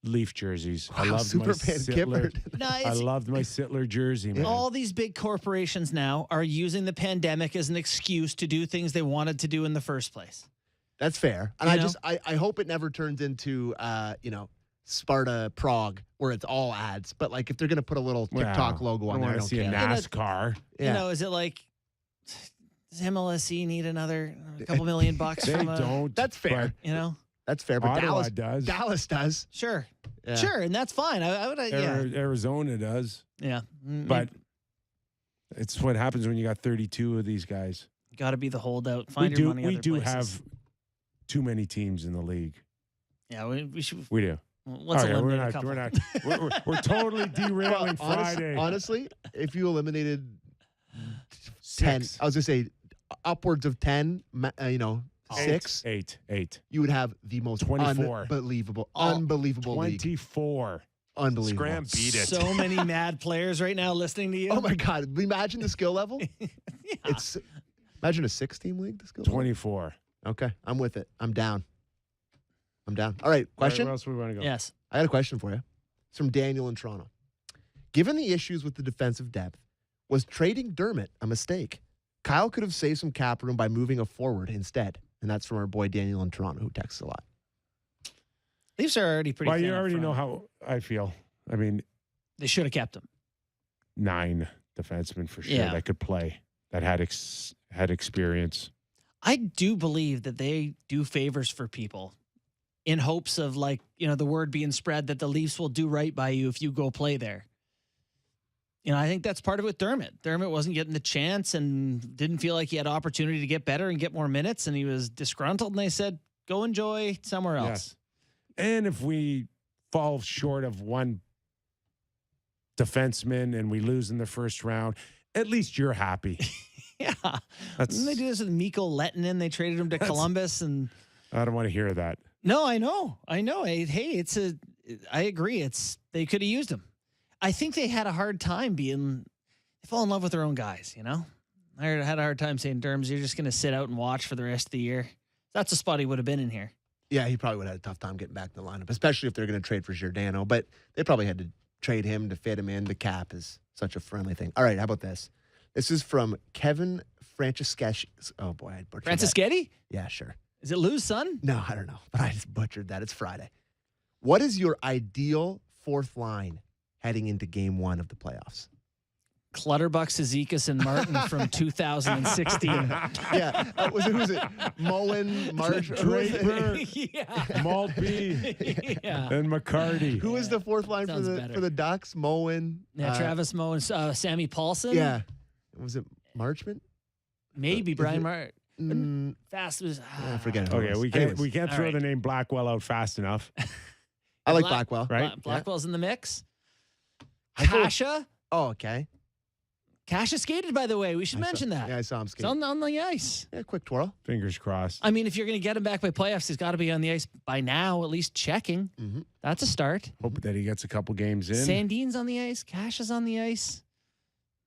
Speaker 2: Leaf jerseys. I loved my Sittler. I loved my Sittler jersey, man.
Speaker 3: All these big corporations now are using the pandemic as an excuse to do things they wanted to do in the first place.
Speaker 4: That's fair. And I hope it never turns into, Sparta Prague where it's all ads. But if they're going to put a little TikTok logo on there, I don't
Speaker 2: see
Speaker 4: care.
Speaker 2: a NASCAR.
Speaker 3: Yeah. Is it does MLSE need another couple $1 million
Speaker 2: They don't.
Speaker 4: That's fair. That's fair. But
Speaker 2: Ottawa does.
Speaker 4: Dallas does.
Speaker 3: Sure.
Speaker 4: Yeah.
Speaker 3: Sure. And that's fine. I would,
Speaker 2: Arizona does.
Speaker 3: Yeah.
Speaker 2: But it's what happens when you got 32 of these guys.
Speaker 3: Got to be the holdout. Find your money
Speaker 2: We
Speaker 3: other
Speaker 2: do
Speaker 3: places.
Speaker 2: have too many teams in the league.
Speaker 3: Yeah, we should.
Speaker 2: We do.
Speaker 3: Let's eliminate a couple.
Speaker 2: We're totally derailing Friday.
Speaker 4: Honestly, if you eliminated
Speaker 2: 6.
Speaker 4: 10, I was going to say upwards of 10, 6.
Speaker 2: 8.
Speaker 4: You would have the most
Speaker 2: 24.
Speaker 4: unbelievable league.
Speaker 2: 24.
Speaker 4: Unbelievable.
Speaker 2: Scram beat it.
Speaker 3: So many mad players right now listening to you.
Speaker 4: Oh, my God. Imagine the skill level. Imagine a 6-team league, the skill level.
Speaker 2: 24.
Speaker 4: Okay. I'm with it. I'm down. All right. Question?
Speaker 2: Where else we want to go?
Speaker 3: Yes.
Speaker 4: I got a question for you. It's from Daniel in Toronto. Given the issues with the defensive depth, was trading Dermott a mistake? Kyle could have saved some cap room by moving a forward instead. And that's from our boy Daniel in Toronto, who texts a lot.
Speaker 3: Leafs are already pretty.
Speaker 2: Well, you
Speaker 3: thin up
Speaker 2: already
Speaker 3: front.
Speaker 2: know how I feel. I mean,
Speaker 3: They should have kept him.
Speaker 2: 9 defensemen for sure
Speaker 3: Yeah.
Speaker 2: that could play, that had experience.
Speaker 3: I do believe that they do favors for people in hopes of the word being spread that the Leafs will do right by you if you go play there. I think that's part of it with Dermott. Dermott wasn't getting the chance and didn't feel like he had opportunity to get better and get more minutes, and he was disgruntled, and they said, go enjoy somewhere else.
Speaker 2: Yes. And if we fall short of one defenseman and we lose in the first round, at least you're happy.
Speaker 3: Yeah. Didn't they do this with Mikko Lehtinen? They traded him to Columbus, and
Speaker 2: I don't want to hear that.
Speaker 3: no, I know. Hey, I agree. They could have used him. I think they had a hard time they fall in love with their own guys, I had a hard time saying, Derms, you're just going to sit out and watch for the rest of the year. That's a spot he would have been in here.
Speaker 4: Yeah, he probably would have had a tough time getting back in the lineup, especially if they're going to trade for Giordano. But they probably had to trade him to fit him in. The cap is such a friendly thing. All right, how about this? This is from Kevin Francisketti. Oh, boy, I butchered that.
Speaker 3: Francisketti?
Speaker 4: Yeah, sure.
Speaker 3: Is it Lou's son?
Speaker 4: No, I don't know, but I just butchered that. It's Friday. What is your ideal fourth line heading into game 1 of the playoffs?
Speaker 3: Clutterbuck, Cizikas, and Martin from 2016.
Speaker 4: Yeah. Who's it? Moen, Marsh,
Speaker 2: Draper,
Speaker 3: Yeah.
Speaker 2: Maltby,
Speaker 3: Yeah.
Speaker 2: and McCarty.
Speaker 4: Who was the fourth line
Speaker 3: Sounds better.
Speaker 4: for the Ducks? Moen.
Speaker 3: Yeah, Travis Moe and Sammy Paulson.
Speaker 4: Yeah. Was it Marchman?
Speaker 3: Maybe Brian Martin.
Speaker 4: Mm,
Speaker 3: Fast was.
Speaker 4: I forget. Who it
Speaker 2: Okay,
Speaker 4: was.
Speaker 2: we can't
Speaker 3: All
Speaker 2: throw
Speaker 3: right.
Speaker 2: the name Blackwell out fast enough.
Speaker 4: I like Blackwell.
Speaker 2: Right?
Speaker 3: Blackwell's in the mix.
Speaker 4: I thought-
Speaker 3: Kasha.
Speaker 4: Oh, okay.
Speaker 3: Kasha skated, by the way. We should mention that.
Speaker 4: Yeah, I saw him
Speaker 3: It's
Speaker 4: skate.
Speaker 3: on the ice.
Speaker 4: Yeah, quick twirl.
Speaker 2: Fingers crossed.
Speaker 3: I mean, if you're going to get him back by playoffs, he's got to be on the ice by now, at least checking.
Speaker 4: Mm-hmm.
Speaker 3: That's a start.
Speaker 2: Hope that he gets a couple games in.
Speaker 3: Sandin's on the ice. Kasha's on the ice.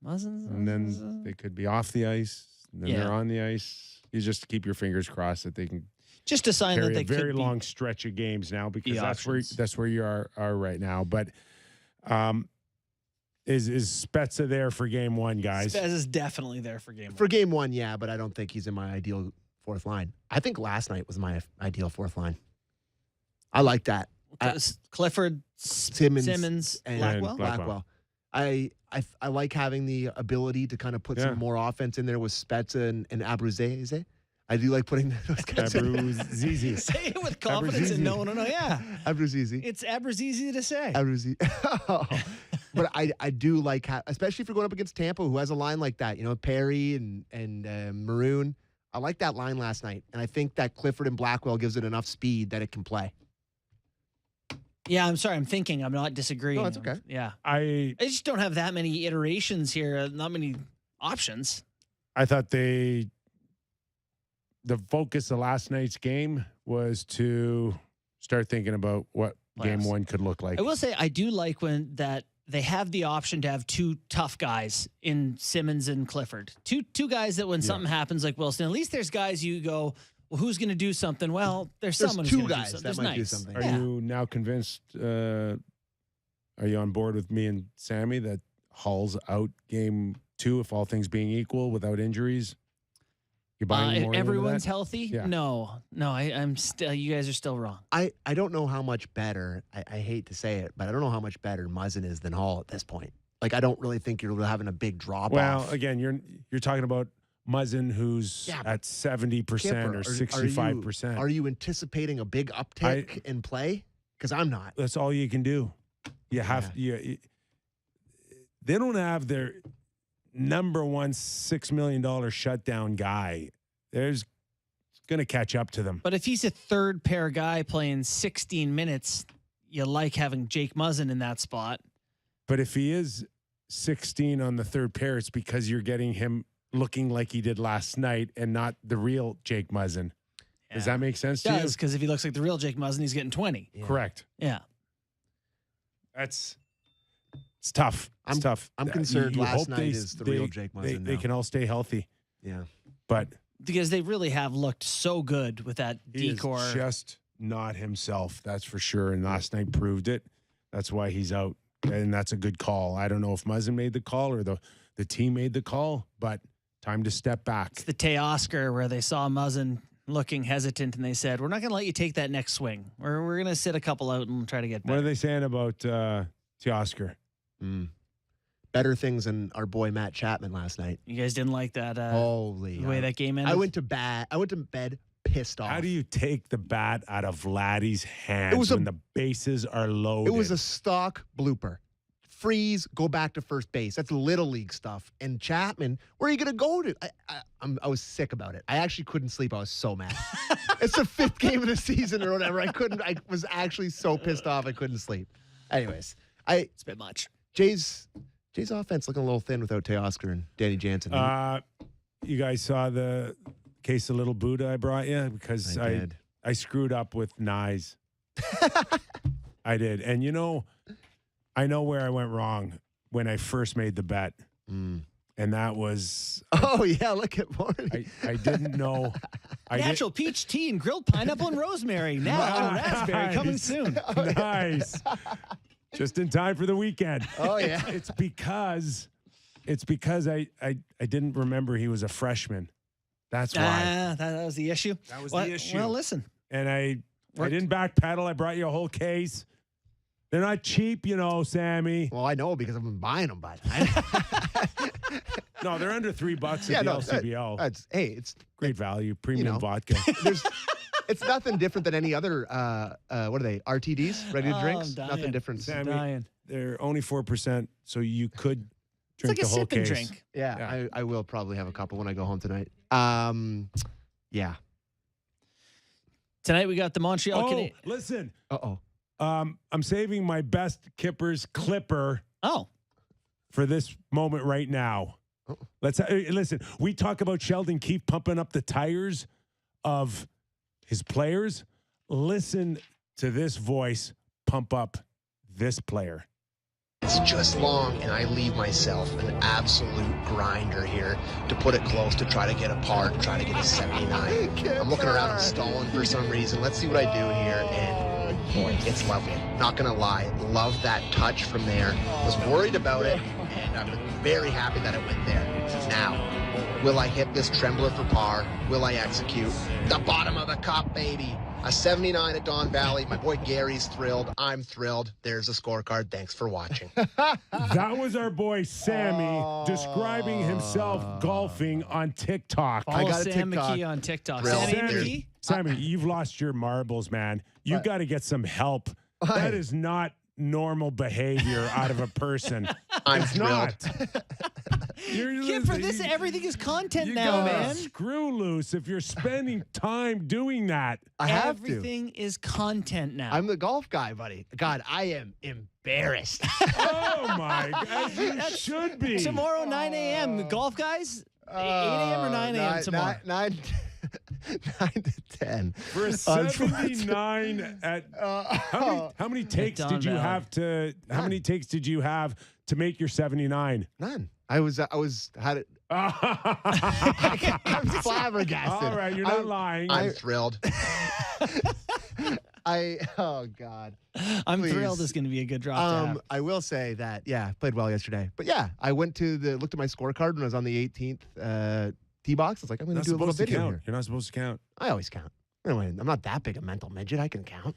Speaker 3: Muzzon's
Speaker 2: And then they could be off the ice. And then
Speaker 3: Yeah.
Speaker 2: they're on the ice. You just keep your fingers crossed that they can
Speaker 3: just a sign that
Speaker 2: carry
Speaker 3: they
Speaker 2: a very
Speaker 3: could be
Speaker 2: long stretch of games now because
Speaker 3: the
Speaker 2: that's
Speaker 3: options.
Speaker 2: where you are right now. But Is Spezza there for game one, guys?
Speaker 3: Spez is definitely there for game one.
Speaker 4: For game one, yeah, but I don't think he's in my ideal fourth line. I think last night was my ideal fourth line. I like that.
Speaker 3: Clifford,
Speaker 4: Simmons
Speaker 3: and
Speaker 4: Blackwell. I like having the ability to kind of put some more offense in there with Spezza and Abruzzese. I do like putting those guys in.
Speaker 2: Abruzzese.
Speaker 3: Say it with confidence and no, yeah.
Speaker 4: Abruzzese.
Speaker 3: It's Abruzzese to say.
Speaker 4: Abruzzese. But I do like, especially if you're going up against Tampa, who has a line like that, Perry and Maroon. I like that line last night, and I think that Clifford and Blackwell gives it enough speed that it can play.
Speaker 3: Yeah, I'm sorry. I'm thinking. I'm not disagreeing.
Speaker 4: No, that's okay.
Speaker 3: Yeah.
Speaker 2: I
Speaker 3: just don't have that many iterations here, not many options.
Speaker 2: I thought the focus of last night's game was to start thinking about what game one could look like.
Speaker 3: I will say I do like when that they have the option to have two tough guys in Simmons and Clifford. Two guys that when something happens like Wilson, at least there's guys you go, well, who's going to do something? Well, there's someone who's
Speaker 4: two
Speaker 3: going to do
Speaker 4: guys
Speaker 3: something.
Speaker 4: that might do something.
Speaker 2: Are you now convinced? Are you on board with me and Sammy that Hull's out game 2 if all things being equal without injuries? You buying more
Speaker 3: if
Speaker 2: into
Speaker 3: everyone's
Speaker 2: that?
Speaker 3: healthy?
Speaker 2: Yeah.
Speaker 3: No. I'm still. You guys are still wrong.
Speaker 4: I don't know how much better, I hate to say it, but I don't know how much better Musson is than Hall at this point. Like, I don't really think you're having a big drop-off.
Speaker 2: Well, again, you're talking about Musson, who's at 70% or 65%.
Speaker 4: Are you anticipating a big uptick in play? Because I'm not.
Speaker 2: That's all you can do. You have they don't have their number one $6 million shutdown guy. There's going to catch up to them.
Speaker 3: But if he's a third pair guy playing 16 minutes, you like having Jake Musson in that spot.
Speaker 2: But if he is 16 on the third pair, it's because you're getting him looking like he did last night and not the real Jake Musson. Yeah. Does that make sense to you?
Speaker 3: It does, because if he looks like the real Jake Musson, he's getting 20.
Speaker 2: Yeah. Correct.
Speaker 3: Yeah.
Speaker 2: It's tough. It's tough.
Speaker 4: I'm concerned last night is the real Jake Musson.
Speaker 2: They can all stay healthy.
Speaker 4: Yeah.
Speaker 2: But
Speaker 3: because they really have looked so good with that decor.
Speaker 2: He is just not himself, that's for sure. And last night proved it. That's why he's out. And that's a good call. I don't know if Musson made the call or the team made the call, but time to step back.
Speaker 3: It's the Teoscar where they saw Musson looking hesitant and they said, we're not going to let you take that next swing. We're going to sit a couple out and try to get better.
Speaker 2: What are they saying about Teoscar?
Speaker 4: Better things than our boy Matt Chapman last night.
Speaker 3: You guys didn't like that
Speaker 4: Holy
Speaker 3: the way that game ended?
Speaker 4: I went to bed pissed off.
Speaker 2: How do you take the bat out of Vladdy's hands when the bases are loaded?
Speaker 4: It was a stock blooper. Freeze, go back to first base. That's little league stuff. And Chapman, where are you going to go to? I was sick about it. I actually couldn't sleep. I was so mad. It's the 5th game of the season or whatever. I was actually so pissed off I couldn't sleep. Anyways,
Speaker 3: it's a bit much.
Speaker 4: Jay's offense looking a little thin without Teoscar and Danny Jansen.
Speaker 2: You guys saw the case of Little Buddha I brought you? Because I screwed up with Nyes. I did. And I know where I went wrong when I first made the bet. And that was...
Speaker 4: Oh, yeah, look at Bourne.
Speaker 2: I didn't know...
Speaker 3: Natural peach tea and grilled pineapple and rosemary. Now on raspberry coming soon.
Speaker 2: Nice. Just in time for the weekend.
Speaker 4: Oh, yeah.
Speaker 2: It's because I didn't remember he was a freshman. That's why.
Speaker 3: That was the issue?
Speaker 2: That was the issue.
Speaker 3: Well, listen.
Speaker 2: And I didn't backpedal. I brought you a whole case. They're not cheap, Sammy.
Speaker 4: Well, I know because I've been buying them, but
Speaker 2: no, they're under $3 at the LCBO.
Speaker 4: It's
Speaker 2: great value, premium vodka.
Speaker 4: It's nothing different than any other. What are they? RTDs, ready to drinks. Nothing different.
Speaker 2: Sammy, they're only 4%, so you could drink
Speaker 3: it's like
Speaker 2: the whole
Speaker 3: sip and
Speaker 2: case.
Speaker 3: Drink.
Speaker 4: Yeah. I will probably have a couple when I go home tonight. Yeah.
Speaker 3: Tonight we got the Montreal Canadiens.
Speaker 2: Listen.
Speaker 4: Uh-oh.
Speaker 2: I'm saving my best Kippers clipper. For this moment right now. Let's listen. We talk about Sheldon Keefe pumping up the tires of his players. Listen to this voice pump up this player.
Speaker 4: It's just long, and I leave myself an absolute grinder here to put it close to try to get a part, try to get a 79. I'm looking around and stalling for some reason. Let's see what I do here, and point. It's lovely. Not going to lie. Love that touch from there. Was worried about it, and I'm very happy that it went there. Now, will I hit this trembler for par? Will I execute? The bottom of the cup, baby. A 79 at Don Valley. My boy Gary's thrilled. I'm thrilled. There's a scorecard. Thanks for watching.
Speaker 2: That was our boy Sammy describing himself golfing on TikTok.
Speaker 3: Follow
Speaker 4: got a
Speaker 3: Sam
Speaker 4: TikTok.
Speaker 3: McKee on TikTok.
Speaker 4: Thrilled.
Speaker 3: Sammy
Speaker 4: There's-
Speaker 3: McKee?
Speaker 2: Sammy, you've lost your marbles, man. You got to get some help. That is not normal behavior out of a person.
Speaker 4: I'm
Speaker 2: It's
Speaker 4: thrilled.
Speaker 2: not.
Speaker 3: Kid, for this, everything is content
Speaker 2: You
Speaker 3: now,
Speaker 2: gotta
Speaker 3: man.
Speaker 2: screw loose if you're spending time doing that.
Speaker 4: I have to.
Speaker 3: Everything is content now.
Speaker 4: I'm the golf guy, buddy. God, I am embarrassed.
Speaker 2: Oh my, as you should be.
Speaker 3: Tomorrow, 9 a.m. Golf guys, 8 a.m. or 9 a.m. tomorrow?
Speaker 4: 9 to 10.
Speaker 2: For a 79 at how many takes
Speaker 3: Don
Speaker 2: did you
Speaker 3: Valley.
Speaker 2: have to? How many takes did you have to make your 79?
Speaker 4: None. I was had it.
Speaker 2: All
Speaker 4: I'm flabbergasted.
Speaker 2: right, you're not lying.
Speaker 4: I'm thrilled. Oh God.
Speaker 3: I'm
Speaker 4: Please.
Speaker 3: thrilled it's going to be a good drop to have.
Speaker 4: I will say that played well yesterday. But yeah, I looked at my scorecard when I was on the 18th tee box. I was like, I'm going
Speaker 2: Not
Speaker 4: to do a little
Speaker 2: supposed to
Speaker 4: video
Speaker 2: count.
Speaker 4: here.
Speaker 2: You're not supposed to count.
Speaker 4: I always count. Anyway, I'm not that big a mental midget. I can count.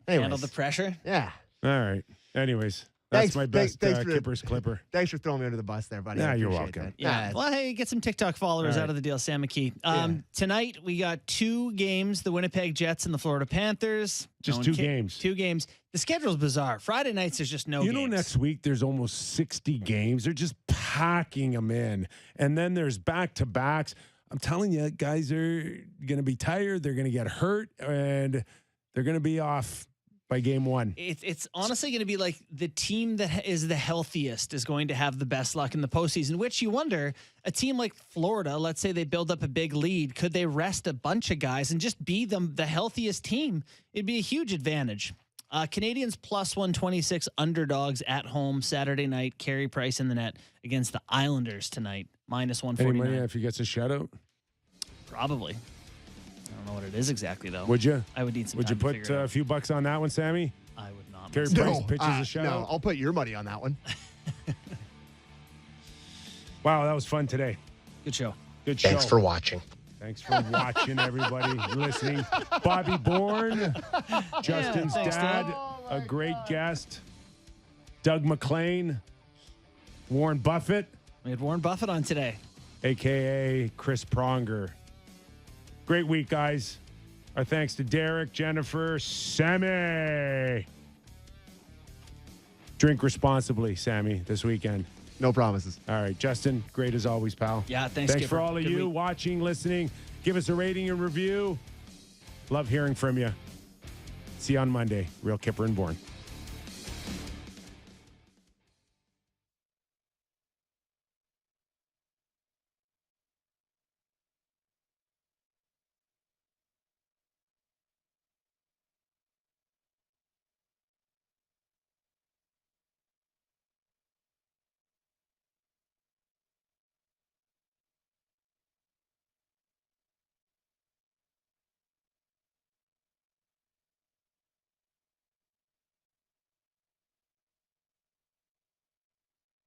Speaker 3: Handle
Speaker 4: Anyways,
Speaker 3: the pressure.
Speaker 4: yeah.
Speaker 2: All right. Anyways, that's
Speaker 4: Thanks-
Speaker 2: my best
Speaker 4: thanks for-
Speaker 2: Kippers Clipper.
Speaker 4: Thanks for throwing me under the bus there, buddy.
Speaker 2: Yeah,
Speaker 4: I
Speaker 2: you're
Speaker 4: appreciate
Speaker 2: welcome.
Speaker 4: that.
Speaker 3: Yeah. Well, hey, get some TikTok followers
Speaker 2: All
Speaker 3: out
Speaker 2: right.
Speaker 3: of the deal, Sam McKee.
Speaker 4: Yeah.
Speaker 3: Tonight, we got 2 games, the Winnipeg Jets and the Florida Panthers.
Speaker 2: Just
Speaker 3: No
Speaker 2: 2
Speaker 3: one
Speaker 2: games.
Speaker 3: 2 games. The schedule's bizarre. Friday nights, there's just no
Speaker 2: You
Speaker 3: games.
Speaker 2: know, next week there's almost 60 games. They're just packing them in. And then there's back-to-backs. I'm telling you, guys are going to be tired. They're going to get hurt, and they're going to be off by game 1.
Speaker 3: It's honestly going to be like the team that is the healthiest is going to have the best luck in the postseason, which you wonder, a team like Florida, let's say they build up a big lead, could they rest a bunch of guys and just be the healthiest team? It'd be a huge advantage. Canadians plus 126 underdogs at home Saturday night. Carey Price in the net against the Islanders tonight. Minus
Speaker 2: Any
Speaker 3: 149.
Speaker 2: money if he gets a shutout?
Speaker 3: Probably. I don't know what it is exactly, though.
Speaker 2: Would you?
Speaker 3: I would need some
Speaker 2: Would you
Speaker 3: time to
Speaker 2: put
Speaker 3: figure it
Speaker 2: a
Speaker 3: out.
Speaker 2: few bucks on that one, Sammy?
Speaker 3: I would not.
Speaker 2: Carey
Speaker 3: myself.
Speaker 2: Price pitches a shutout?
Speaker 4: No, I'll put your money on that one.
Speaker 2: Wow, that was fun today.
Speaker 3: Good show.
Speaker 2: Good show.
Speaker 4: Thanks for watching.
Speaker 2: Thanks for watching, everybody, listening. Bobby Bourne, Justin's
Speaker 3: thanks,
Speaker 2: dad,
Speaker 3: Dad.
Speaker 2: a great guest. Doug McLean, Warren Buffett,
Speaker 3: We had Warren Buffett on today.
Speaker 2: a.k.a. Chris Pronger. Great week, guys. Our thanks to Derek, Jennifer, Sammy. Drink responsibly, Sammy, this weekend.
Speaker 4: No promises.
Speaker 2: All right, Justin, great as always, pal.
Speaker 3: Yeah, thanks,
Speaker 2: Thanks for
Speaker 3: Kipper.
Speaker 2: all of
Speaker 3: Good
Speaker 2: you
Speaker 3: week.
Speaker 2: watching, listening. Give us a rating and review. Love hearing from you. See you on Monday. Real Kyper and Bourne.